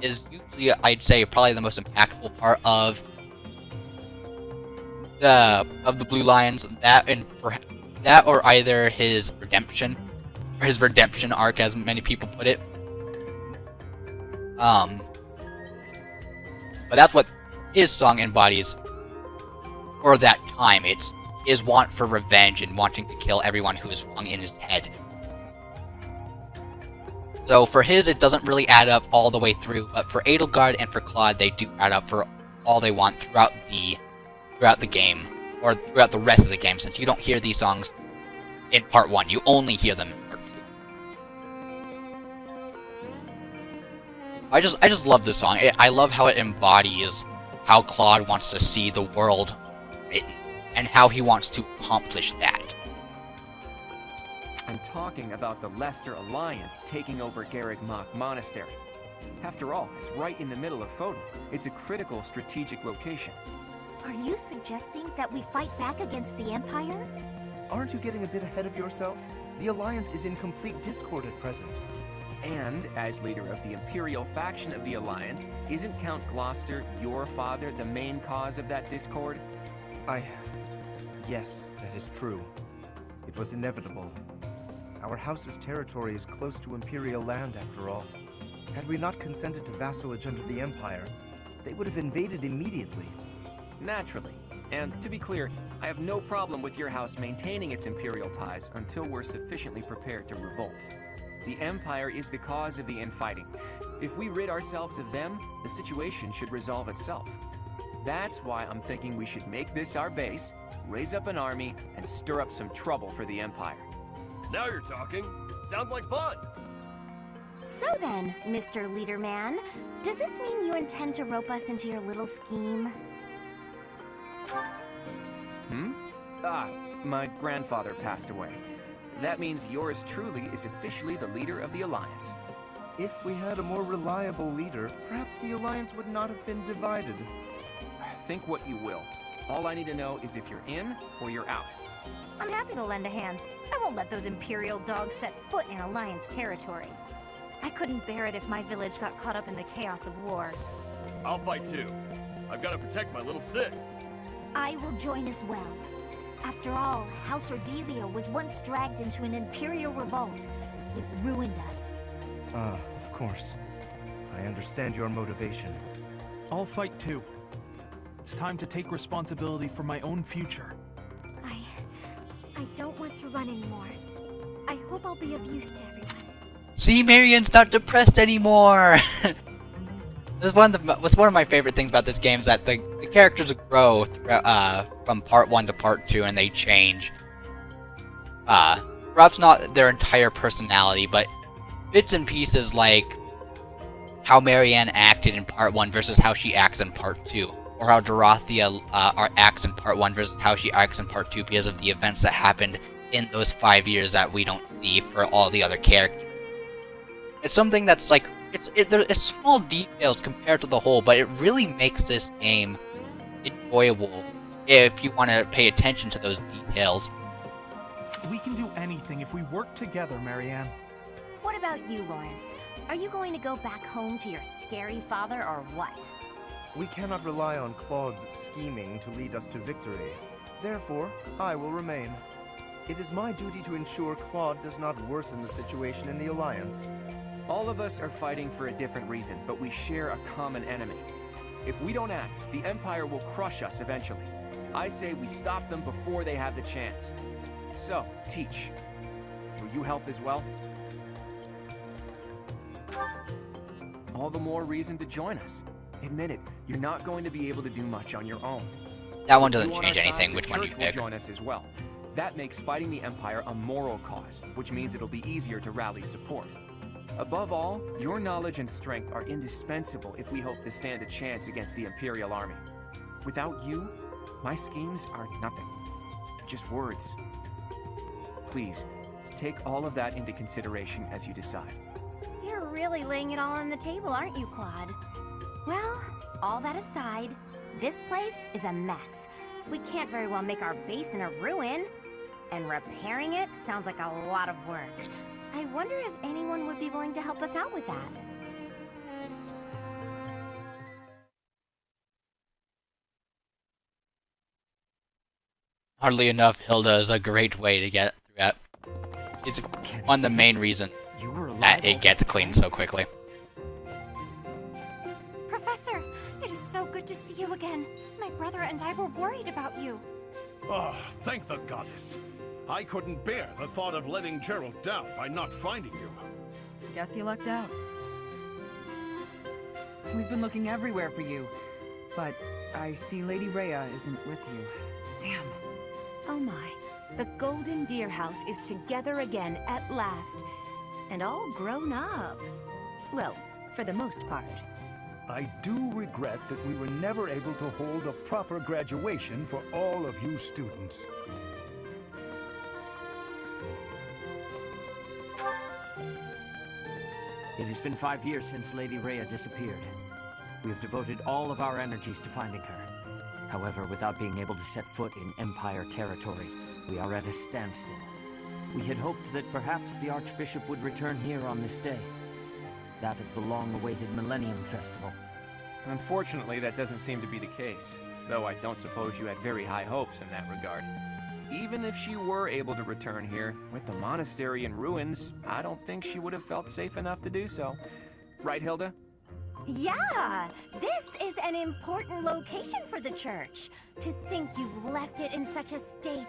is usually, I'd say, probably the most impactful part of the Blue Lions. That or either his redemption arc, as many people put it. But that's what his song embodies for that time. It's his want for revenge and wanting to kill everyone who is wrong in his head. So for his, it doesn't really add up all the way through, but for Edelgard and for Claude, they do add up for all they want throughout the game, or throughout the rest of the game, since you don't hear these songs in part 1, you only hear them in part 2. I just love this song. I love how it embodies how Claude wants to see the world written, and how he wants to accomplish that.
I'm talking about the Leicester Alliance taking over Garreg Mach Monastery. After all, it's right in the middle of Fodor. It's a critical strategic location.
Are you suggesting that we fight back against the Empire?
Aren't you getting a bit ahead of yourself? The Alliance is in complete discord at present.
And as leader of the Imperial faction of the Alliance, isn't Count Gloucester, your father, the main cause of that discord?
Yes, that is true. It was inevitable. Our house's territory is close to Imperial land, after all. Had we not consented to vassalage under the Empire, they would have invaded immediately.
Naturally. And to be clear, I have no problem with your house maintaining its Imperial ties until we're sufficiently prepared to revolt. The Empire is the cause of the infighting. If we rid ourselves of them, the situation should resolve itself. That's why I'm thinking we should make this our base, raise up an army, and stir up some trouble for the Empire.
Now you're talking. Sounds like fun.
So then, Mr. Leaderman, does this mean you intend to rope us into your little scheme?
My grandfather passed away. That means yours truly is officially the leader of the Alliance.
If we had a more reliable leader, perhaps the Alliance would not have been divided.
Think what you will. All I need to know is if you're in or you're out.
I'm happy to lend a hand. I won't let those Imperial dogs set foot in Alliance territory. I couldn't bear it if my village got caught up in the chaos of war.
I'll fight too. I've got to protect my little sis.
I will join as well. After all, House Ordelia was once dragged into an Imperial revolt. It ruined us.
Of course. I understand your motivation.
I'll fight too. It's time to take responsibility for my own future.
I don't want to run anymore. I hope I'll be of use to everyone.
See, Marian's not depressed anymore! This is one of my favorite things about this game is that the characters grow from part 1 to part 2 and they change. Perhaps not their entire personality, but bits and pieces like how Marianne acted in part 1 versus how she acts in part 2. Or how Dorothea acts in part 1 versus how she acts in part 2 because of the events that happened in those 5 years that we don't see for all the other characters. It's something that's like, it's small details compared to the whole, but it really makes this game enjoyable if you want to pay attention to those details.
We can do anything if we work together, Marianne.
What about you, Lawrence? Are you going to go back home to your scary father or what?
We cannot rely on Claude's scheming to lead us to victory. Therefore, I will remain. It is my duty to ensure Claude does not worsen the situation in the Alliance.
All of us are fighting for a different reason, but we share a common enemy. If we don't act, the Empire will crush us eventually. I say we stop them before they have the chance. So, Teach, will you help as well? All the more reason to join us. Admit it, you're not going to be able to do much on your own.
That one doesn't change anything, which one you pick.
Will join us as well. That makes fighting the Empire a moral cause, which means it'll be easier to rally support. Above all, your knowledge and strength are indispensable if we hope to stand a chance against the Imperial Army. Without you, my schemes are nothing. Just words. Please, take all of that into consideration as you decide.
You're really laying it all on the table, aren't you, Claude? Well, all that aside, this place is a mess. We can't very well make our base in a ruin. And repairing it sounds like a lot of work. I wonder if anyone would be willing to help us out with that.
Hardly enough, Hilda is a great way to get through that. It's one of the main reasons that it gets cleaned so quickly.
Professor, it is so good to see you again. My brother and I were worried about you.
Oh, thank the goddess. I couldn't bear the thought of letting Gerald down by not finding you.
Guess you lucked out. We've been looking everywhere for you, but I see Lady Rhea isn't with you. Damn.
Oh my. The Golden Deer House is together again at last. And all grown up. Well, for the most part.
I do regret that we were never able to hold a proper graduation for all of you students.
It has been 5 years since Lady Rhea disappeared. We have devoted all of our energies to finding her. However, without being able to set foot in Empire territory, we are at a standstill. We had hoped that perhaps the Archbishop would return here on this day, that of the long-awaited Millennium Festival.
Unfortunately, that doesn't seem to be the case, though I don't suppose you had very high hopes in that regard. Even if she were able to return here, with the monastery in ruins, I don't think she would have felt safe enough to do so. Right, Hilda?
Yeah, this is an important location for the church. To think you've left it in such a state.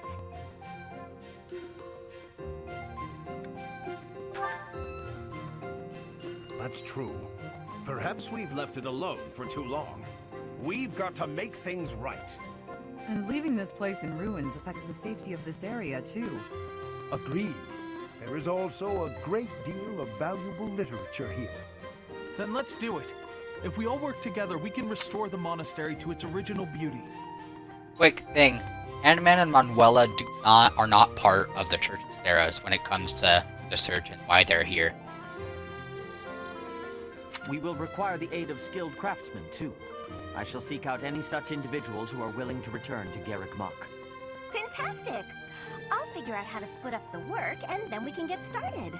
That's true. Perhaps we've left it alone for too long. We've got to make things right.
And leaving this place in ruins affects the safety of this area, too.
Agreed. There is also a great deal of valuable literature here.
Then let's do it. If we all work together, we can restore the monastery to its original beauty.
Quick thing, Ant-Man and Manuela are not part of the Church of Theros when it comes to the search and why they're here.
We will require the aid of skilled craftsmen, too. I shall seek out any such individuals who are willing to return to Garrick Mach.
Fantastic! I'll figure out how to split up the work, and then we can get started.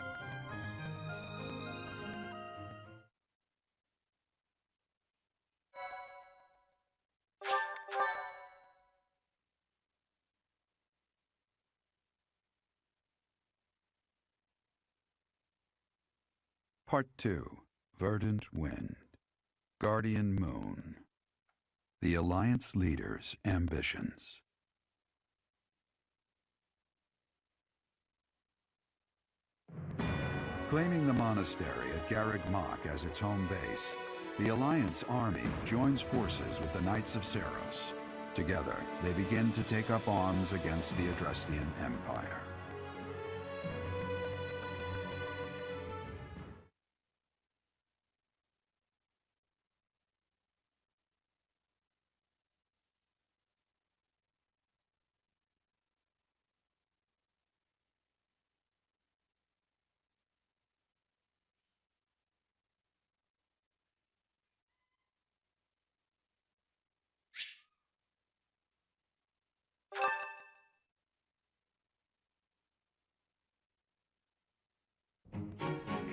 Part 2. Verdant Wind. Guardian Moon. The Alliance Leader's Ambitions. Claiming the monastery at Garrick Mach as its home base, the Alliance army joins forces with the Knights of Seros. Together, they begin to take up arms against the Adrestian Empire.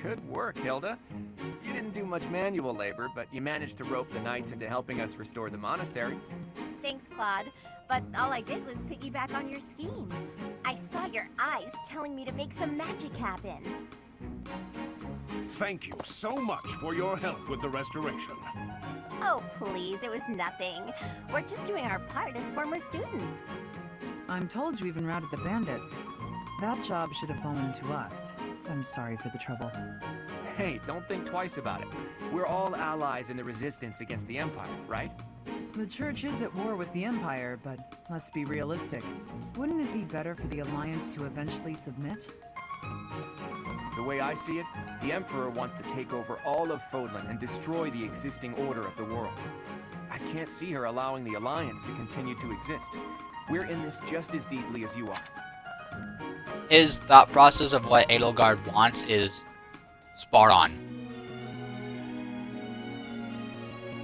Good work, Hilda. You didn't do much manual labor, but you managed to rope the knights into helping us restore the monastery.
Thanks, Claude. But all I did was piggyback on your scheme. I saw your eyes telling me to make some magic happen.
Thank you so much for your help with the restoration.
Oh, please, it was nothing. We're just doing our part as former students.
I'm told you even routed the bandits. That job should have fallen to us. I'm sorry for the trouble.
Hey, don't think twice about it. We're all allies in the resistance against the Empire, right?
The Church is at war with the Empire, but let's be realistic. Wouldn't it be better for the Alliance to eventually submit?
The way I see it, the Emperor wants to take over all of Fodlan and destroy the existing order of the world. I can't see her allowing the Alliance to continue to exist. We're in this just as deeply as you are.
His thought process of what Edelgard wants is spot on.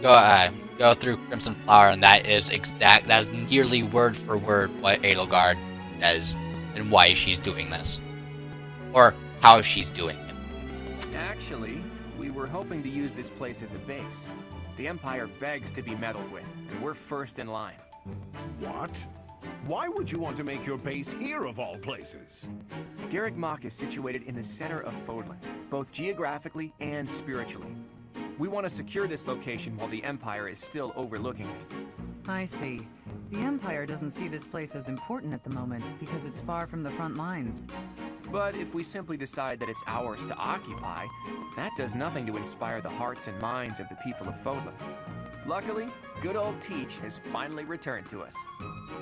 Go through Crimson Flower, and that is nearly word for word what Edelgard says and why she's doing this. Or how she's doing it.
Actually, we were hoping to use this place as a base. The Empire begs to be meddled with, and we're first in line.
What? Why would you want to make your base here of all places?
Garrick Mach is situated in the center of Fodlan, both geographically and spiritually. We want to secure this location while the Empire is still overlooking it.
I see. The Empire doesn't see this place as important at the moment because it's far from the front lines.
But if we simply decide that it's ours to occupy, that does nothing to inspire the hearts and minds of the people of Fodlan. Luckily, good old Teach has finally returned to us.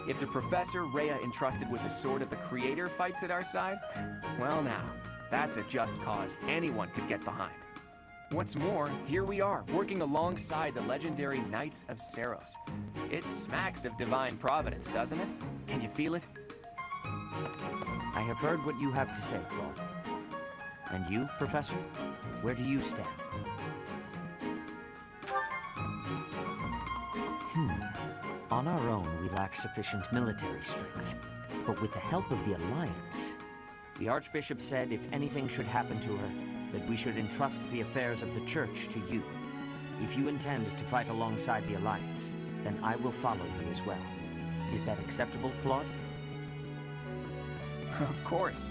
If the Professor Rhea entrusted with the Sword of the Creator fights at our side, well now, that's a just cause anyone could get behind. What's more, here we are, working alongside the legendary Knights of Seros. It smacks of divine providence, doesn't it? Can you feel it?
I have heard what you have to say, Claude. And you, Professor? Where do you stand? On our own, we lack sufficient military strength. But with the help of the Alliance... The Archbishop said if anything should happen to her, that we should entrust the affairs of the Church to you. If you intend to fight alongside the Alliance, then I will follow you as well. Is that acceptable, Claude?
Of course.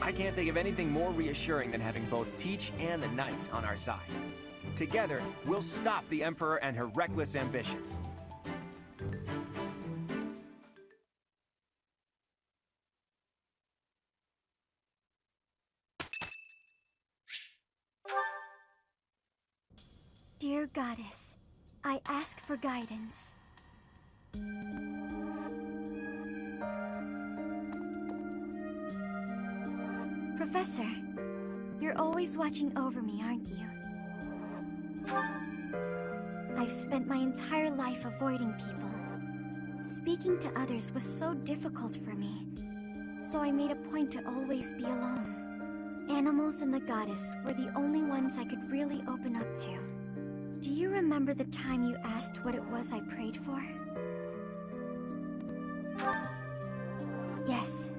I can't think of anything more reassuring than having both Teach and the Knights on our side. Together, we'll stop the Emperor and her reckless ambitions.
Dear Goddess, I ask for guidance. Professor, you're always watching over me, aren't you? I've spent my entire life avoiding people. Speaking to others was so difficult for me, so I made a point to always be alone. Animals and the Goddess were the only ones I could really open up to. Do you remember the time you asked what it was I prayed for? Yes,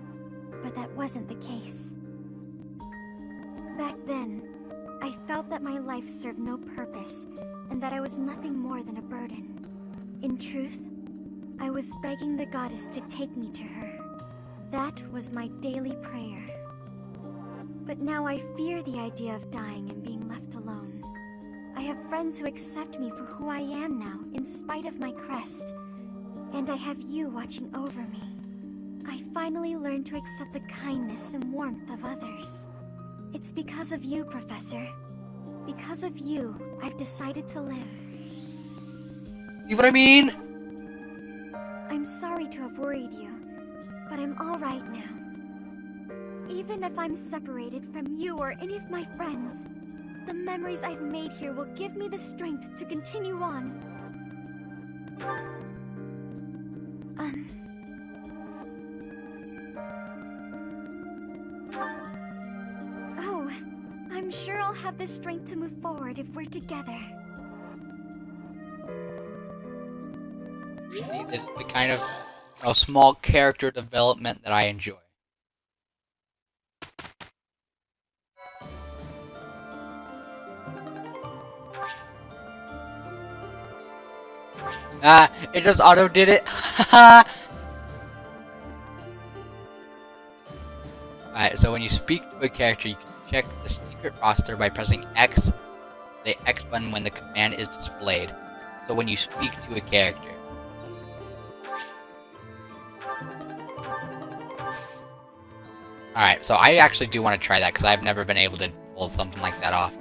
but that wasn't the case. Back then, I felt that my life served no purpose, and that I was nothing more than a burden. In truth, I was begging the Goddess to take me to her. That was my daily prayer. But now I fear the idea of dying and being left alone. I have friends who accept me for who I am now, in spite of my crest. And I have you watching over me. I finally learned to accept the kindness and warmth of others. It's because of you, Professor. Because of you, I've decided to live.
See what I mean?
I'm sorry to have worried you, but I'm all right now. Even if I'm separated from you or any of my friends, the memories I've made here will give me the strength to continue on. Oh, I'm sure I'll have the strength to move forward if we're together.
This is the kind of small character development that I enjoy. It just auto did it. Alright, so when you speak to a character, you can check the secret roster by pressing X, the X button when the command is displayed. So when you speak to a character. Alright, so I actually do want to try that because I've never been able to pull something like that off.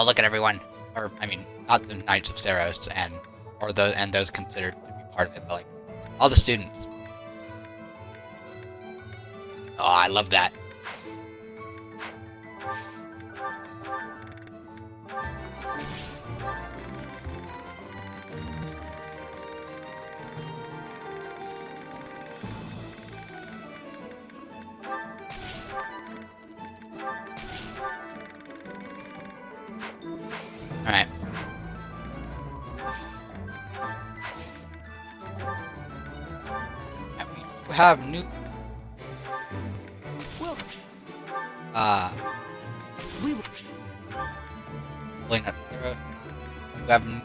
Look at everyone, or I mean, not the Knights of Saros or those considered to be part of it, but like all the students. Oh, I love that. Alright. We have new... Pulling up zero. We have... And...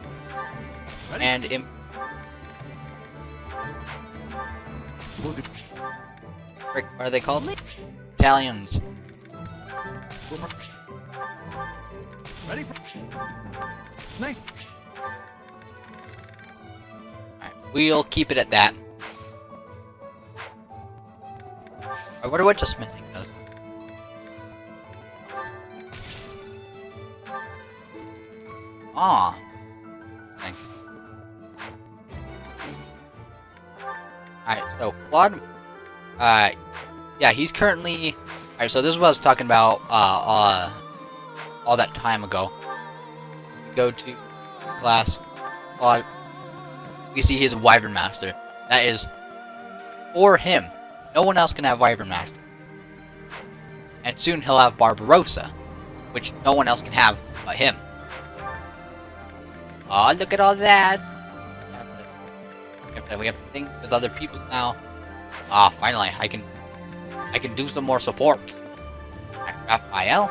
Frick, what are they called? Italians.
Ready for... Nice.
Alright, we'll keep it at that. I wonder what just missing does. Ah. Thanks. Alright, so Claude, yeah, he's currently, alright, so this is what I was talking about, all that time ago. Go to class, Claude, we see he's a Wyvern Master. That is for him. No one else can have Wyvern Master. And soon he'll have Barbarossa, which no one else can have but him. Aw, look at all that! We have to think with other people now. Finally, I can do some more support. Raphael.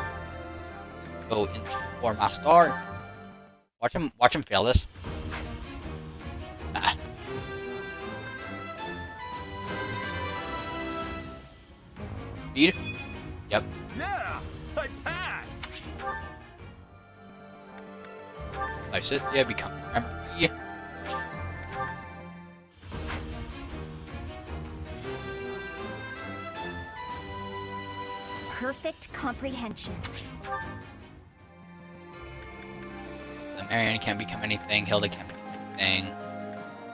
Go in for my star. Watch him fail this. Speed. Yep.
Yeah, I passed.
Lysithia become memory.
Perfect comprehension.
Marion can't become anything. Hilda can't become anything.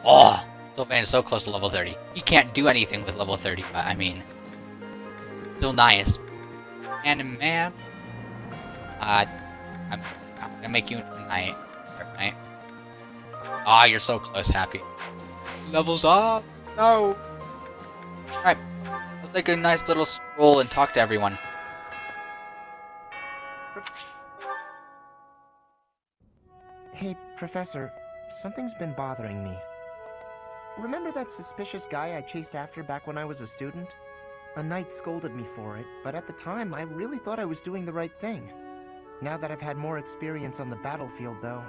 Oh, Sylvan is so close to level 30. He can't do anything with level 30, but I mean, still nice. And man, I'm gonna make you into a knight. Ah, you're so close, Happy. Levels up. No. All right, let's take a nice little stroll and talk to everyone.
Hey, Professor, something's been bothering me. Remember that suspicious guy I chased after back when I was a student? A knight scolded me for it, but at the time I really thought I was doing the right thing. Now that I've had more experience on the battlefield, though.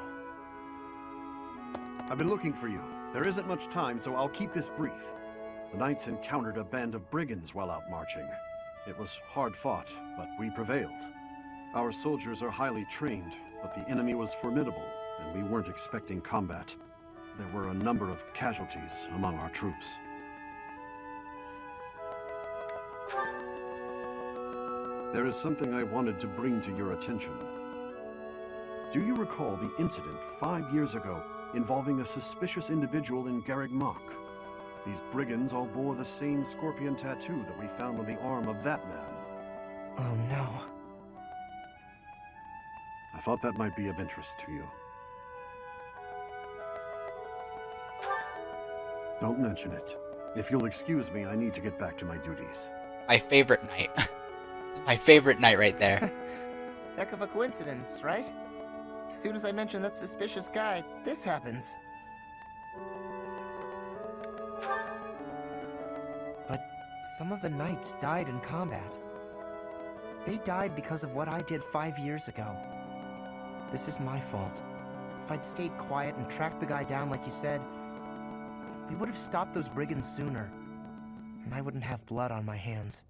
I've been looking for you. There isn't much time, so I'll keep this brief. The knights encountered a band of brigands while out marching. It was hard fought, but we prevailed. Our soldiers are highly trained, but the enemy was formidable, and we weren't expecting combat. There were a number of casualties among our troops. There is something I wanted to bring to your attention. Do you recall the incident 5 years ago involving a suspicious individual in Garreg Mach? These brigands all bore the same scorpion tattoo that we found on the arm of that man.
Oh no.
I thought that might be of interest to you. Don't mention it. If you'll excuse me, I need to get back to my duties.
My favorite knight. My favorite knight right there.
Heck of a coincidence, right? As soon as I mention that suspicious guy, this happens. But some of the knights died in combat. They died because of what I did 5 years ago. This is my fault. If I'd stayed quiet and tracked the guy down like you said, we would have stopped those brigands sooner, and I wouldn't have blood on my hands.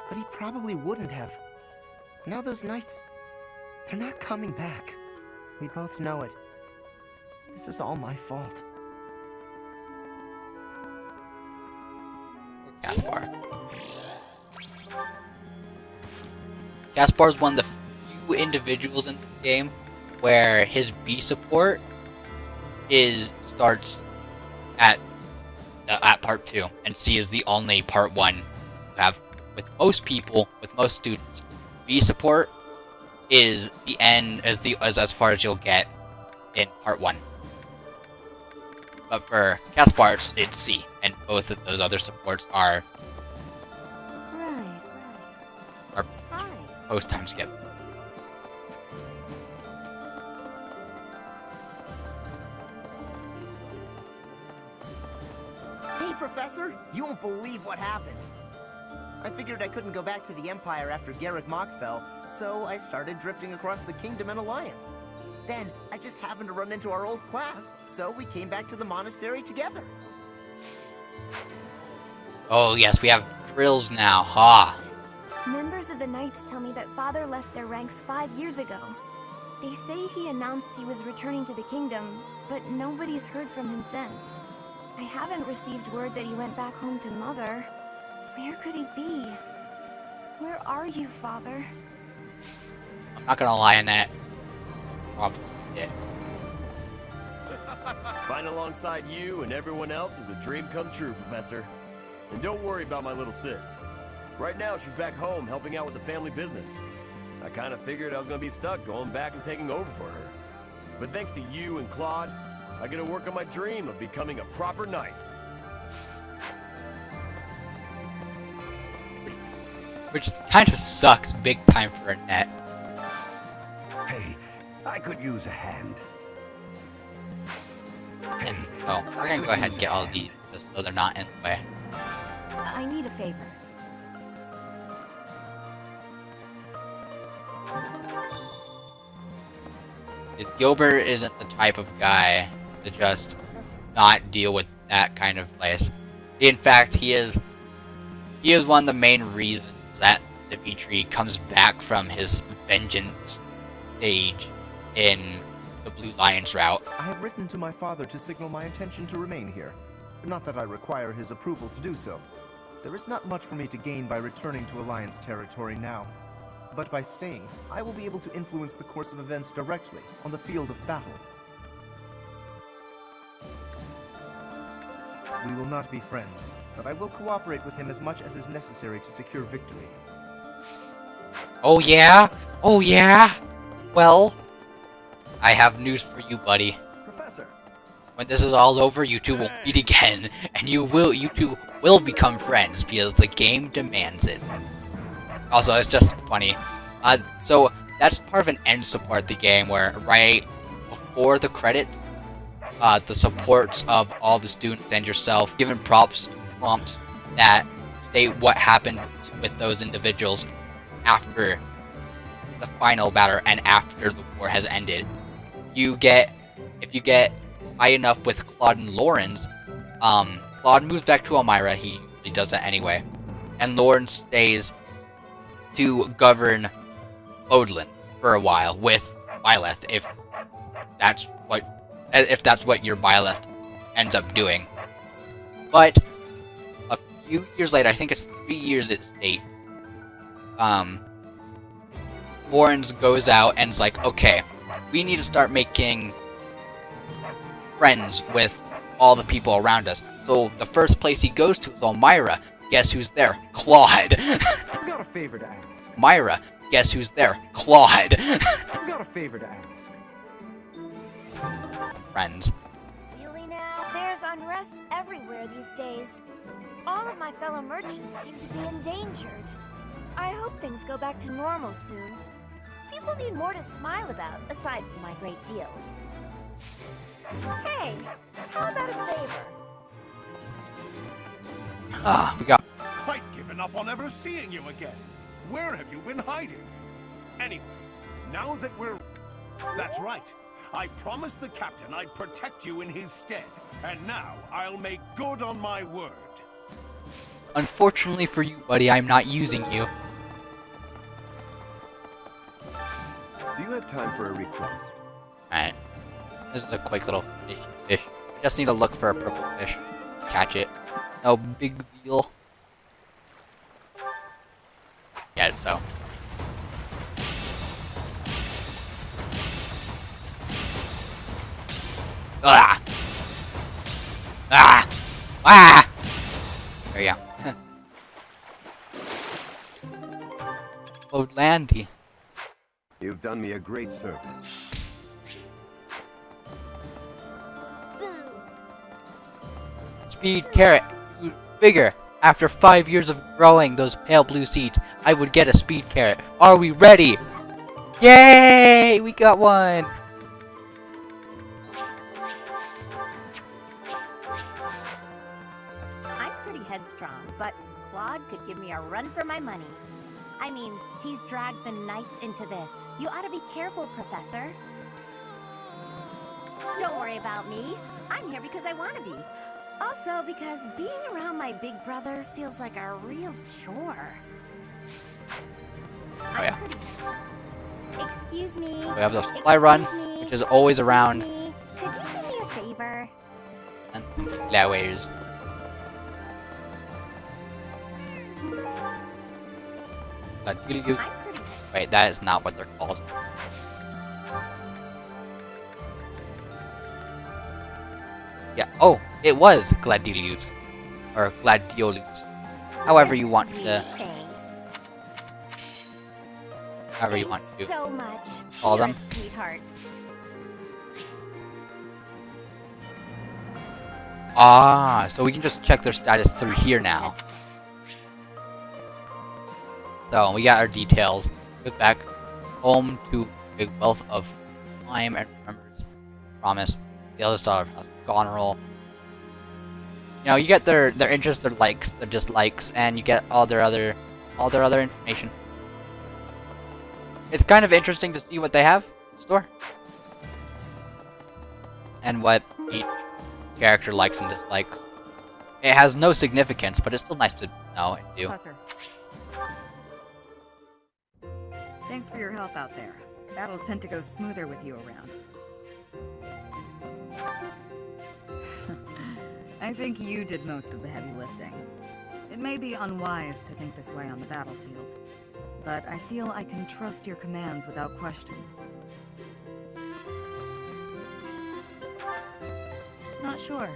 But he probably wouldn't have. Now those knights, they're not coming back. We both know it. This is all my fault.
Gaspar. Gaspar's one of the few individuals in the game where his B support starts at part 2, and C is the only part 1 you have. With most people, with most students, B support is the end as far as you'll get in part 1. But for Gaspar, it's C, and both of those other supports are post time skip.
Hey, Professor! You won't believe what happened. I figured I couldn't go back to the Empire after Garreg Mach fell, so I started drifting across the Kingdom in Alliance. Then, I just happened to run into our old class, so we came back to the monastery together.
Oh yes, we have drills now, ha!
Members of the Knights tell me that Father left their ranks 5 years ago. They say he announced he was returning to the kingdom, but nobody's heard from him since. I haven't received word that he went back home to Mother. Where could he be? Where are you, Father?
I'm not gonna lie on that. Probably it.
Fighting alongside you and everyone else is a dream come true, Professor. And don't worry about my little sis. Right now, she's back home helping out with the family business. I kind of figured I was gonna be stuck going back and taking over for her. But thanks to you and Claude, I get to work on my dream of becoming a proper knight.
Which kind of sucks big time for Annette.
Hey, I could use a hand.
So we're gonna go ahead and get all of these just so they're not in the way.
I need a favor.
Because Gilbert isn't the type of guy to just not deal with that kind of place. In fact, he is one of the main reasons that Dimitri comes back from his vengeance stage in the Blue Lions route.
I have written to my father to signal my intention to remain here. Not that I require his approval to do so. There is not much for me to gain by returning to Alliance territory now. But by staying, I will be able to influence the course of events directly on the field of battle. We will not be friends, but I will cooperate with him as much as is necessary to secure victory.
Oh yeah? Oh yeah? Well, I have news for you, buddy.
Professor!
When this is all over, you two will meet again, and you two will become friends because the game demands it. Also, it's just funny. So that's part of an end support the game where right before the credits, the supports of all the students and yourself given prompts that state what happened with those individuals after the final battle and after the war has ended. If you get high enough with Claude and Lawrence, Claude moves back to Elmira. He usually does that anyway, and Lawrence stays to govern Odlin for a while with Byleth, if that's what your Byleth ends up doing. But a few years later, I think it's 3 years it states, Lawrence goes out and is like, okay, we need to start making friends with all the people around us. So the first place he goes to is Elmira. Guess who's there? Claude.
I've got a favor to ask.
Myra. Guess who's there? Claude.
I've got a favor to ask.
Friends.
Really now? There's unrest everywhere these days. All of my fellow merchants seem to be endangered. I hope things go back to normal soon. People need more to smile about, aside from my great deals. Hey, how about a favor?
We got...
I'd given up on ever seeing you again. Where have you been hiding? Anyway, now that we're... That's right. I promised the captain I'd protect you in his stead. And now I'll make good on my word.
Unfortunately for you, buddy, I'm not using you.
Do you have time for a request?
Alright. This is a quick little fish. Just need to look for a purple fish. Catch it. No big deal. Yeah, so. Ah! Ah! Ah! There you go. Odlandy.
You've done me a great service.
Speed carrot. Bigger. After 5 years of growing those pale blue seeds, I would get a speed carrot. Are we ready? Yay! We got one!
I'm pretty headstrong, but Claude could give me a run for my money. I mean, he's dragged the Knights into this. You ought to be careful, Professor. Don't worry about me. I'm here because I want to be. Also, because being around my big brother feels like a real chore.
Oh yeah.
Excuse me.
We have the supply run, which is always around.
Could you do me a favor?
And flowers. Wait, that is not what they're called. Yeah, oh, it was Gladiolus. Or Gladiolus. However you want to... However you want to
so much.
call them.
Sweetheart.
Ah, so we can just check their status through here now. So we got our details. Go back home to a wealth of time and remembers. Promise. The eldest daughter of House Goneril, You know, you get their interests, their likes, their dislikes, and you get all their other information. It's kind of interesting to see what they have in store. And what each character likes and dislikes. It has no significance, but it's still nice to know and do.
Professor. Thanks for your help out there. Battles tend to go smoother with you around. I think you did most of the heavy lifting. It may be unwise to think this way on the battlefield, but I feel I can trust your commands without question. Not sure.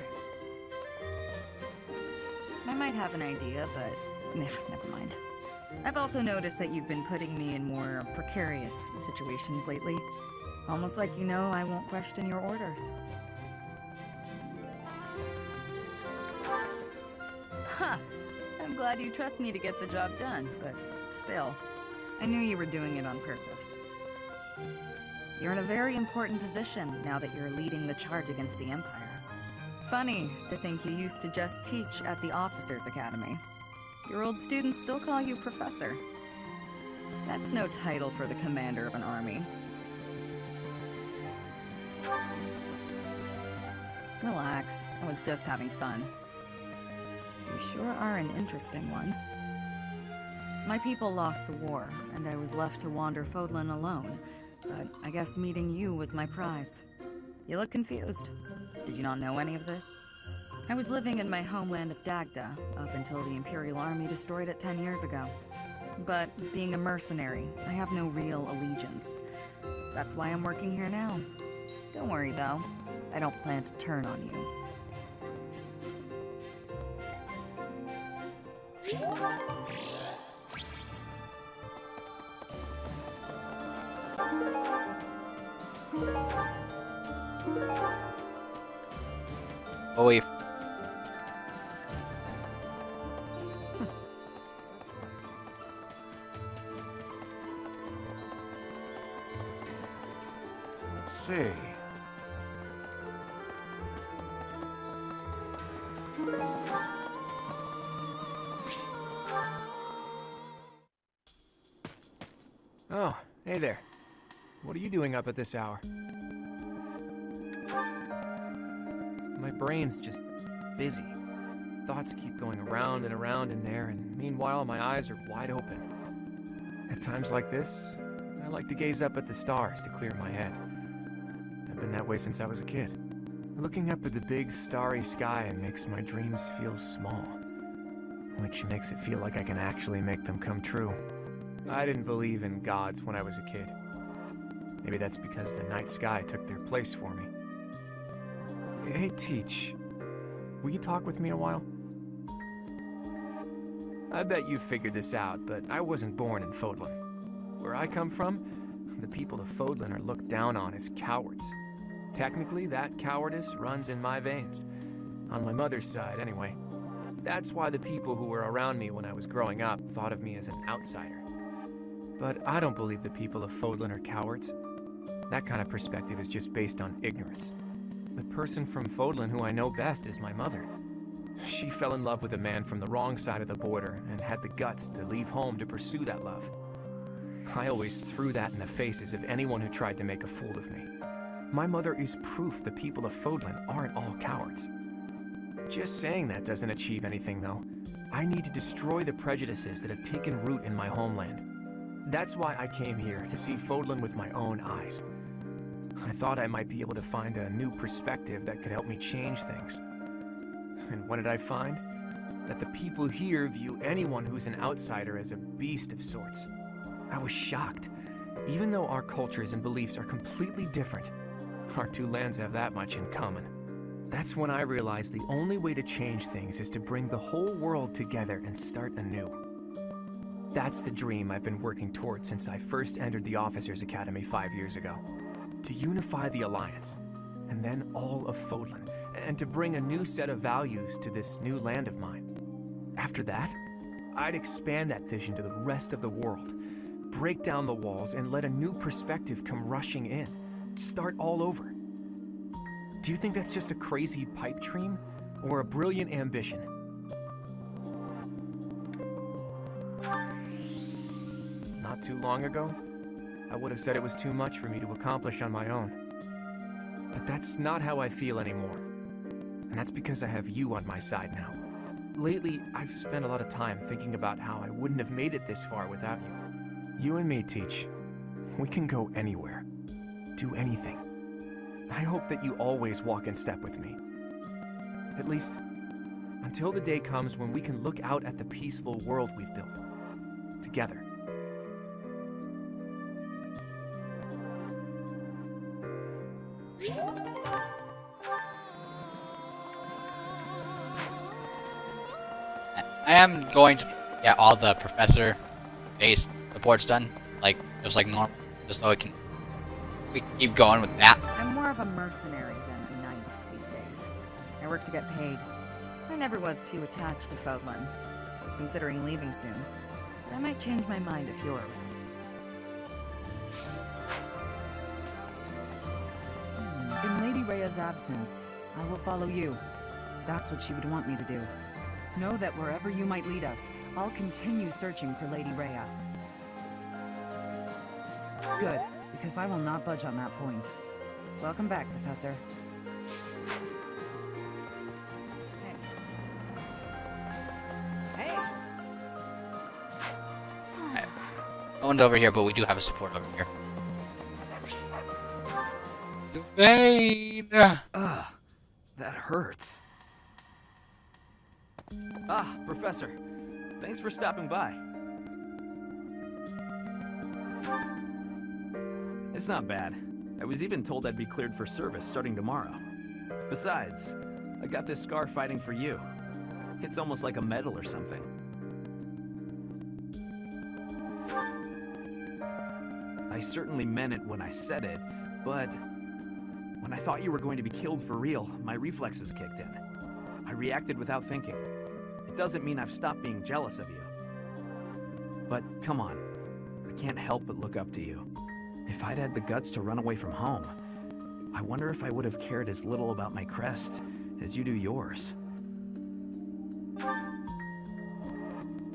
I might have an idea, but never mind. I've also noticed that you've been putting me in more precarious situations lately. Almost like you know I won't question your orders. Huh. I'm glad you trust me to get the job done, but still, I knew you were doing it on purpose. You're in a very important position now that you're leading the charge against the Empire. Funny to think you used to just teach at the Officers' Academy. Your old students still call you Professor. That's no title for the commander of an army. Relax, I was just having fun. You sure are an interesting one. My people lost the war, and I was left to wander Fodlan alone, but I guess meeting you was my prize. You look confused. Did you not know any of this? I was living in my homeland of Dagda, up until the Imperial Army destroyed it 10 years ago. But being a mercenary, I have no real allegiance. That's why I'm working here now. Don't worry though, I don't plan to turn on you.
Oh, wait.
Let's see.
Oh, hey there. What are you doing up at this hour? My brain's just busy. Thoughts keep going around and around in there, and meanwhile my eyes are wide open. At times like this, I like to gaze up at the stars to clear my head. I've been that way since I was a kid. Looking up at the big starry sky makes my dreams feel small, which makes it feel like I can actually make them come true. I didn't believe in gods when I was a kid. Maybe that's because the night sky took their place for me. Hey, Teach. Will you talk with me a while? I bet you figured this out, but I wasn't born in Fodlan. Where I come from, the people of Fodlan are looked down on as cowards. Technically, that cowardice runs in my veins. On my mother's side, anyway. That's why the people who were around me when I was growing up thought of me as an outsider. But I don't believe the people of Fodlan are cowards. That kind of perspective is just based on ignorance. The person from Fodlan who I know best is my mother. She fell in love with a man from the wrong side of the border and had the guts to leave home to pursue that love. I always threw that in the faces of anyone who tried to make a fool of me. My mother is proof the people of Fodlan aren't all cowards. Just saying that doesn't achieve anything, though. I need to destroy the prejudices that have taken root in my homeland. That's why I came here, to see Fodlan with my own eyes. I thought I might be able to find a new perspective that could help me change things. And what did I find? That the people here view anyone who's an outsider as a beast of sorts. I was shocked. Even though our cultures and beliefs are completely different, our two lands have that much in common. That's when I realized the only way to change things is to bring the whole world together and start anew. That's the dream I've been working towards since I first entered the Officers' Academy 5 years ago. To unify the Alliance, and then all of Fodlan, and to bring a new set of values to this new land of mine. After that, I'd expand that vision to the rest of the world, break down the walls, and let a new perspective come rushing in. Start all over. Do you think that's just a crazy pipe dream? or a brilliant ambition. Not too long ago, I would have said it was too much for me to accomplish on my own. But that's not how I feel anymore. And that's because I have you on my side now. Lately, I've spent a lot of time thinking about how I wouldn't have made it this far without you. You and me, Teach. We can go anywhere. Do anything. I hope that you always walk in step with me. At least, until the day comes when we can look out at the peaceful world we've built. Together.
I am going to get all the professor-based supports done, like just like normal, just so we can keep going with that.
I'm more of a mercenary than a knight these days. I work to get paid. I never was too attached to Fodlan. I was considering leaving soon. But I might change my mind if you're around. In Lady Rhea's absence, I will follow you. That's what she would want me to do. Know that wherever you might lead us, I'll continue searching for Lady Rhea. Good, because I will not budge on that point. Welcome back, Professor.
Hey! No one's over here, but we do have a support over here. Vain!
Ugh, that hurts. Ah, Professor. Thanks for stopping by. It's not bad. I was even told I'd be cleared for service starting tomorrow. Besides, I got this scar fighting for you. It's almost like a medal or something. I certainly meant it when I said it, but when I thought you were going to be killed for real, my reflexes kicked in. I reacted without thinking. It doesn't mean I've stopped being jealous of you. But come on, I can't help but look up to you. If I'd had the guts to run away from home, I wonder if I would have cared as little about my crest as you do yours.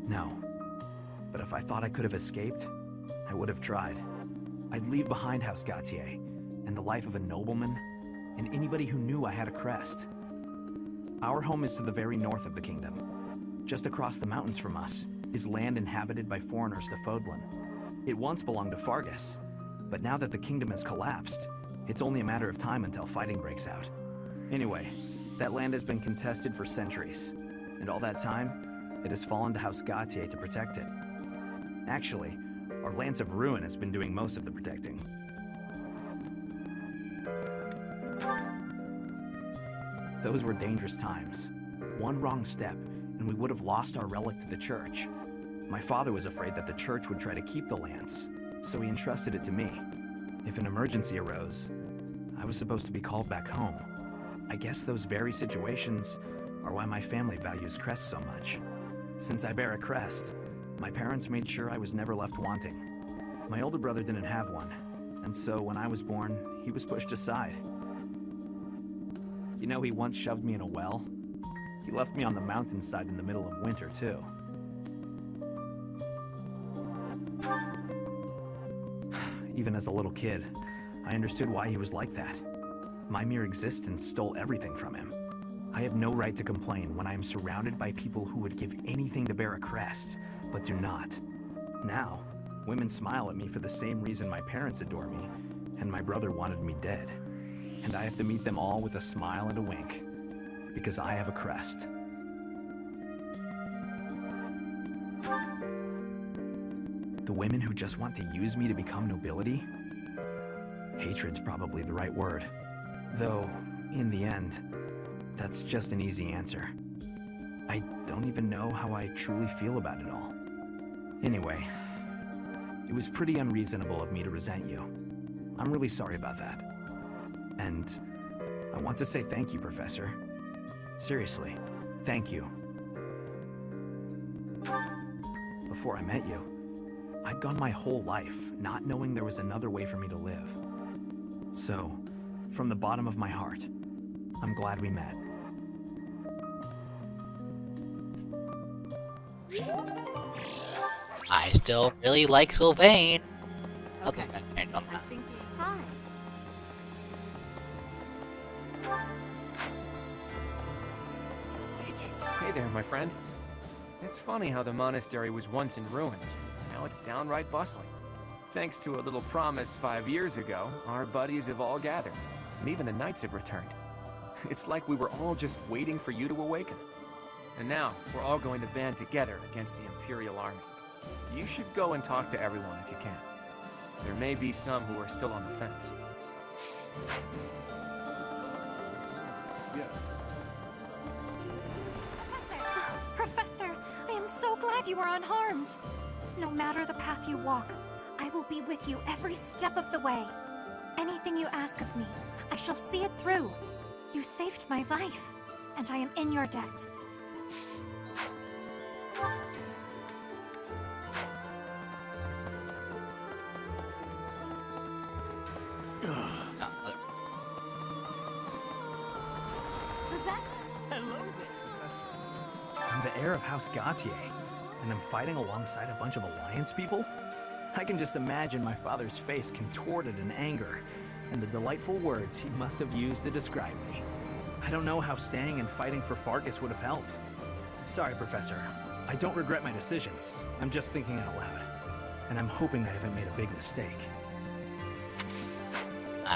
No, but if I thought I could have escaped, I would have tried. I'd leave behind House Gautier, and the life of a nobleman, and anybody who knew I had a crest. Our home is to the very north of the kingdom. Just across the mountains from us is land inhabited by foreigners to Fodlan. It once belonged to Fargus, but now that the kingdom has collapsed, it's only a matter of time until fighting breaks out. Anyway, that land has been contested for centuries, and all that time, it has fallen to House Gautier to protect it. Actually, our Lance of Ruin has been doing most of the protecting. Those were dangerous times. One wrong step, and we would have lost our relic to the church. My father was afraid that the church would try to keep the lance, so he entrusted it to me. If an emergency arose, I was supposed to be called back home. I guess those very situations are why my family values crests so much. Since I bear a crest, my parents made sure I was never left wanting. My older brother didn't have one, and so when I was born, he was pushed aside. You know, he once shoved me in a well. He left me on the mountainside in the middle of winter, too. Even as a little kid, I understood why he was like that. My mere existence stole everything from him. I have no right to complain when I am surrounded by people who would give anything to bear a crest, but do not. Now, women smile at me for the same reason my parents adore me, and my brother wanted me dead. And I have to meet them all with a smile and a wink, because I have a crest. The women who just want to use me to become nobility? Hatred's probably the right word. Though, in the end, that's just an easy answer. I don't even know how I truly feel about it all. Anyway, it was pretty unreasonable of me to resent you. I'm really sorry about that. And I want to say thank you, Professor. Seriously, thank you. Before I met you, I'd gone my whole life not knowing there was another way for me to live. So, from the bottom of my heart, I'm glad we met.
I still really like Sylvain.
Okay.
Nothing's gonna change on that.
Hi.
Teach. Hey there, my friend. It's funny how the monastery was once in ruins. Now it's downright bustling. Thanks to a little promise 5 years ago, our buddies have all gathered. And even the knights have returned. It's like we were all just waiting for you to awaken. And now, we're all going to band together against the Imperial Army. You should go and talk to everyone if you can. There may be some who are still on the fence.
Yes.
Professor, I am so glad you are unharmed. No matter the path you walk, I will be with you every step of the way. Anything you ask of me, I shall see it through. You saved my life, and I am in your debt.
Professor?
Hello there, Professor. I'm the heir of House Gautier, and I'm fighting alongside a bunch of Alliance people? I can just imagine my father's face contorted in anger, and the delightful words he must have used to describe me. I don't know how staying and fighting for Fargus would have helped. Sorry, Professor. I don't regret my decisions. I'm just thinking out loud. And I'm hoping I haven't made a big mistake.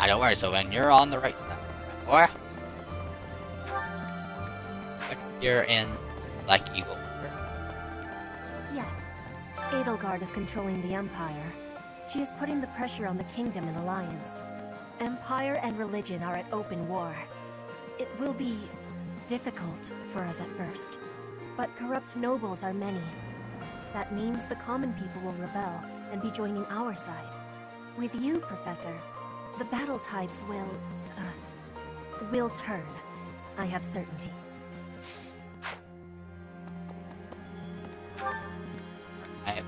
Don't worry, Sylvain, you're on the right side, or you're in Black Eagle.
Yes. Edelgard is controlling the Empire. She is putting the pressure on the Kingdom and Alliance. Empire and religion are at open war. It will be difficult for us at first, but corrupt nobles are many. That means the common people will rebel and be joining our side. With you, Professor, the battle tides will turn. I have certainty.
I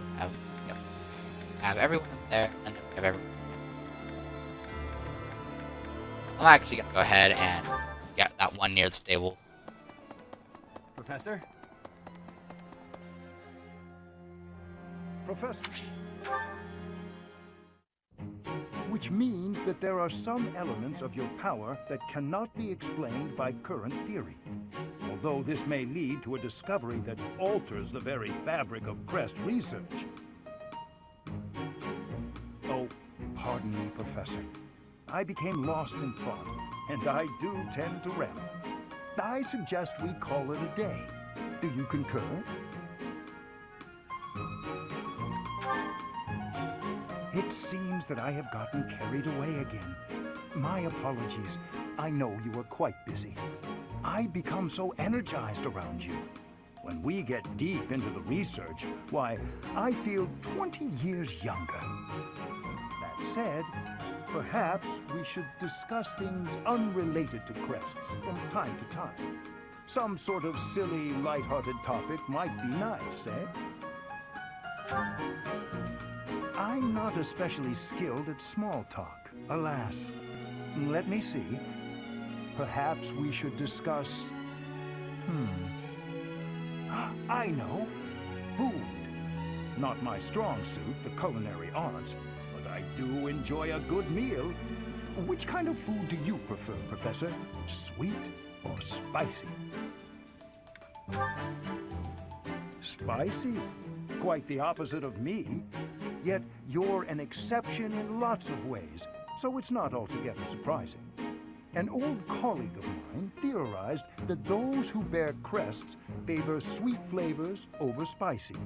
have everyone up there, and then we have everyone. I'm actually gonna go ahead and get that one near the stable.
Professor?
Professor. Which means that there are some elements of your power that cannot be explained by current theory. Although this may lead to a discovery that alters the very fabric of Crest research. Oh, pardon me, Professor. I became lost in thought, and I do tend to ramble. I suggest we call it a day. Do you concur? It seems that I have gotten carried away again. My apologies. I know you are quite busy. I become so energized around you. When we get deep into the research, why, I feel 20 years younger. That said, perhaps we should discuss things unrelated to crests from time to time. Some sort of silly, lighthearted topic might be nice, eh? I'm not especially skilled at small talk, alas. Let me see. Perhaps we should discuss... I know. Food. Not my strong suit, the culinary arts, but I do enjoy a good meal. Which kind of food do you prefer, Professor? Sweet or spicy? Spicy? Quite the opposite of me. Yet you're an exception in lots of ways, so it's not altogether surprising. An old colleague of mine theorized that those who bear crests favor sweet flavors over spicy.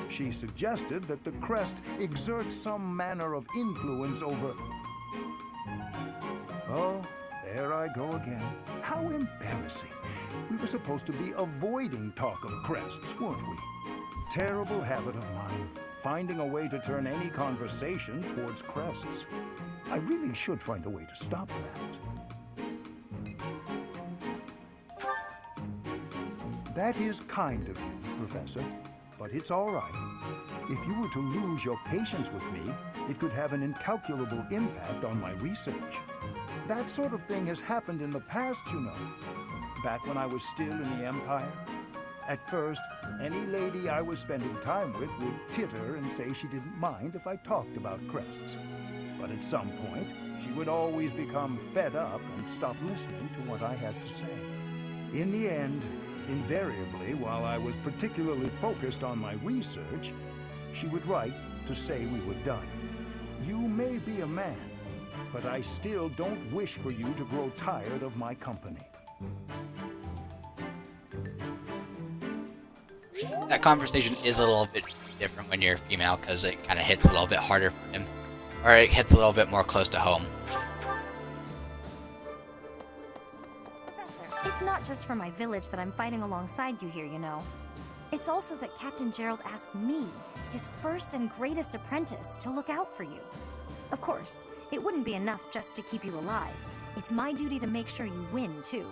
She suggested that the crest exerts some manner of influence over... Oh, there I go again. How embarrassing. We were supposed to be avoiding talk of crests, weren't we? Terrible habit of mine, finding a way to turn any conversation towards crests. I really should find a way to stop that. That is kind of you, Professor, but it's all right. If you were to lose your patience with me, it could have an incalculable impact on my research. That sort of thing has happened in the past, you know. Back when I was still in the Empire. At first, any lady I was spending time with would titter and say she didn't mind if I talked about crests. But at some point, she would always become fed up and stop listening to what I had to say. In the end, invariably, while I was particularly focused on my research, she would write to say we were done. You may be a man, but I still don't wish for you to grow tired of my company.
That conversation is a little bit different when you're female, because it kind of hits a little bit harder for him. Or it hits a little bit more close to home.
Professor, it's not just for my village that I'm fighting alongside you here, you know. It's also that Captain Gerald asked me, his first and greatest apprentice, to look out for you. Of course, it wouldn't be enough just to keep you alive. It's my duty to make sure you win, too.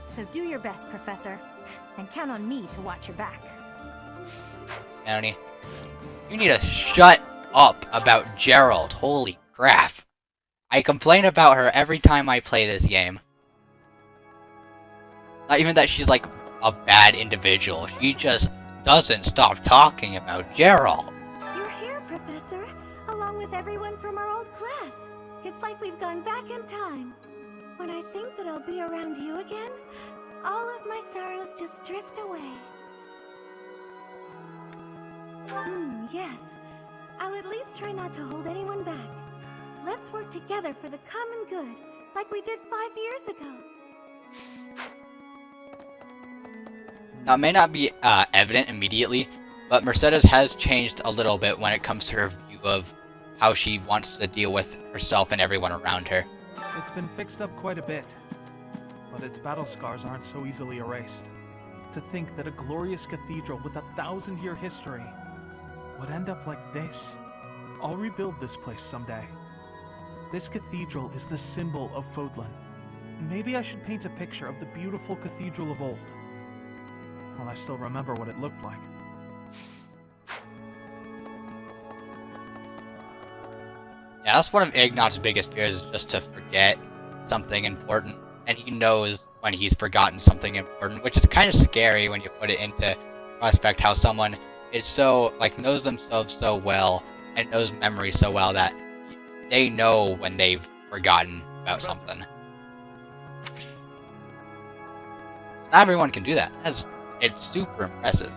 So do your best, Professor, and count on me to watch your back.
Annie, you need to shut up about Gerald. Holy crap. I complain about her every time I play this game. Not even that she's like a bad individual. She just doesn't stop talking about Gerald.
You're here, Professor, along with everyone from our old class. It's like we've gone back in time. When I think that I'll be around you again, all of my sorrows just drift away. Yes. I'll at least try not to hold anyone back. Let's work together for the common good, like we did 5 years ago.
Now, it may not be evident immediately, but Mercedes has changed a little bit when it comes to her view of how she wants to deal with herself and everyone around her.
It's been fixed up quite a bit, but its battle scars aren't so easily erased. To think that a glorious cathedral with a 1,000-year history would end up like this. I'll rebuild this place someday. This cathedral is the symbol of Fodlan. Maybe I should paint a picture of the beautiful cathedral of old. Well, I still remember what it looked like.
Yeah, that's one of Ignat's biggest fears, is just to forget something important. And he knows when he's forgotten something important, which is kind of scary when you put it into prospect, how someone is so, like, knows themselves so well and knows memory so well that they know when they've forgotten about something. Not everyone can do that. It's super impressive.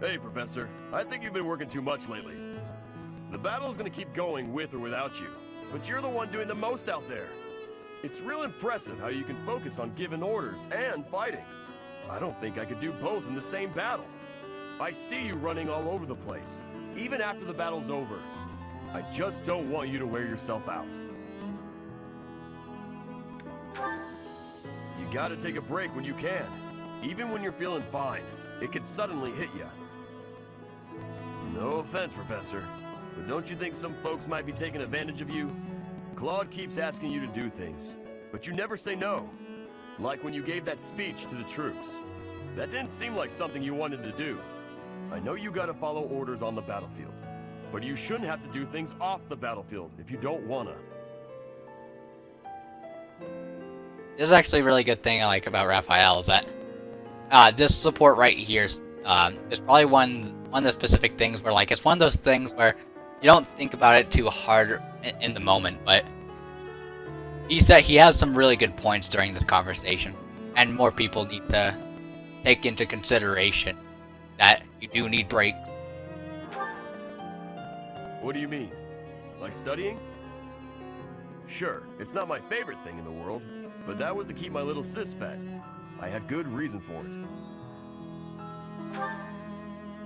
Hey, Professor. I think you've been working too much lately. The battle is gonna keep going with or without you, but you're the one doing the most out there. It's real impressive how you can focus on giving orders and fighting. I don't think I could do both in the same battle. I see you running all over the place, even after the battle's over. I just don't want you to wear yourself out. You gotta take a break when you can. Even when you're feeling fine, it could suddenly hit you. No offense, Professor, but don't you think some folks might be taking advantage of you? Claude keeps asking you to do things, but you never say no. Like when you gave that speech to the troops. That didn't seem like something you wanted to do. I know you gotta follow orders on the battlefield, but you shouldn't have to do things off the battlefield if you don't wanna.
This is actually a really good thing I like about Raphael, is that this support right here is probably one of the specific things where, like, it's one of those things where you don't think about it too hard in the moment, but he said he has some really good points during this conversation, and more people need to take into consideration that you do need breaks.
What do you mean? Like studying? Sure, it's not my favorite thing in the world, but that was to keep my little sis fed. I had good reason for it.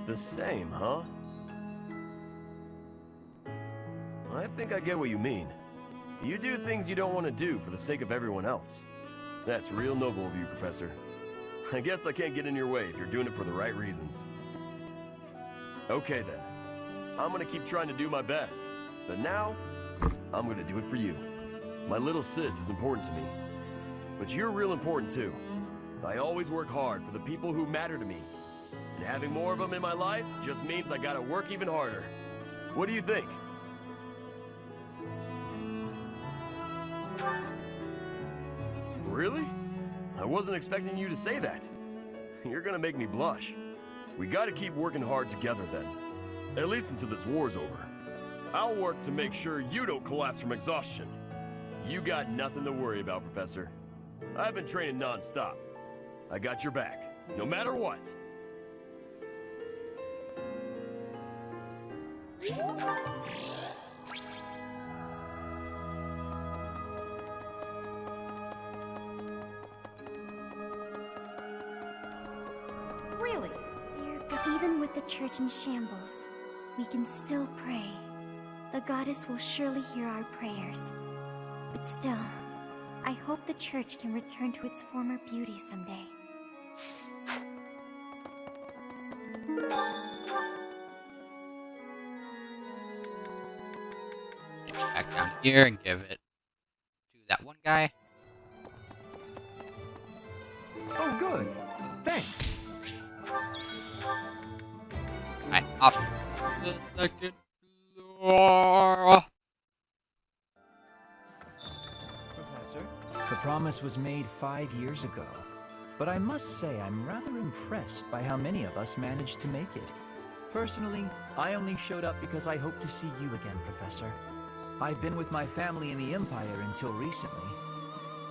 The same, huh? I think I get what you mean. You do things you don't want to do for the sake of everyone else. That's real noble of you, Professor. I guess I can't get in your way if you're doing it for the right reasons. Okay then. I'm gonna keep trying to do my best. But now, I'm gonna do it for you. My little sis is important to me. But you're real important too. I always work hard for the people who matter to me. And having more of them in my life just means I gotta work even harder. What do you think? Really? I wasn't expecting you to say that. You're gonna make me blush. We gotta keep working hard together then. At least until this war's over. I'll work to make sure you don't collapse from exhaustion. You got nothing to worry about, Professor. I've been training non-stop. I got your back, no matter what.
Really?
Dear God, even with the church in shambles, we can still pray. The goddess will surely hear our prayers. But still, I hope the church can return to its former beauty someday.
Back down here and give it to that one guy.
Oh, good. Thanks.
Alright, off to the second floor.
Professor, the promise was made 5 years ago, but I must say I'm rather impressed by how many of us managed to make it. Personally, I only showed up because I hope to see you again, Professor. I've been with my family in the Empire until recently.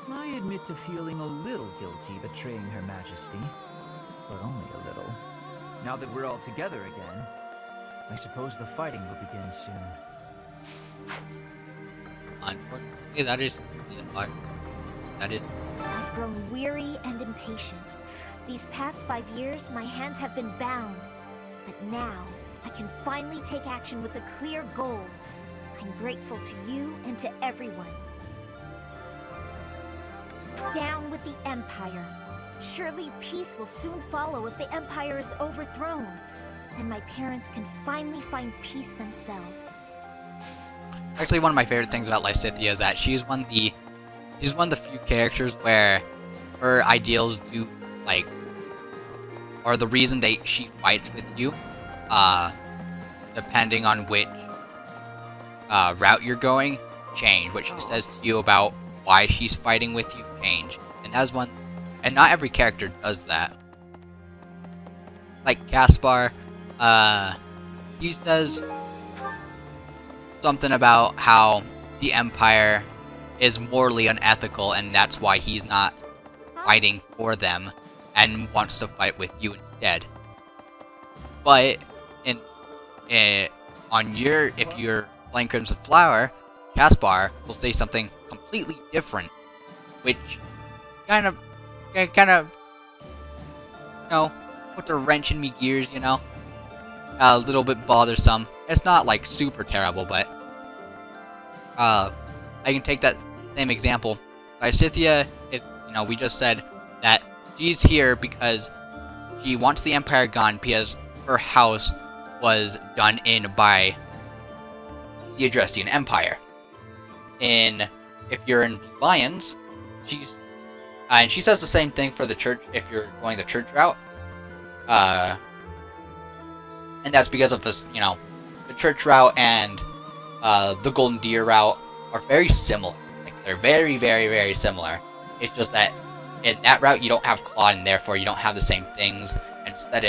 I admit to feeling a little guilty betraying Her Majesty, but only a little. Now that we're all together again, I suppose the fighting will begin soon.
Unfortunately, that is the part. That is.
I've grown weary and impatient. These past 5 years, my hands have been bound. But now, I can finally take action with a clear goal. I'm grateful to you and to everyone. Down with the Empire. Surely peace will soon follow if the Empire is overthrown. And my parents can finally find peace themselves.
Actually, one of my favorite things about Lysithea is that she's one of the few characters where her ideals do, like, or the reason she fights with you, depending on which route you're going, change. What she says to you about why she's fighting with you change. And that's one, and not every character does that. Like Caspar, he says something about how the Empire is morally unethical and that's why he's not fighting for them and wants to fight with you instead. But if you're playing Crimson Flower, Caspar will say something completely different, which kind of, you know, puts a wrench in me gears, you know? A little bit bothersome. It's not, like, super terrible, but I can take that same example. Lysithea is, you know, we just said that she's here because she wants the Empire gone because her house was done in by the Adrestian Empire. If you're in Lions, and she says the same thing for the church if you're going the church route. And that's because of this, you know, the church route and the Golden Deer route are very similar. Like, they're very, very, very similar. It's just that in that route you don't have Claude and therefore you don't have the same things. Instead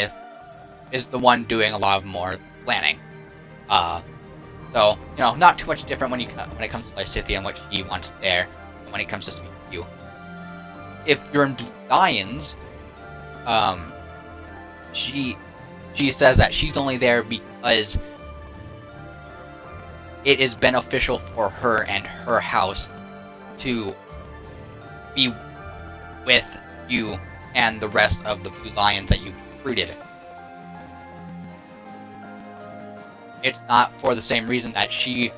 is the one doing a lot more planning. So, you know, not too much different when it comes to Lysithea and what she wants there, and when it comes to speaking to you. If you're in Blue Lions, she says that she's only there because it is beneficial for her and her house to be with you and the rest of the Blue Lions that you've recruited. It's not for the same reason that she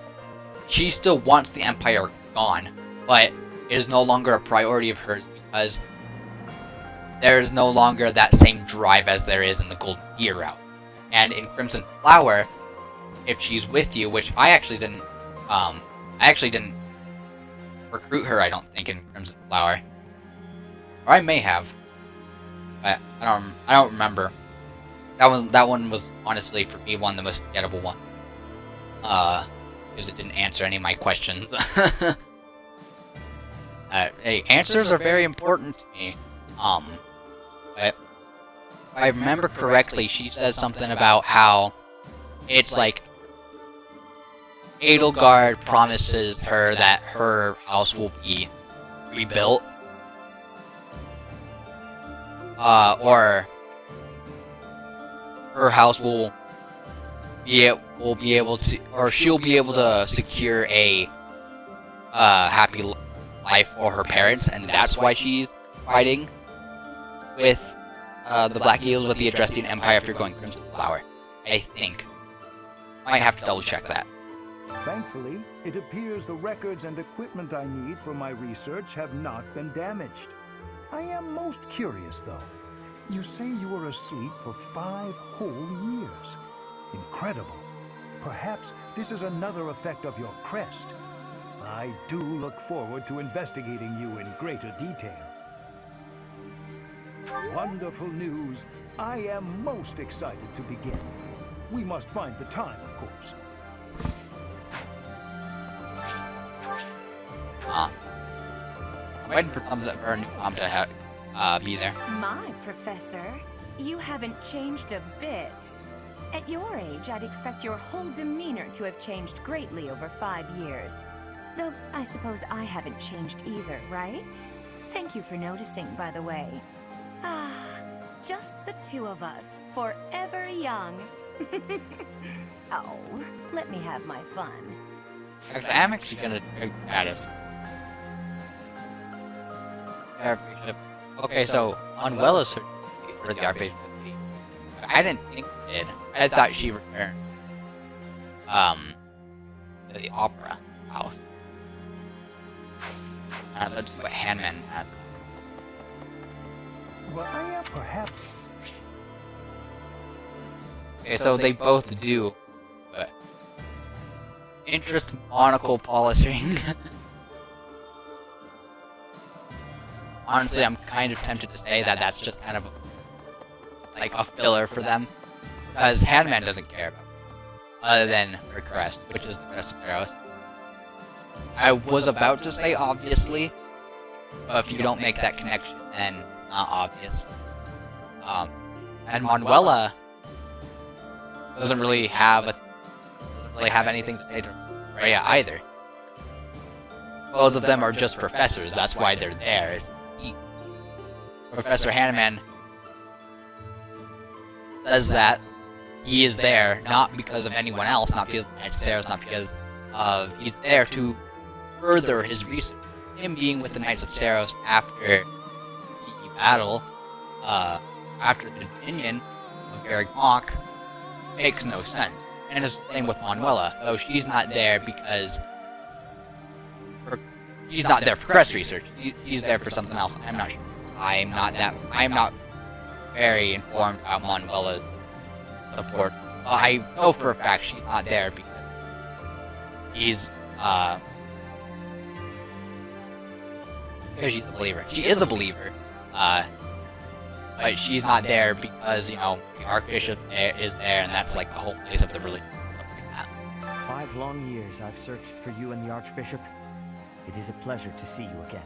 still wants the Empire gone, but it is no longer a priority of hers because there is no longer that same drive as there is in the Golden Deer route. And in Crimson Flower, if she's with you, which I actually didn't recruit her, I don't think, in Crimson Flower. Or I may have. But I don't remember. That one was honestly for me one of the most forgettable ones. Because it didn't answer any of my questions. Hey, answers are very important to me. But if I remember correctly, she says something about how it's like Edelgard promises her that her house will be rebuilt, or her house will be able to, or she'll be able to secure a happy life for her parents, and that's why she's fighting with the Black Eagles with the Adrestian Empire after going Crimson Flower. I think. Might have to double check that.
Thankfully, it appears the records and equipment I need for my research have not been damaged. I am most curious, though. You say you were asleep for 5 whole years. Incredible. Perhaps this is another effect of your crest. I do look forward to investigating you in greater detail. Wonderful news. I am most excited to begin. We must find the time, of course.
I'm waiting for her new mom to be there.
My professor, you haven't changed a bit. At your age, I'd expect your whole demeanor to have changed greatly over 5 years. Though, I suppose I haven't changed either, right? Thank you for noticing, by the way. Ah, just the two of us, forever young. Oh, let me have my fun.
Actually, I'm actually gonna do status. Okay, so Manuela searched for the Archbishop. I didn't think she did. I thought she returned to the opera house. Let's see what Handman has.
Well, I am perhaps...
Okay, so they both do, but interest monocle polishing. Honestly, I'm kind of tempted to say that that's just kind of like a filler for them, because Handman doesn't care about it, other than her crest, which is the crest of Theros. I was about to say obviously, but if you don't make that connection, then not obvious. And Manuela doesn't really have anything to say to Rhea either. Both of them are just professors. That's why they're there. Professor Hanneman says that he is there not because of anyone else, not because of Knights of Theros, not because of... He's there to further his research. Him being with the Knights of Theros after the battle, after the opinion of Garrick Mach, makes no sense. And it's the same with Manuela, though she's not there because... She's not there for crest research. She's there for something else. I'm not sure. I'm not very informed about Manuela's support. I know for a fact she's not there because she's a believer. She is a believer, but she's not there because, you know, the Archbishop is there, and that's like the whole place of the religion.
5 long years I've searched for you and the Archbishop. It is a pleasure to see you again.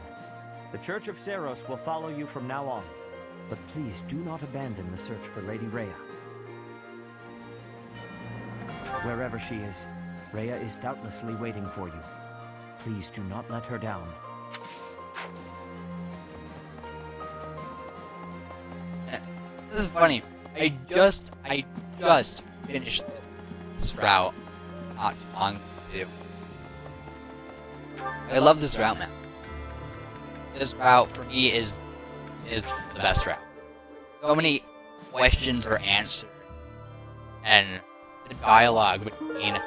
The Church of Seros will follow you from now on, but please do not abandon the search for Lady Rhea. Wherever she is, Rhea is doubtlessly waiting for you. Please do not let her down.
This is funny. I just finished this route not too long ago. I love this route, man. This route for me is the best route. So many questions are answered, and the dialogue between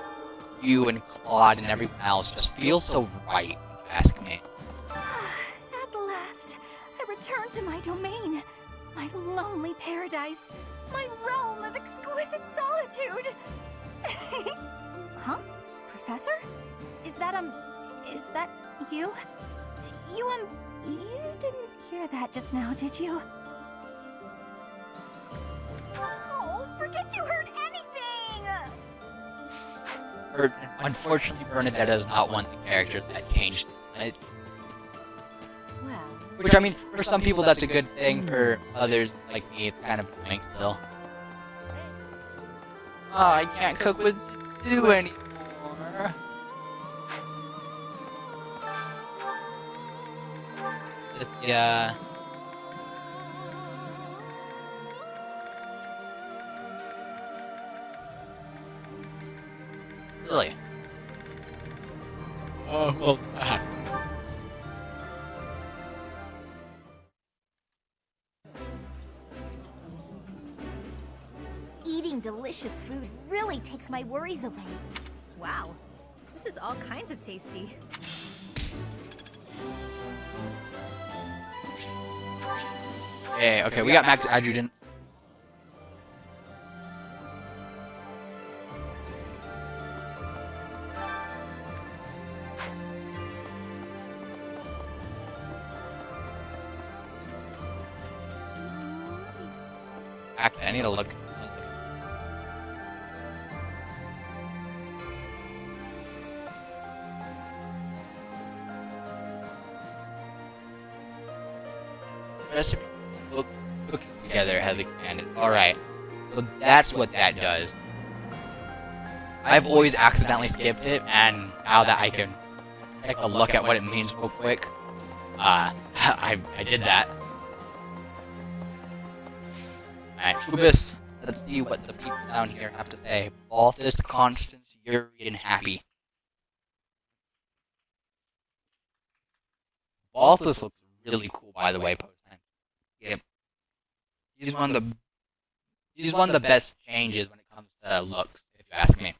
you and Claude and everyone else just feels so right, if you ask me.
At last, I return to my domain, my lonely paradise, my realm of exquisite solitude. Huh? Professor? Is that you? You didn't hear that just now, did you? Oh, forget you heard anything!
Unfortunately, Bernadetta is not one of the characters that changed it.
Well,
Which, I mean, for some people that's a good thing, for others, like me, it's kind of annoying still. Oh, I can't cook with 2 anymore. Yeah. Really? Oh, well,
Eating delicious food really takes my worries away.
Wow, this is all kinds of tasty.
Hey, okay, we got max adjutant. I need to look. Recipe cooking together has expanded. Alright, so that's what that does. I've always accidentally skipped it, and now that I can take a look at what it means real quick, I did that. Alright, Ubis, let's see what the people down here have to say. Balthus, Constance, Yuri, and Happy. Balthus looks really cool, by the way, post-time. Yep. He's one of the best changes when it comes to looks, if you ask me.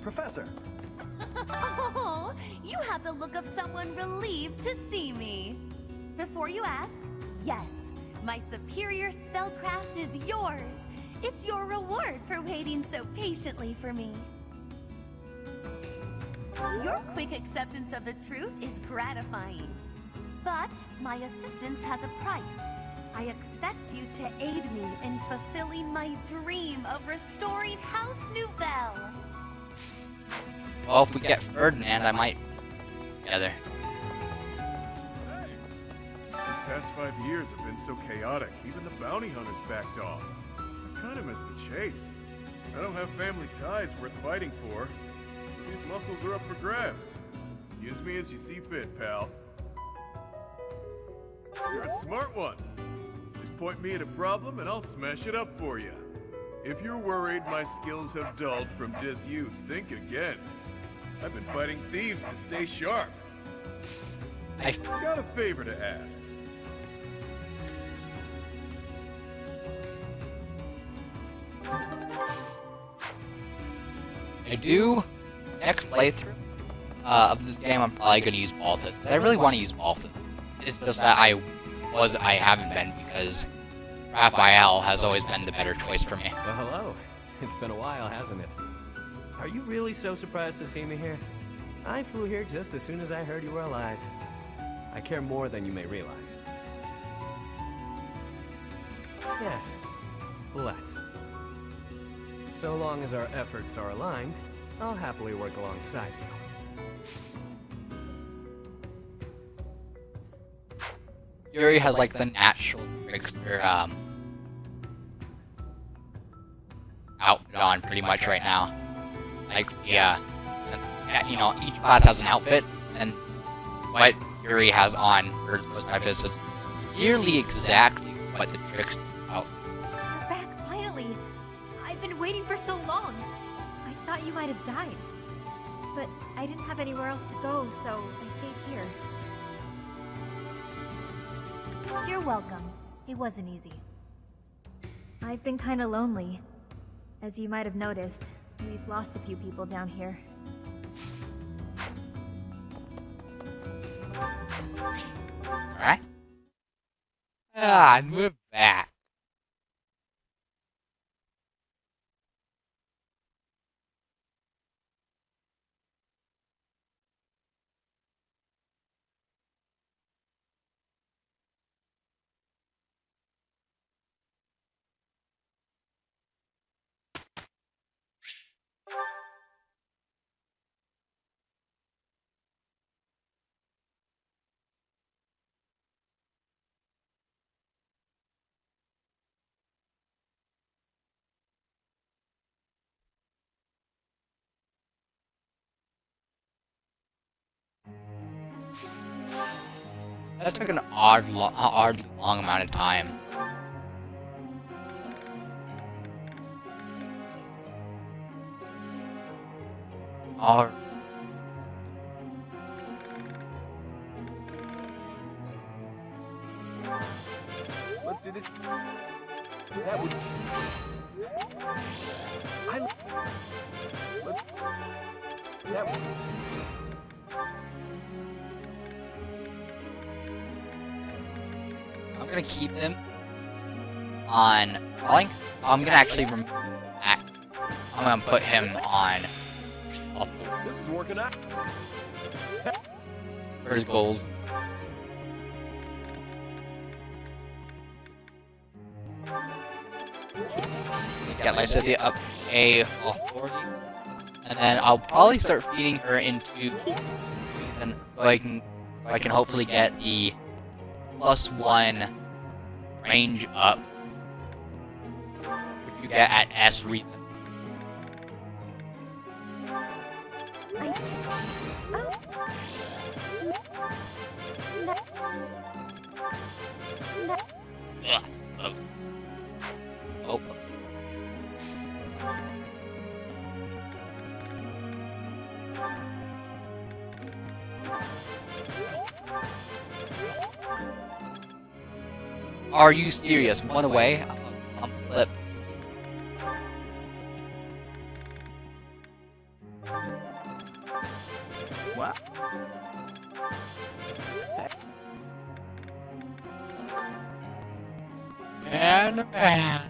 Professor!
Oh, you have the look of someone relieved to see me. Before you ask, yes, my superior spellcraft is yours. It's your reward for waiting so patiently for me. Your quick acceptance of the truth is gratifying. But my assistance has a price. I expect you to aid me in fulfilling my dream of restoring House Nouvelle.
Well, if we get Ferdinand, I might together.
These past 5 years have been so chaotic, even the bounty hunters backed off. I kinda miss the chase. I don't have family ties worth fighting for, so these muscles are up for grabs. Use me as you see fit, pal. You're a smart one. Just point me at a problem and I'll smash it up for you. If you're worried my skills have dulled from disuse, think again. I've been fighting thieves to stay sharp. I've got a favor to ask.
I do next playthrough of this game. I'm probably gonna use Balthus. I really want to use Balthus. It's just that I haven't been because Raphael has always been the better choice for me.
Well, hello. It's been a while, hasn't it? Are you really so surprised to see me here? I flew here just as soon as I heard you were alive. I care more than you may realize. Yes, let's. So long as our efforts are aligned, I'll happily work alongside you.
Yuri has like the natural trickster outfit on pretty much right now. Like, yeah, you know, each class has an outfit, and what Yuri has on for his post type is nearly exactly what the trickster outfit.
You're back, finally! I've been waiting for so long! I thought you might have died. But I didn't have anywhere else to go, so I stayed here. You're welcome. It wasn't easy. I've been kinda lonely. As you might have noticed, we've lost a few people down here.
Alright. Ah, move back. That took an oddly long amount of time. Alright.
Let's do this. That would. That would.
I'm gonna keep him on crawling. I'm gonna actually I'm gonna put him on.
This is working out.
For his goals. Get Lysia up a authority, and then I'll probably start feeding her into reason so I can hopefully get the +1 range up, which you get at S reason. Ugh, close. Oh. Are you serious? One away? I'm flip.
What?
Man.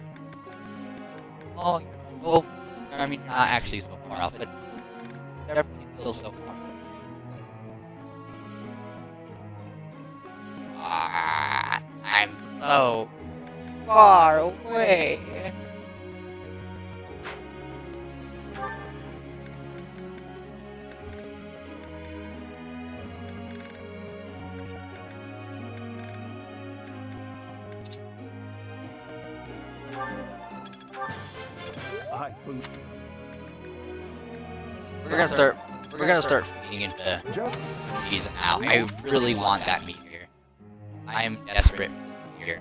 Oh, you're so. I mean, not actually so far off, but definitely still so far. I'm so far away. We're gonna start feeding into these now. I really want that meat here. I am desperate for here.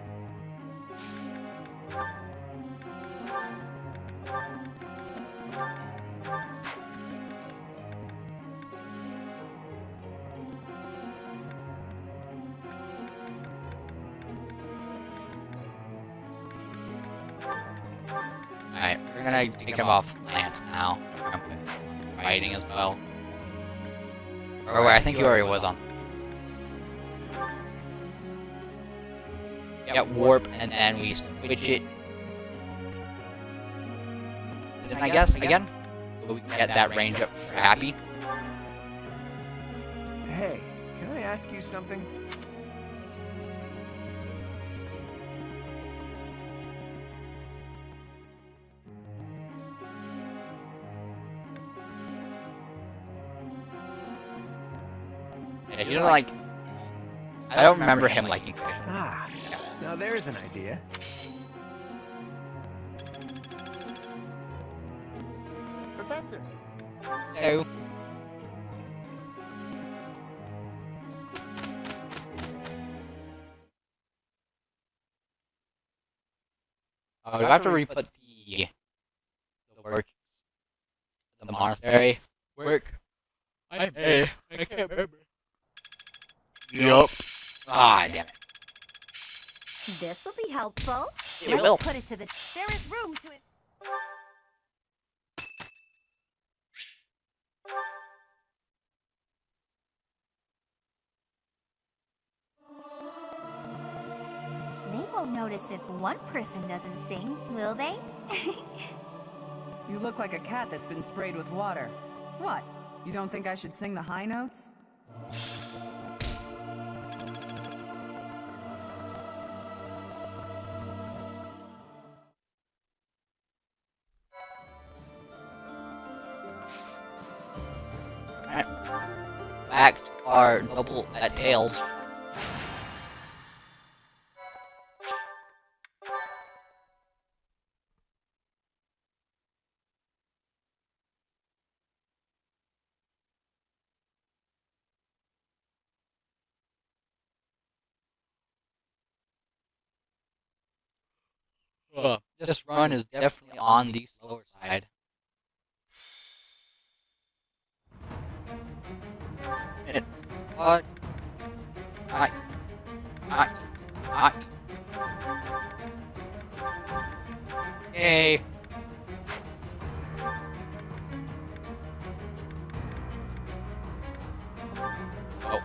Alright, we're gonna take him off Lance now. We're gonna put him on fighting as well. Or wait, I think he already was on. Get warp, and then we switch it. And then I guess again, so we can get that range up for happy.
Hey, can I ask you something?
Yeah, he doesn't like. I don't remember him liking fish.
Ah, now there's an idea.
Professor!
Hello. Oh, do I have to re-put the work, the monastery work? I can't remember. Yup. Ah, damn it.
This'll be helpful.
It
Let's
will.
put it to the. There is room to it. They won't notice if one person doesn't sing, will they?
You look like a cat that's been sprayed with water. What? You don't think I should sing the high notes?
Back to our double at tails. This run is definitely on the slower side. What? Not. Hey. Oh.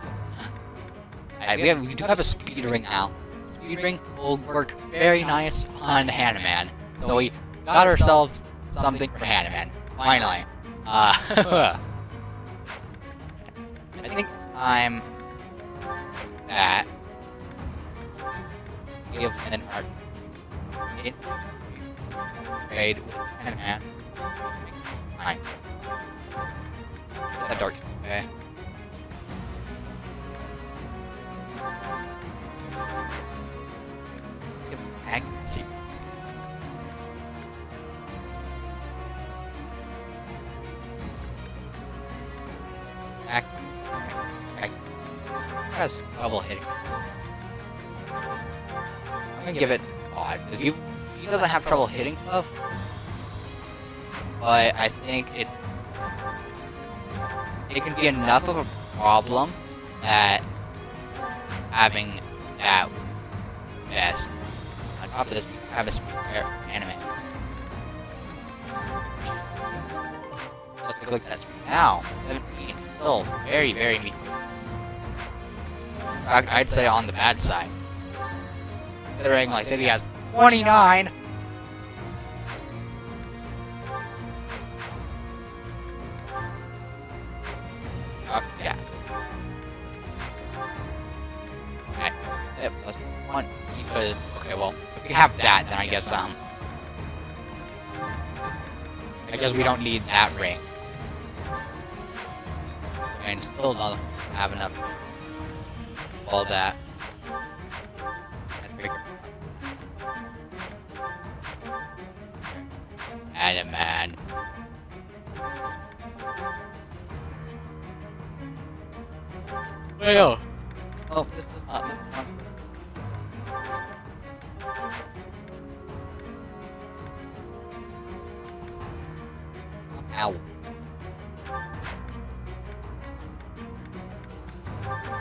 We do have a speed ring now. Speed ring will work very nice on Hanaman. So we got ourselves something for Hanaman. Finally. I think it's time that give an art trade with Hanaman. Fine. That dark okay. Give him accuracy. That's double hitting. I'm gonna give it odd because he doesn't have trouble hitting stuff, but I think it can be enough of a problem that having that vest on top of this, we have a speed anime. Let's click that speed now. 17, still very, very mean. I'd say on the bad side. Considering, like, say he has 29. Yeah. Okay. Yep, plus 1. Because, okay, well, if we have that, then I guess, we don't need that ring. And still don't have enough. All that. Adam man. Well. Oh, this is not this one. Ow.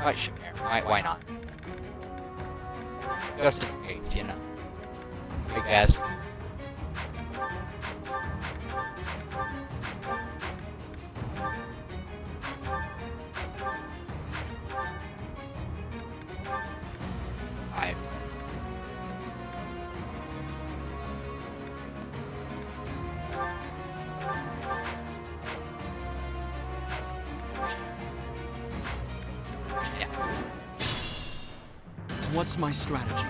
Alright, sure. Why not? Just in case, you know. I guess.
What's my strategy?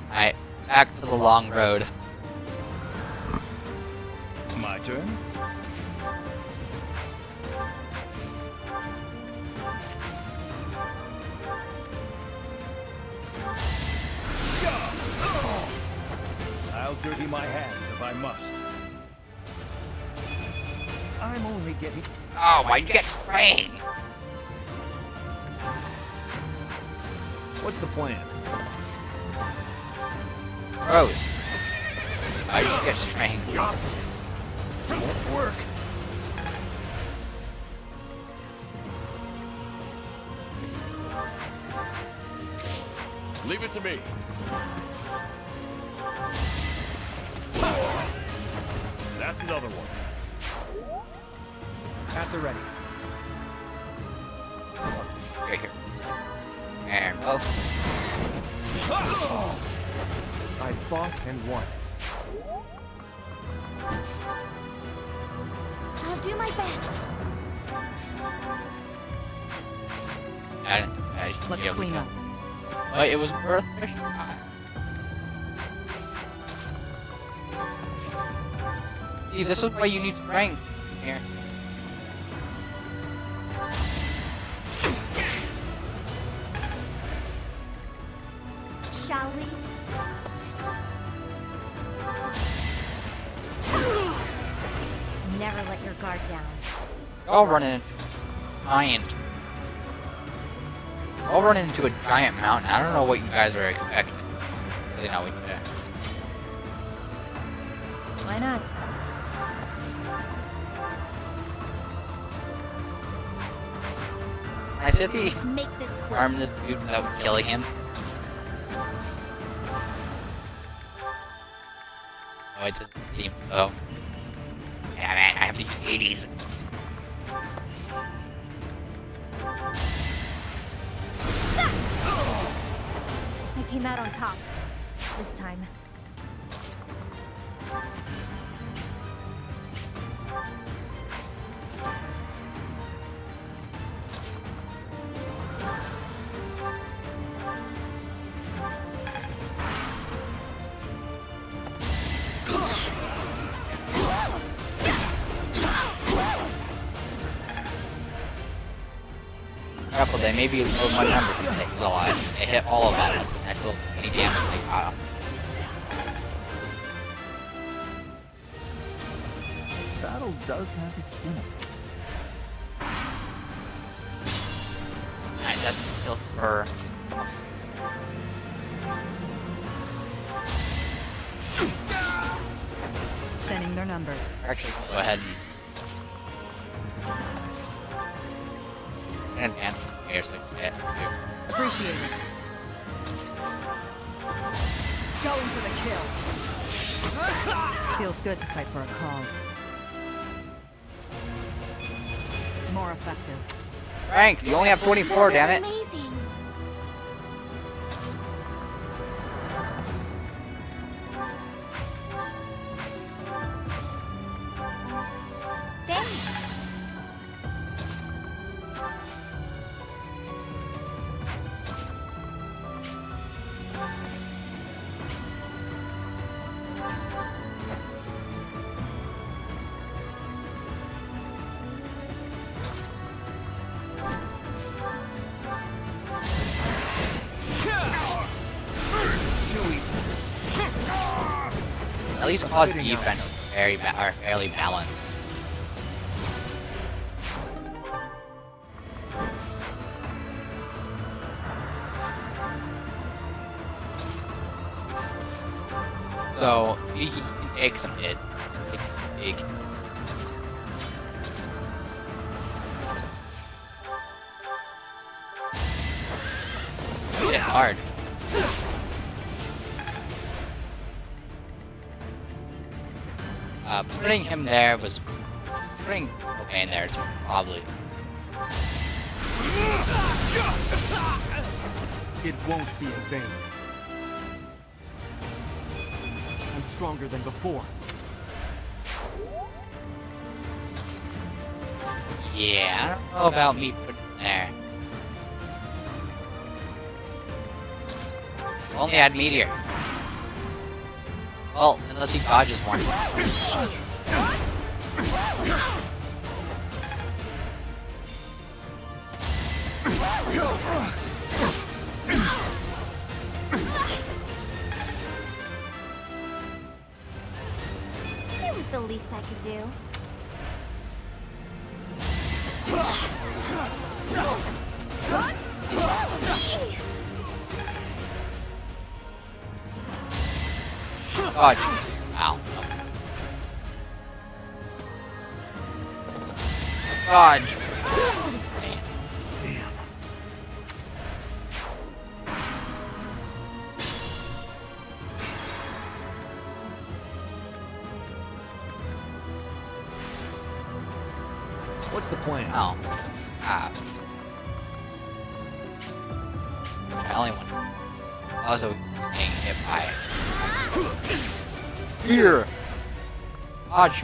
Alright, back to the long road.
My turn? I'll dirty my hands if I must. I'm only getting...
Oh, I get sprained!
What's the plan?
Gross. I get strained.
Got this. Won't work.
Leave it to me. That's another one.
At the ready.
Right here. And oh.
I fought and won.
I'll do my best.
Let's clean up.
But it was worth it. See, this is why you need strength. Here.
Shall we?
Never let your guard down.
Y'all run into I'll run into a giant mountain. I don't know what you guys are expecting. Really not what you do.
Why not?
I said the
Let's make this quick.
arm this dude without killing him. Oh, it doesn't seem so. Yeah, man, I have to use 80s.
I came out on top. This time.
Careful, they may be over my number to take a lot. They hit all of them, and I still any damage they got.
Battle does have its benefits.
Alright, that's kill her.
Thinning their numbers.
Actually, go ahead and advance here so I can get here.
Appreciate it. Going for the kill. Feels good to fight for a cause. More effective.
Frank, you only have 24, damn it.
Amazing. Thanks.
At least Claw's defense is fairly balanced. So he can take some hit. It's big. Hit hard. Putting him there was putting okay in there is probably.
It won't be in vain. I'm stronger than before.
Yeah, I don't know about me putting him there. Only had meteor. Well, unless he dodges one.
It was the least I could do.
Dodge. Ow. Dodge.
Damn. What's the plan?
Oh. I only one. Also getting hit by it. Here. Dodge.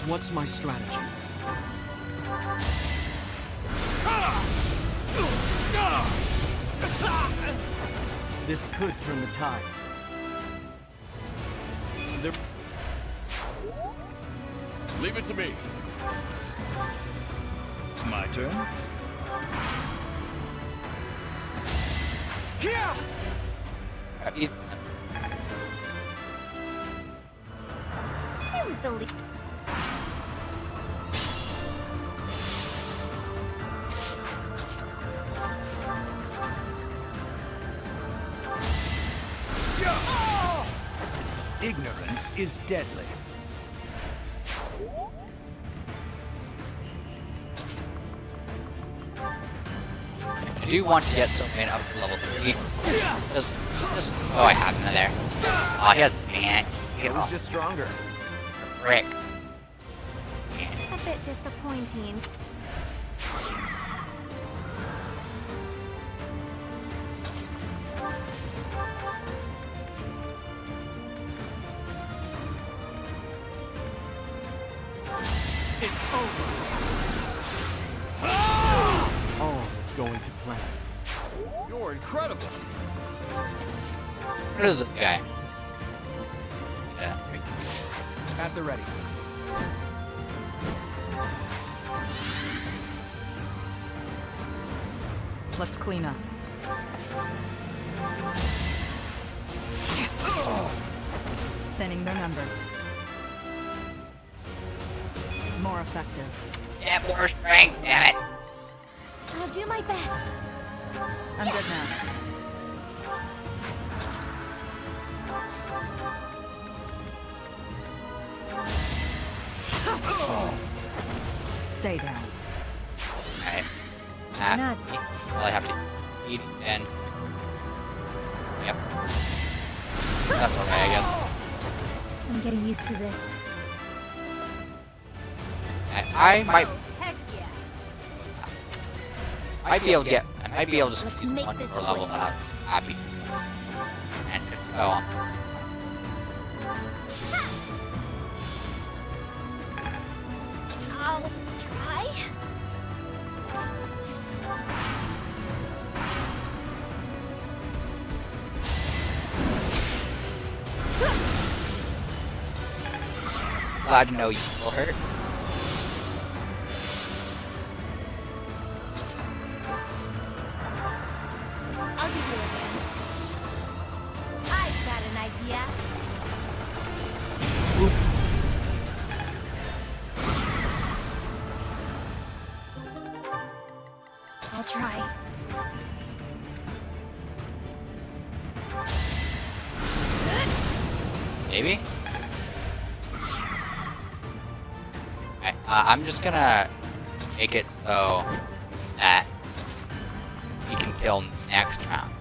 What's my strategy? This could turn the tides. They're...
Leave it to me.
My turn?
Here!
It was
the lead.
Ignorance is deadly.
I do want to get Someone up to level 3. Just, oh, I have him in there. Oh, he has man.
It was just stronger.
Frick.
A bit disappointing.
It's over.
All is going to plan.
You're incredible.
What is this guy? Yeah.
At the ready.
Let's clean up. Thinning their numbers. More effective.
Yeah, more strength, damn it.
I'll do my best.
I'm good now. Stay down.
Alright.
Not.
Well, I have to eat and. Yep. That's okay, I guess.
I'm getting used to this.
I might.
Heck yeah.
I might be able to get. I might be able to
Let's
get
make
one
this
more level
quick.
without happy. And if so,
I'll try.
glad to know you still hurt.
I'll give you a hand. I've got an idea. I'll try.
Maybe? I'm just gonna make it so that we can kill next round.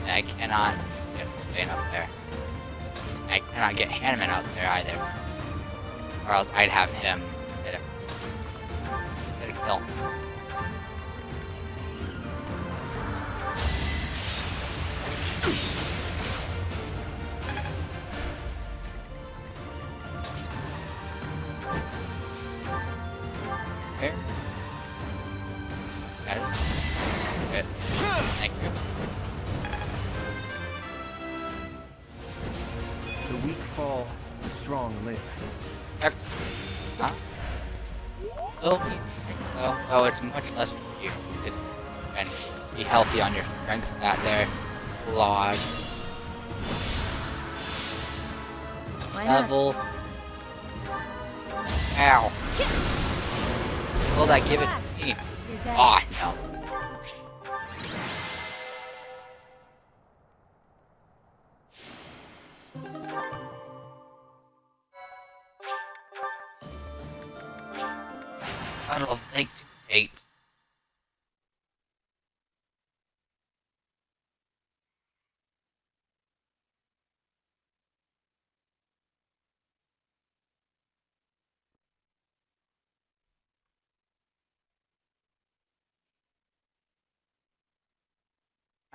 I cannot get Bane up there. I cannot get Hanneman out there either. Or else I'd have him get a kill. Here. Got it. Good. Thank you.
The weak fall, the strong live.
Huh? Still need oh, it's much less for you. It's and be healthy on your strength stat there. Log. Level. Ow. Will that give it to me? Oh, no. I don't think to take.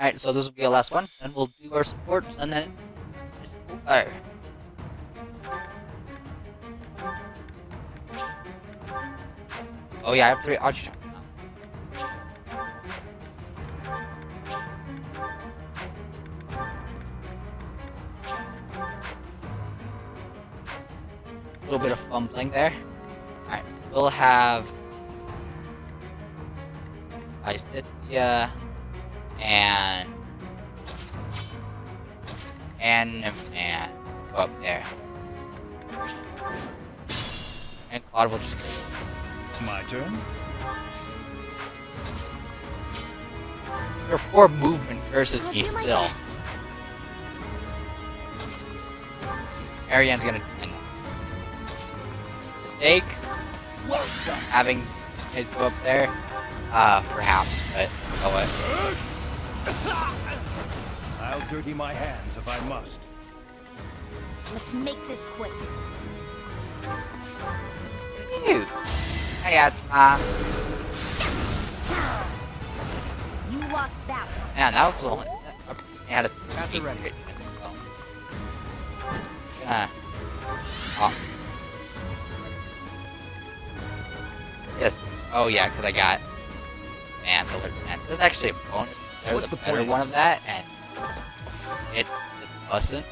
Alright, so this will be our last one, and we'll do our supports, and then it's over. Oh yeah, I have 3 archer shots now. A little bit of fumbling there. Alright, we'll have Lysithia and go up there. And Claude will just.
My turn.
Your poor movement curses me
do my
still.
best.
Ariane's gonna end mistake. Having his go up there. Perhaps, but oh what?
I'll dirty my hands if I must.
Let's make this quick.
Dude. Hey, Asma.
You lost that one.
Man, that was only. I had a.
After ready.
Oh. Yes. Oh yeah, because I got Mance alert Mance. There's actually a bonus. There's
What's
a
the
better
point?
one of that, and it's busting.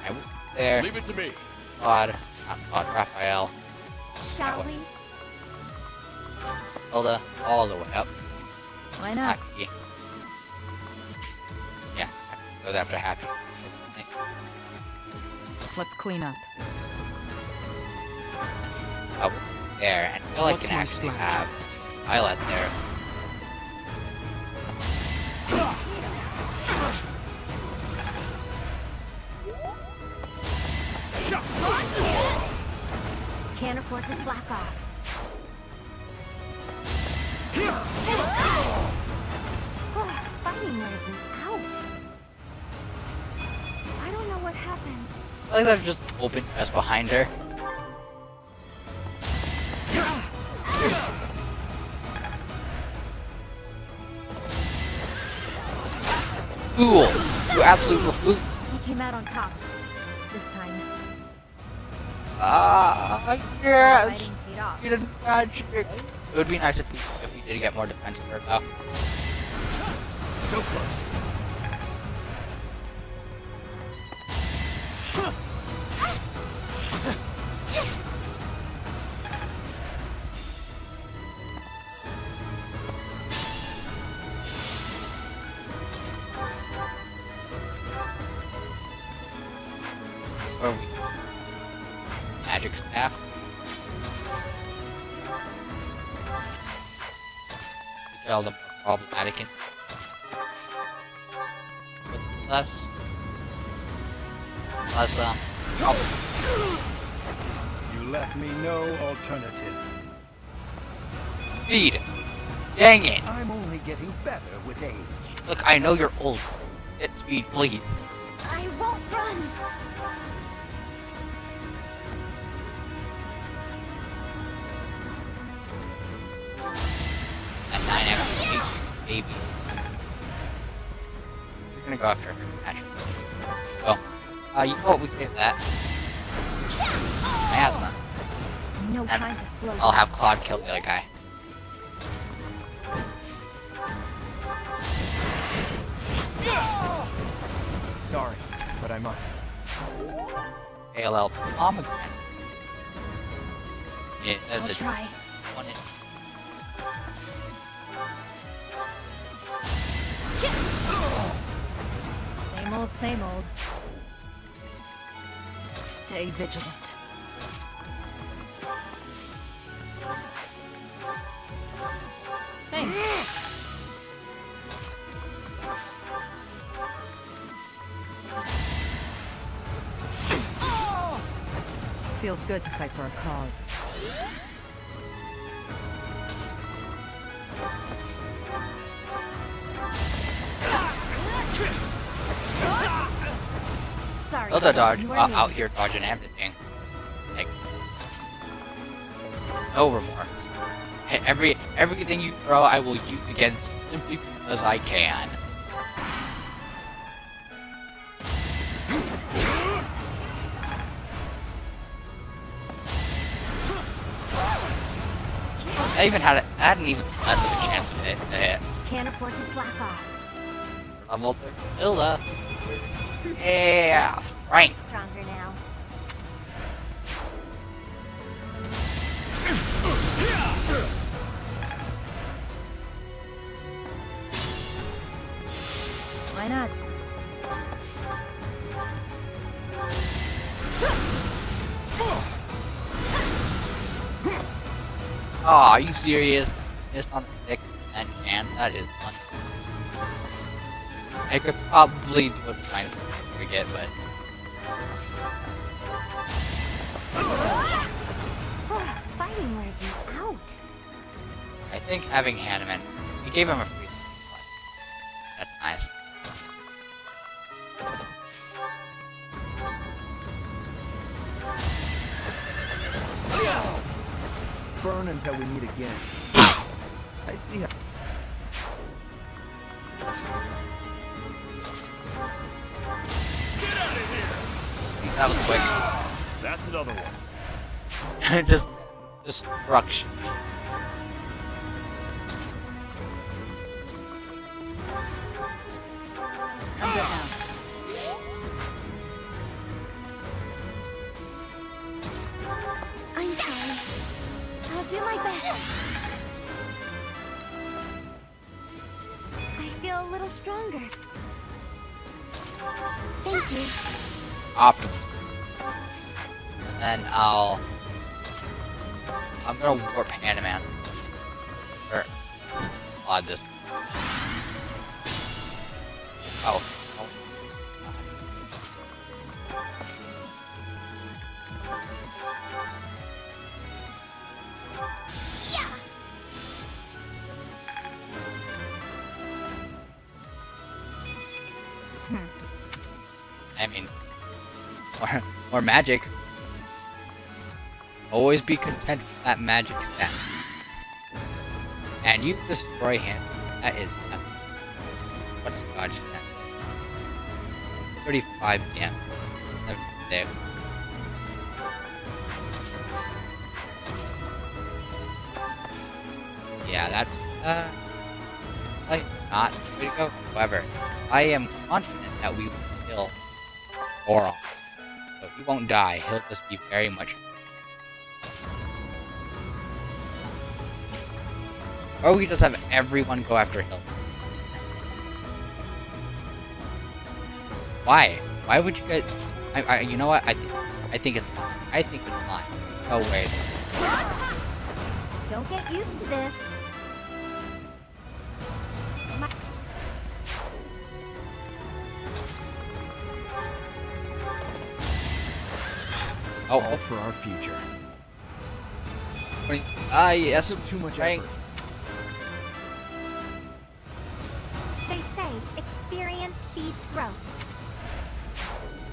I went there.
Leave it to me.
Claude, not Claude, Raphael.
Shall we?
Hilda, all the way up.
Why not?
Happy. Yeah, goes after Happy.
Let's clean up.
Oh, there, and Phil
What's
can
my
actually
strategy?
have Violet there.
Can't afford to slack off. Fighting wears me out. I don't know what happened.
I like there's just open chest behind her. Fool! You absolute fool!
He came out on top. This time.
Yes!
Fighting paid off.
You did magic! It would be nice if you did get more defensive for it though.
So close.
Or we magic staff. We tell them problematic and less
You left me no alternative.
speed. Dang it!
I'm only getting better with age.
Look, I know you're old. Get speed, please.
I won't run.
At 9 MP, baby. You're gonna go after Patrick. Well, you know what? We did that. Miasma.
No
And
time to slow
I'll
down.
have Claude kill the other guy.
Sorry, but I must.
ALL pomegranate. Yeah,
I'll
that's a
try.
one in.
Same old, same old.
Stay vigilant.
Thanks.
Feels good to fight for a cause.
Sorry.
Other
guys,
dodge
you were
out
me.
here dodging everything. Like no remorse. Hey, everything you throw, I will use against you simply because I can. I even had I had an even less of a chance of it to hit.
Can't afford to slack off.
Level 3 Hilda. Yeah, right.
Stronger now.
Why not?
Oh, are you serious? Missed on the stick and chance? That is fun. I could probably do it fine if I forget, but
Fighting wears you out.
I think having Hanneman, we gave him a free one. That's nice.
Burn until we meet again. I see how.
That was quick.
That's another one.
Just destruction.
I'm good now. I'm sorry. I'll do my best. I feel a little stronger. Thank you.
Optimal. And then I'm gonna warp Hanneman. Or odd this. Oh. I mean, more magic. Always be content with that magic stat. And you destroy him. That is nothing. What's dodge that? 35 damage. 76. Yeah, that's like not the way to go. However, I am confident that we will kill Goron. So he won't die. He'll just be very much. Or we just have everyone go after him. Why? Why would you guys? You know what? I think it's fine. I think it's fine. No way.
Don't get used to this.
All for our future.
Yes.
Too much
Right.
effort.
They say experience feeds growth.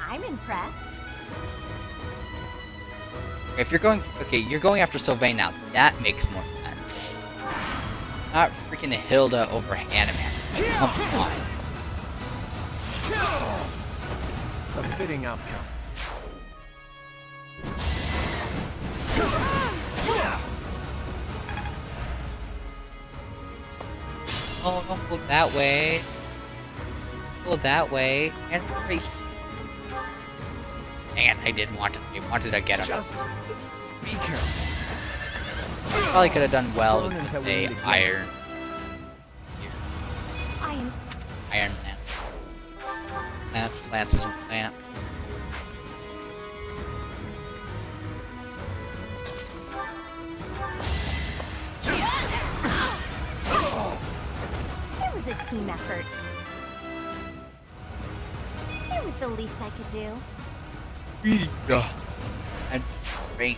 I'm impressed.
If you're going, okay, you're going after Sylvain now. That makes more sense. Not freaking Hilda over Hanneman. Come on.
A fitting outcome.
Oh, don't go that way. Go that way. And right. Man, I didn't want to. I wanted to get him.
Just be careful.
Probably could have done well with the iron. Iron Lance. Lance isn't plant.
It was a team effort. It was the least I could do.
And great.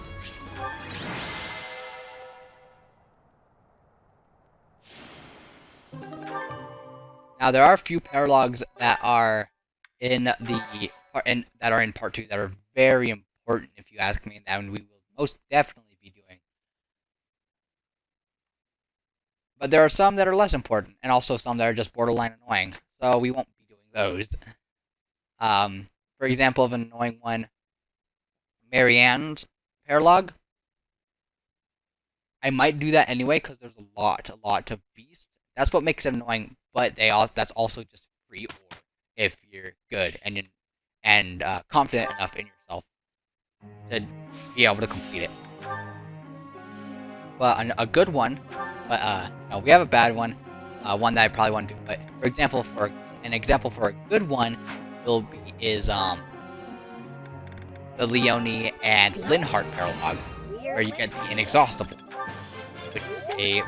Now there are a few paralogs that are in part 2 that are very important, if you ask me, and we will most definitely be doing. But there are some that are less important, and also some that are just borderline annoying. So we won't be doing those. For example, of an annoying one, Marianne's paralog. I might do that anyway because there's a lot of beasts. That's what makes it annoying. But that's also just free ore if you're good and confident enough in yourself to be able to complete it. But a good one, but no, we have a bad one, one that I probably want to do. But for example, for an example for a good one is the Leone and Linhart paralog, where you get the Inexhaustible, which is a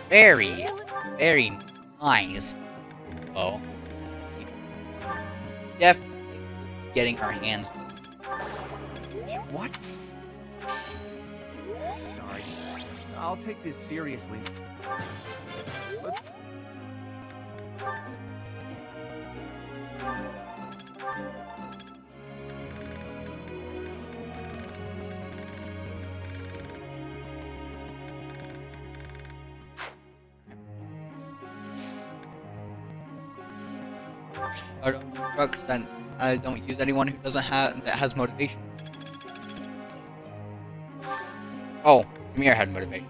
very, very nice bow. Definitely getting our hands.
What? Sorry. I'll take this seriously. But...
I don't drugs, then I don't use anyone who doesn't have that has motivation. Oh, Samir had motivation.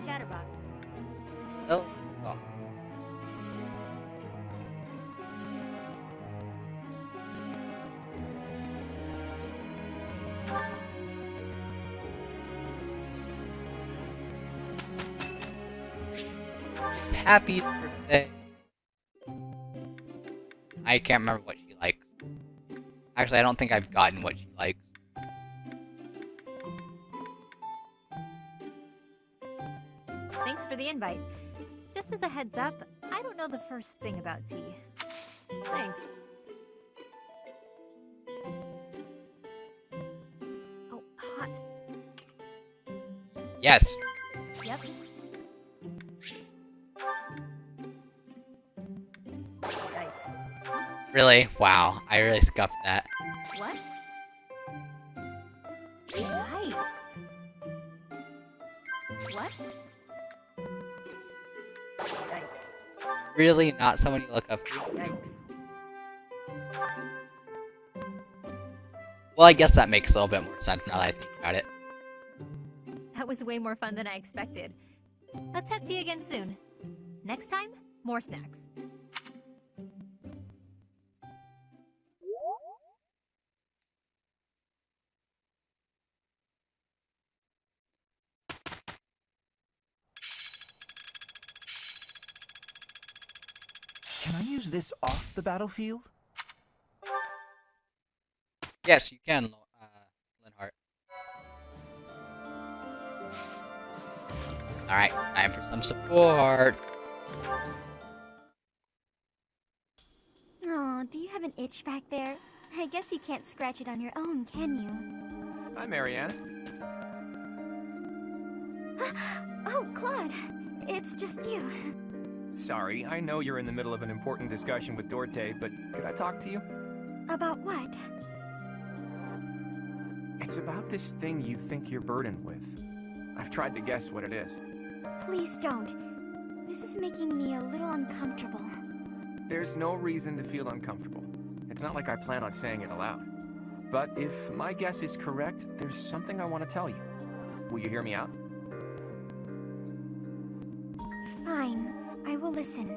Chatterbox.
Oh. Oh. Happy birthday. I can't remember what she likes. Actually, I don't think I've gotten what she likes.
Thanks for the invite. Just as a heads up, I don't know the first thing about tea. Thanks. Oh, hot.
Yes.
Yep. Yikes.
Really? Wow. I really scuffed that.
What? Nice. What? Yikes.
Really? Not someone you look up to?
Yikes.
Well, I guess that makes a little bit more sense now that I think about it.
That was way more fun than I expected. Let's have tea again soon. Next time, more snacks.
Can I use this off the battlefield?
Yes, you can, Linhart. Alright, time for some support.
Oh, do you have an itch back there? I guess you can't scratch it on your own, can you?
Hi, Marianne.
Oh, Claude. It's just you.
Sorry, I know you're in the middle of an important discussion with Dorte, but could I talk to you?
About what?
It's about this thing you think you're burdened with. I've tried to guess what it is.
Please don't. This is making me a little uncomfortable.
There's no reason to feel uncomfortable. It's not like I plan on saying it aloud. But if my guess is correct, there's something I want to tell you. Will you hear me out?
Fine. I will listen.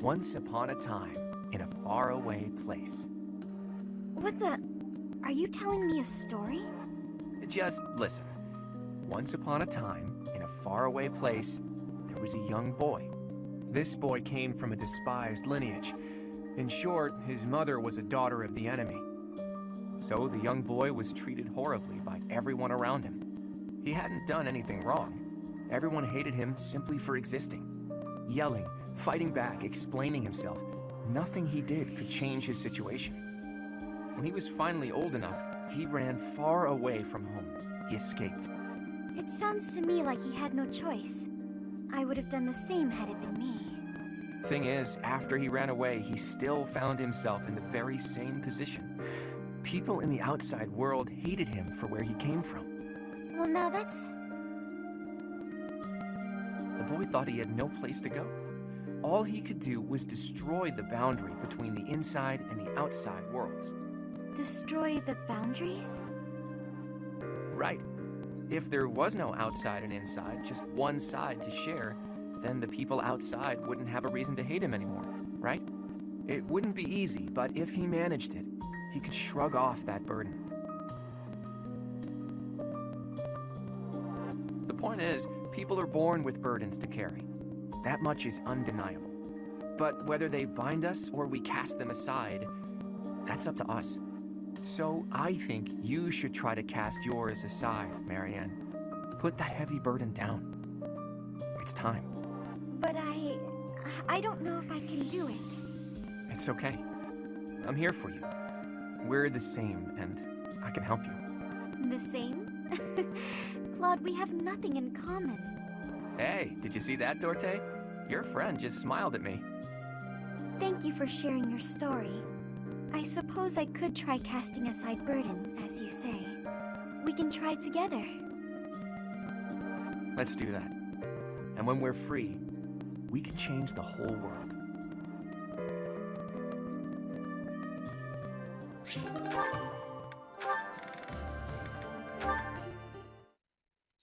Once upon a time, in a faraway place.
What the... Are you telling me a story?
Just listen. Once upon a time, in a faraway place, there was a young boy. This boy came from a despised lineage. In short, his mother was a daughter of the enemy. So the young boy was treated horribly by everyone around him. He hadn't done anything wrong. Everyone hated him simply for existing. Yelling, fighting back, explaining himself. Nothing he did could change his situation. When he was finally old enough, he ran far away from home. He escaped.
It sounds to me like he had no choice. I would have done the same had it been me.
Thing is, after he ran away, he still found himself in the very same position. People in the outside world hated him for where he came from.
Well, now that's...
The boy thought he had no place to go. All he could do was destroy the boundary between the inside and the outside worlds.
Destroy the boundaries?
Right. If there was no outside and inside, just one side to share, then the people outside wouldn't have a reason to hate him anymore, right? It wouldn't be easy, but if he managed it, he could shrug off that burden. The point is, people are born with burdens to carry. That much is undeniable. But whether they bind us or we cast them aside, that's up to us. So I think you should try to cast yours aside, Marianne. Put that heavy burden down. It's time.
But I don't know if I can do it.
It's okay. I'm here for you. We're the same, and I can help you.
The same? Claude, we have nothing in common.
Hey, did you see that, Dorte? Your friend just smiled at me.
Thank you for sharing your story. I suppose I could try casting aside burden, as you say. We can try together.
Let's do that. And when we're free, we can change the whole world.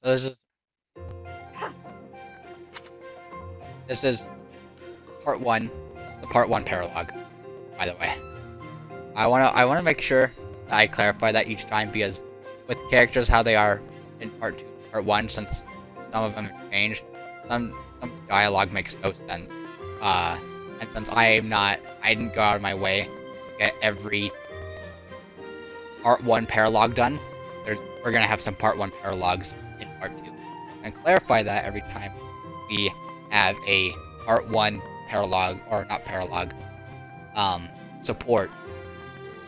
So this is part one, the part one paralogue, by the way. I wanna make sure that I clarify that each time, because with characters how they are in part two, part one, since some of them have changed, some dialogue makes no sense. And since I didn't go out of my way to get every part one paralogue done, we're gonna have some part one paralogues in part two, and clarify that every time we have a part one paralogue, or not paralogue, support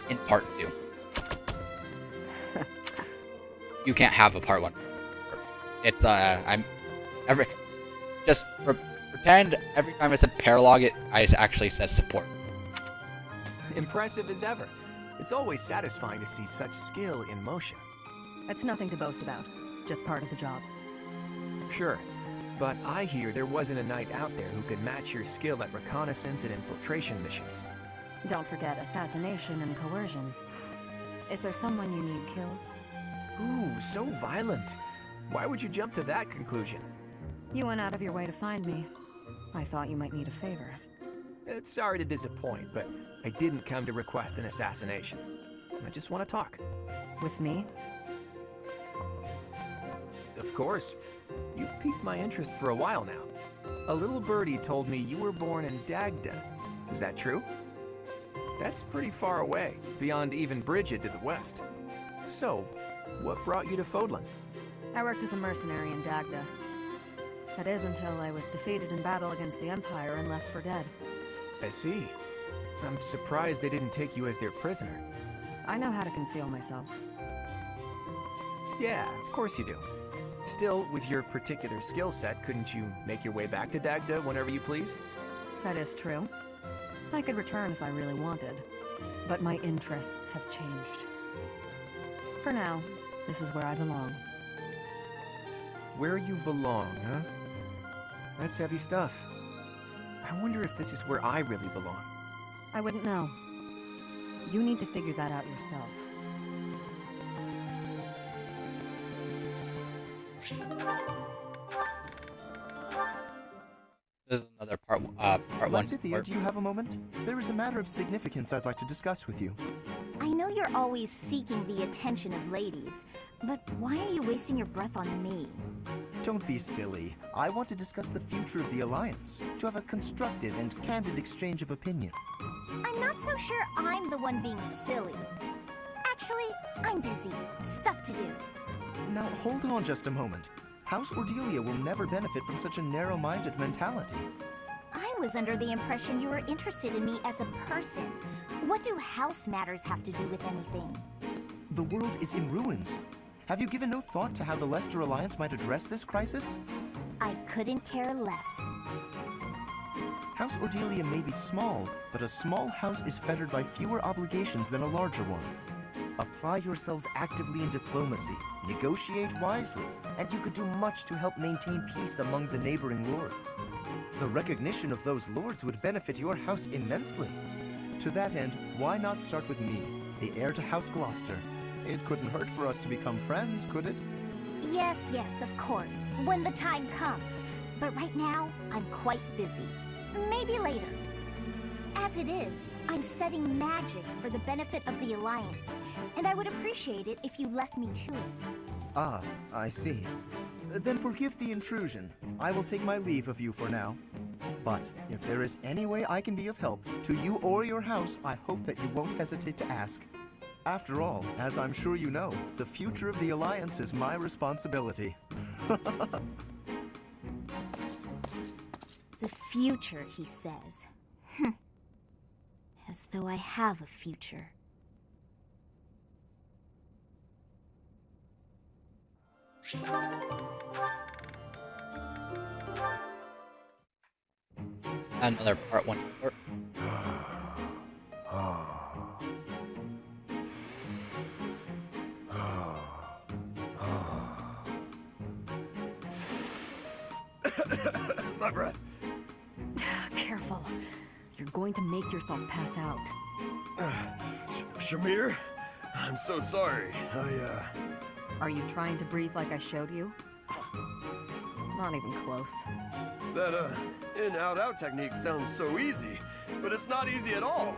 in part two. You can't have a part one. It's pretend every time I said paralogue, I actually said support.
Impressive as ever. It's always satisfying to see such skill in motion.
It's nothing to boast about, just part of the job.
Sure, but I hear there wasn't a knight out there who could match your skill at reconnaissance and infiltration missions.
Don't forget assassination and coercion. Is there someone you need killed?
Ooh, so violent. Why would you jump to that conclusion?
You went out of your way to find me. I thought you might need a favor.
Sorry to disappoint, but I didn't come to request an assassination. I just want to talk.
With me?
Of course. You've piqued my interest for a while now. A little birdie told me you were born in Dagda. Is that true? That's pretty far away, beyond even Bridget to the west. So, what brought you to Fodlan?
I worked as a mercenary in Dagda. That is until I was defeated in battle against the Empire and left for dead.
I see. I'm surprised they didn't take you as their prisoner.
I know how to conceal myself.
Yeah, of course you do. Still, with your particular skill set, couldn't you make your way back to Dagda whenever you please?
That is true. I could return if I really wanted, but my interests have changed. For now, this is where I belong.
Where you belong, huh? That's heavy stuff. I wonder if this is where I really belong.
I wouldn't know. You need to figure that out yourself.
This is another part one.
Lysithea, do you have a moment? There is a matter of significance I'd like to discuss with you.
I know you're always seeking the attention of ladies, but why are you wasting your breath on me?
Don't be silly. I want to discuss the future of the Alliance, to have a constructive and candid exchange of opinion.
I'm not so sure I'm the one being silly. Actually, I'm busy. Stuff to do.
Now, hold on just a moment. House Cordelia will never benefit from such a narrow-minded mentality.
I was under the impression you were interested in me as a person. What do house matters have to do with anything?
The world is in ruins. Have you given no thought to how the Lester Alliance might address this crisis?
I couldn't care less.
House Cordelia may be small, but a small house is fettered by fewer obligations than a larger one. Apply yourselves actively in diplomacy, negotiate wisely, and you could do much to help maintain peace among the neighboring lords. The recognition of those lords would benefit your house immensely. To that end, why not start with me, the heir to House Gloucester? It couldn't hurt for us to become friends, could it?
Yes, of course, when the time comes. But right now, I'm quite busy. Maybe later. As it is, I'm studying magic for the benefit of the Alliance, and I would appreciate it if you left me to it.
Ah, I see. Then forgive the intrusion. I will take my leave of you for now. But if there is any way I can be of help to you or your house, I hope that you won't hesitate to ask. After all, as I'm sure you know, the future of the Alliance is my responsibility.
The future, he says. As though I have a future.
Another part 1.
My breath.
Careful. You're going to make yourself pass out.
Shamir? I'm so sorry.
Are you trying to breathe like I showed you? Not even close.
That, in-out-out technique sounds so easy, but it's not easy at all.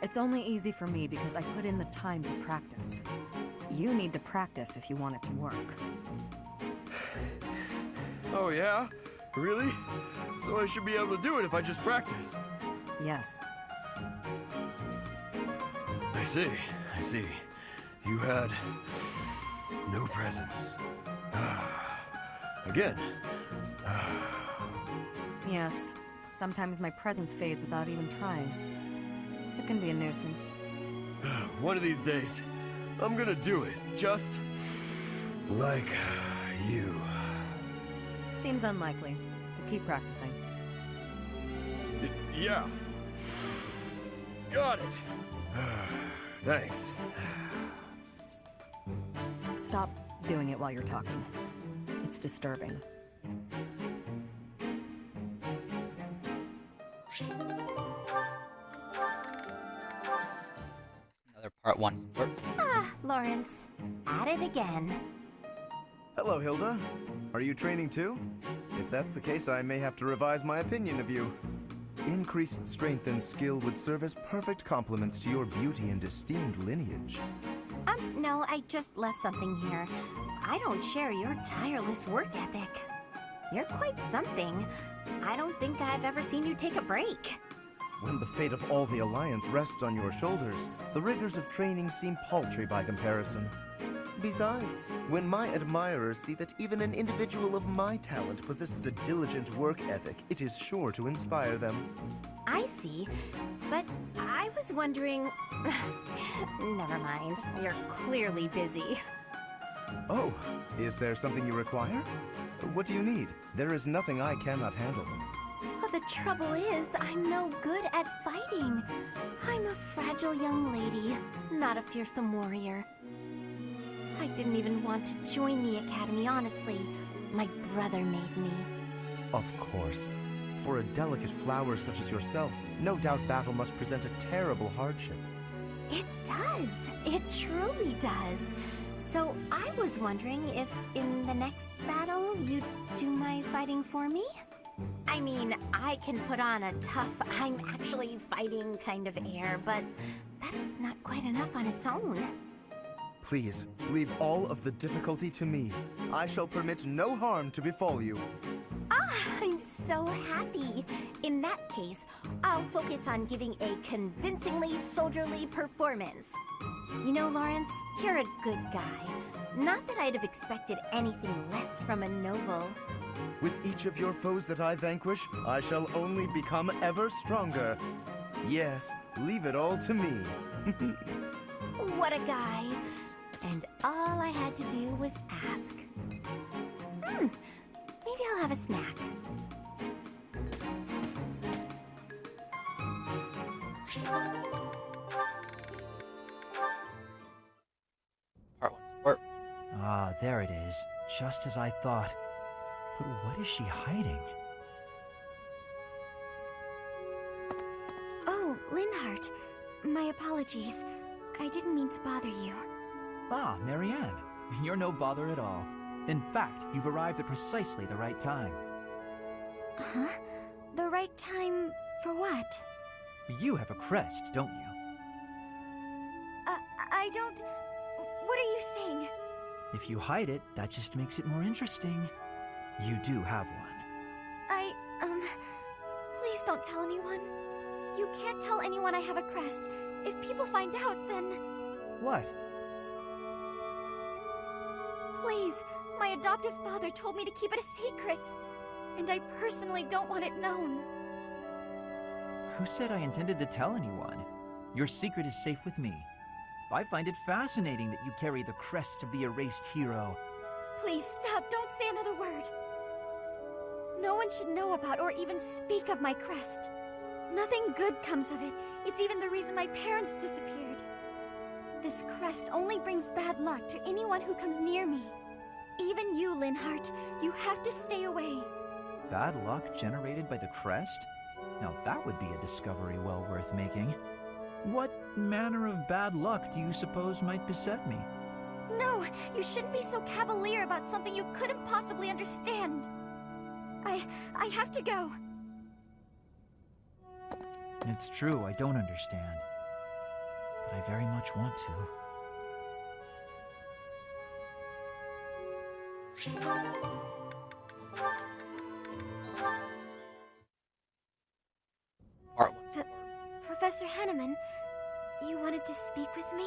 It's only easy for me because I put in the time to practice. You need to practice if you want it to work.
Oh yeah? Really? So I should be able to do it if I just practice?
Yes.
I see. You had no presence. Again.
Yes. Sometimes my presence fades without even trying. It can be a nuisance.
One of these days, I'm gonna do it, just like you.
Seems unlikely, but keep practicing.
Yeah. Got it. Thanks.
Stop doing it while you're talking. It's disturbing.
Another part 1.
Lawrence. At it again.
Hello, Hilda. Are you training too? If that's the case, I may have to revise my opinion of you. Increased strength and skill would serve as perfect complements to your beauty and esteemed lineage.
No, I just left something here. I don't share your tireless work ethic. You're quite something. I don't think I've ever seen you take a break.
When the fate of all the Alliance rests on your shoulders, the rigors of training seem paltry by comparison. Besides, when my admirers see that even an individual of my talent possesses a diligent work ethic, it is sure to inspire them.
I see, but I was wondering... Never mind, you're clearly busy.
Oh, is there something you require? What do you need? There is nothing I cannot handle.
Well, the trouble is, I'm no good at fighting. I'm a fragile young lady, not a fearsome warrior. I didn't even want to join the academy, honestly. My brother made me.
Of course. For a delicate flower such as yourself, no doubt battle must present a terrible hardship.
It does. It truly does. So I was wondering if in the next battle you'd do my fighting for me? I mean, I can put on a tough, I'm actually fighting kind of air, but that's not quite enough on its own.
Please, leave all of the difficulty to me. I shall permit no harm to befall you.
I'm so happy. In that case, I'll focus on giving a convincingly soldierly performance. You know, Lawrence, you're a good guy. Not that I'd have expected anything less from a noble.
With each of your foes that I vanquish, I shall only become ever stronger. Yes, leave it all to me.
What a guy. And all I had to do was ask. Maybe I'll have a snack.
Ah, there it is. Just as I thought. But what is she hiding?
Oh, Linhardt. My apologies. I didn't mean to bother you.
Ah, Marianne. You're no bother at all. In fact, you've arrived at precisely the right time.
Huh? The right time for what?
You have a crest, don't you?
I don't... What are you saying?
If you hide it, that just makes it more interesting. You do have one.
Please don't tell anyone. You can't tell anyone I have a crest. If people find out, then...
What?
Please, my adoptive father told me to keep it a secret. And I personally don't want it known.
Who said I intended to tell anyone? Your secret is safe with me. I find it fascinating that you carry the crest of the erased hero.
Please stop, don't say another word. No one should know about or even speak of my crest. Nothing good comes of it. It's even the reason my parents disappeared. This crest only brings bad luck to anyone who comes near me. Even you, Linhart, you have to stay away.
Bad luck generated by the crest? Now that would be a discovery well worth making. What manner of bad luck do you suppose might beset me?
No, you shouldn't be so cavalier about something you couldn't possibly understand. I have to go.
It's true, I don't understand. But I very much want to.
Professor Henneman, you wanted to speak with me?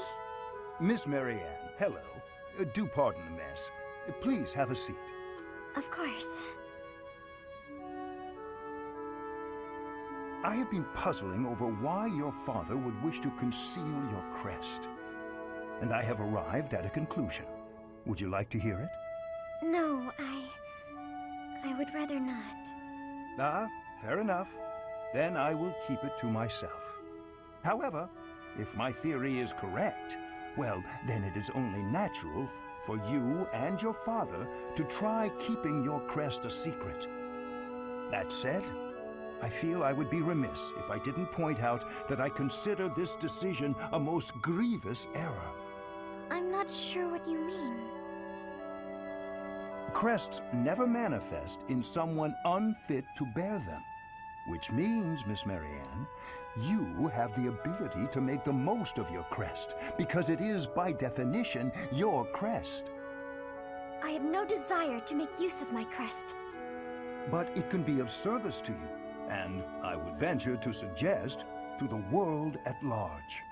Miss Marianne, hello. Do pardon the mess. Please have a seat.
Of course.
I have been puzzling over why your father would wish to conceal your crest. And I have arrived at a conclusion. Would you like to hear it?
No, I would rather not.
Ah, fair enough. Then I will keep it to myself. However, if my theory is correct, well, then it is only natural for you and your father to try keeping your crest a secret. That said, I feel I would be remiss if I didn't point out that I consider this decision a most grievous error.
I'm not sure what you mean.
Crests never manifest in someone unfit to bear them. Which means, Miss Marianne, you have the ability to make the most of your crest, because it is, by definition, your crest.
I have no desire to make use of my crest.
But it can be of service to you, and I would venture to suggest, to the world at large.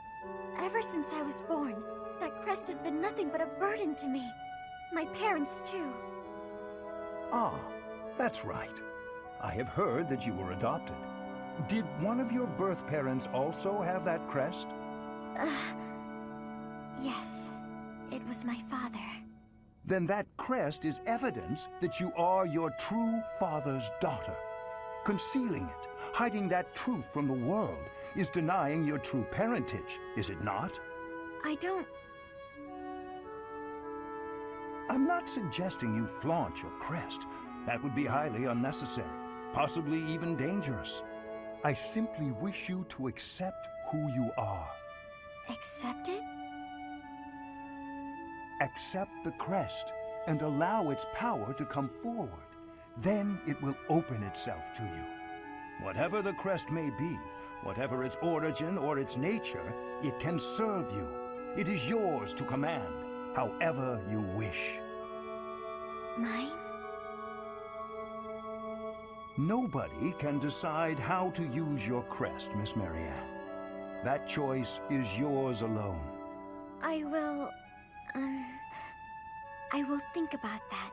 Ever since I was born, that crest has been nothing but a burden to me. My parents, too.
Ah, that's right. I have heard that you were adopted. Did one of your birth parents also have that crest?
Yes. It was my father.
Then that crest is evidence that you are your true father's daughter. Concealing it, hiding that truth from the world, is denying your true parentage, is it not?
I don't...
I'm not suggesting you flaunt your crest. That would be highly unnecessary, possibly even dangerous. I simply wish you to accept who you are.
Accept it?
Accept the crest and allow its power to come forward. Then it will open itself to you. Whatever the crest may be, whatever its origin or its nature, it can serve you. It is yours to command, however you wish.
Mine?
Nobody can decide how to use your crest, Miss Marianne. That choice is yours alone.
I will think about that.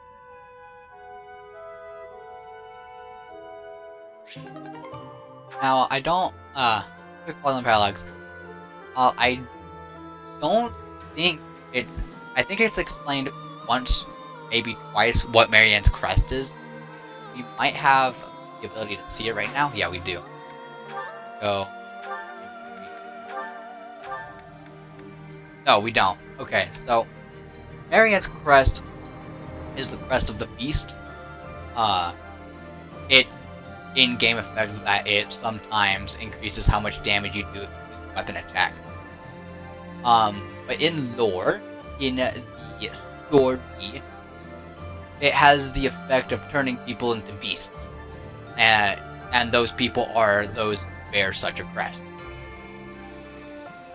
Now, I don't, quick pause on parallax. I don't think it's, I think it's explained once, maybe twice, what Marianne's crest is. We might have the ability to see it right now. Yeah, we do. So, no, we don't. Okay, so, Marianne's crest is the crest of the beast. It's in-game effect that it sometimes increases how much damage you do with a weapon attack. But in lore, in the story, it has the effect of turning people into beasts. And those people are those who bear such a crest.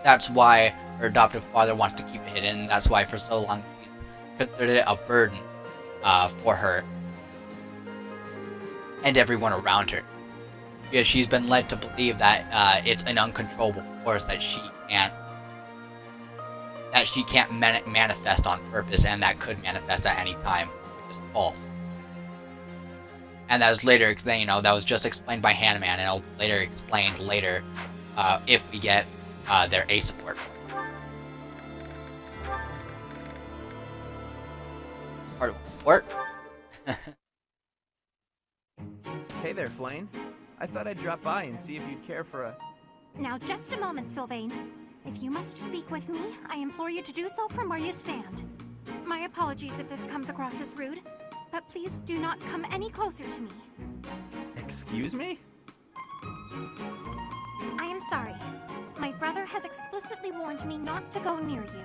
That's why her adoptive father wants to keep it hidden. That's why for so long he's considered it a burden for her and everyone around her. because she's been led to believe that it's an uncontrollable force that she can't manifest on purpose, and that could manifest at any time, which is false. And that was later, that was just explained by Hannah Man, and it'll later explained later if we get their A support. Part of support.
Hey there, Flame. I thought I'd drop by and see if you'd care for a...
Now, just a moment, Sylvain. If you must speak with me, I implore you to do so from where you stand. My apologies if this comes across as rude, but please do not come any closer to me.
Excuse me?
I am sorry. My brother has explicitly warned me not to go near you.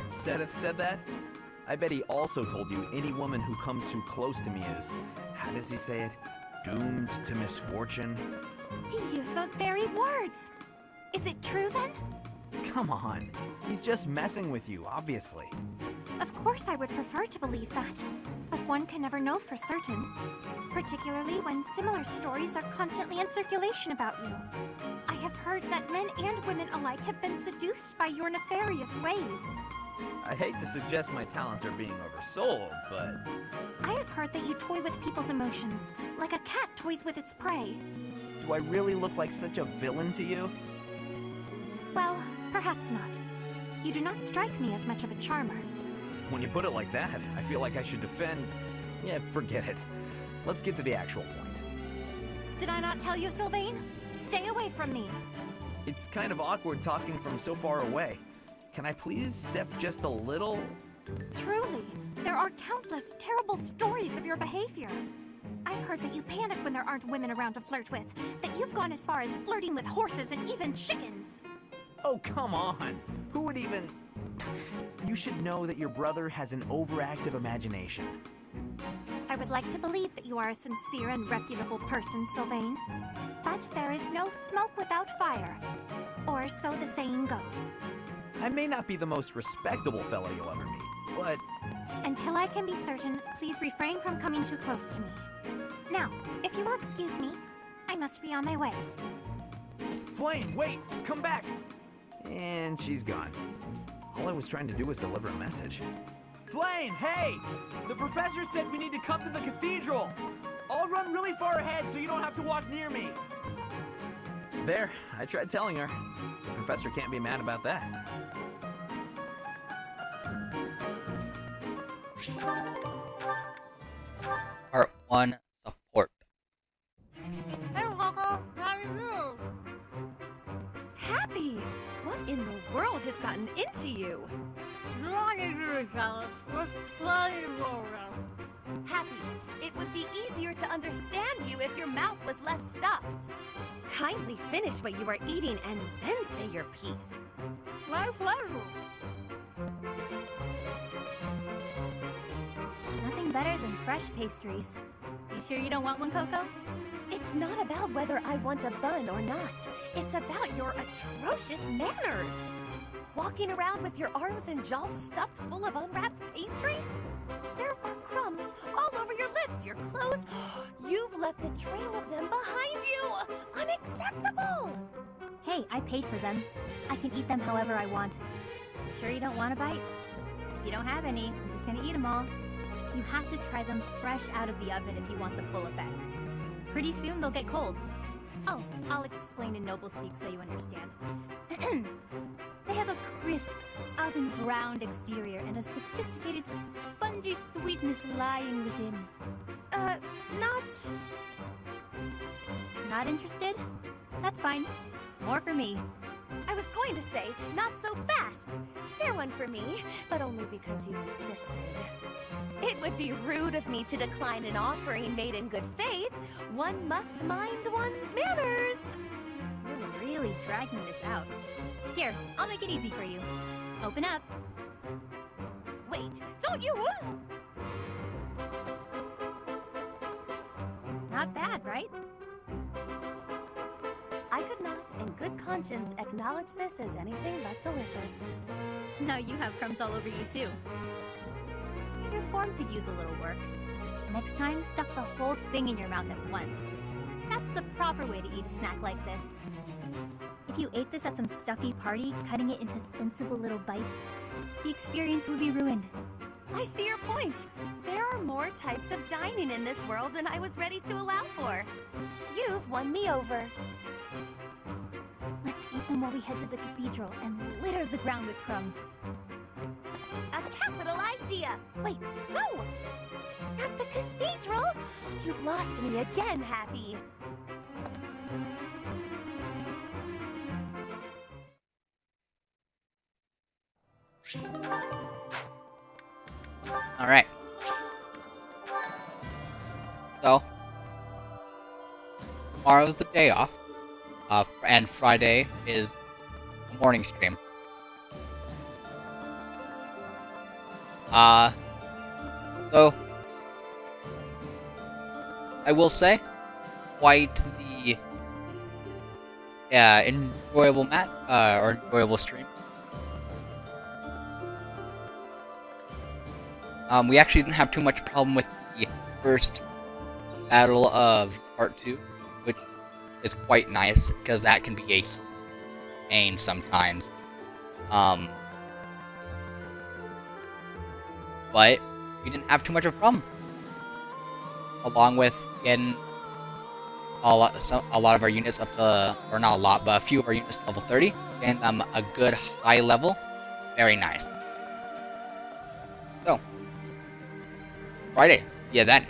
Sedith said that? I bet he also told you any woman who comes too close to me is, how does he say it? Doomed to misfortune?
He used those very words! Is it true then?
Come on. He's just messing with you, obviously.
Of course I would prefer to believe that, but one can never know for certain. Particularly when similar stories are constantly in circulation about you. I have heard that men and women alike have been seduced by your nefarious ways.
I hate to suggest my talents are being oversold, but...
I have heard that you toy with people's emotions, like a cat toys with its prey.
Do I really look like such a villain to you?
Well, perhaps not. You do not strike me as much of a charmer.
When you put it like that, I feel like I should defend... Yeah, forget it. Let's get to the actual point.
Did I not tell you, Sylvain? Stay away from me.
It's kind of awkward talking from so far away. Can I please step just a little?
Truly, there are countless terrible stories of your behavior. I've heard that you panic when there aren't women around to flirt with, that you've gone as far as flirting with horses and even chickens.
Oh, come on. Who would even... You should know that your brother has an overactive imagination.
I would like to believe that you are a sincere and reputable person, Sylvain. But there is no smoke without fire. Or so the saying goes.
I may not be the most respectable fellow you'll ever meet, but...
Until I can be certain, please refrain from coming too close to me. Now, if you will excuse me, I must be on my way.
Flame, wait! Come back! And she's gone. All I was trying to do was deliver a message. Flame, hey! The professor said we need to come to the cathedral! I'll run really far ahead so you don't have to walk near me! There, I tried telling her. The professor can't be mad about that.
Part 1, support.
Hey, Loco, how do you do? Happy? What in the world has gotten into you? Happy, it would be easier to understand you if your mouth was less stuffed. Kindly finish what you are eating and then say your piece. My pleasure.
Nothing better than fresh pastries. You sure you don't want one, Coco?
It's not about whether I want a bun or not. It's about your atrocious manners. Walking around with your arms and jaws stuffed full of unwrapped pastries? There are crumbs all over your lips, your clothes. You've left a trail of them behind you. Unacceptable.
Hey, I paid for them. I can eat them however I want. You sure you don't want a bite? If you don't have any, I'm just gonna eat them all. You have to try them fresh out of the oven if you want the full effect. Pretty soon they'll get cold. Oh, I'll explain in noble speak so you understand. They have a crisp, oven-browned exterior and a sophisticated, spongy sweetness lying within. Not interested? That's fine. More for me.
I was going to say, not so fast. Spare one for me, but only because you insisted. It would be rude of me to decline an offering made in good faith. One must mind one's manners.
You're really dragging this out. Here, I'll make it easy for you. Open up.
Wait, don't you...
Not bad, right?
I could not, in good conscience, acknowledge this as anything but delicious.
Now you have crumbs all over you, too. Your form could use a little work. Next time, stuff the whole thing in your mouth at once. That's the proper way to eat a snack like this. If you ate this at some stuffy party, cutting it into sensible little bites, the experience would be ruined.
I see your point. There are more types of dining in this world than I was ready to allow for. You've won me over.
Let's eat them while we head to the cathedral and litter the ground with crumbs.
A capital idea! Wait, no! At the cathedral? You've lost me again, Happy.
Alright. So, tomorrow's the day off, and Friday is a morning stream. So, I will say, quite the enjoyable or enjoyable stream. We actually didn't have too much problem with the first battle of Part 2, which is quite nice, because that can be a pain sometimes. But we didn't have too much of a problem. Along with getting a lot of our units up to, or not a lot, but a few of our units to level 30, getting them a good high level. Very nice. So, Friday. Yeah, then.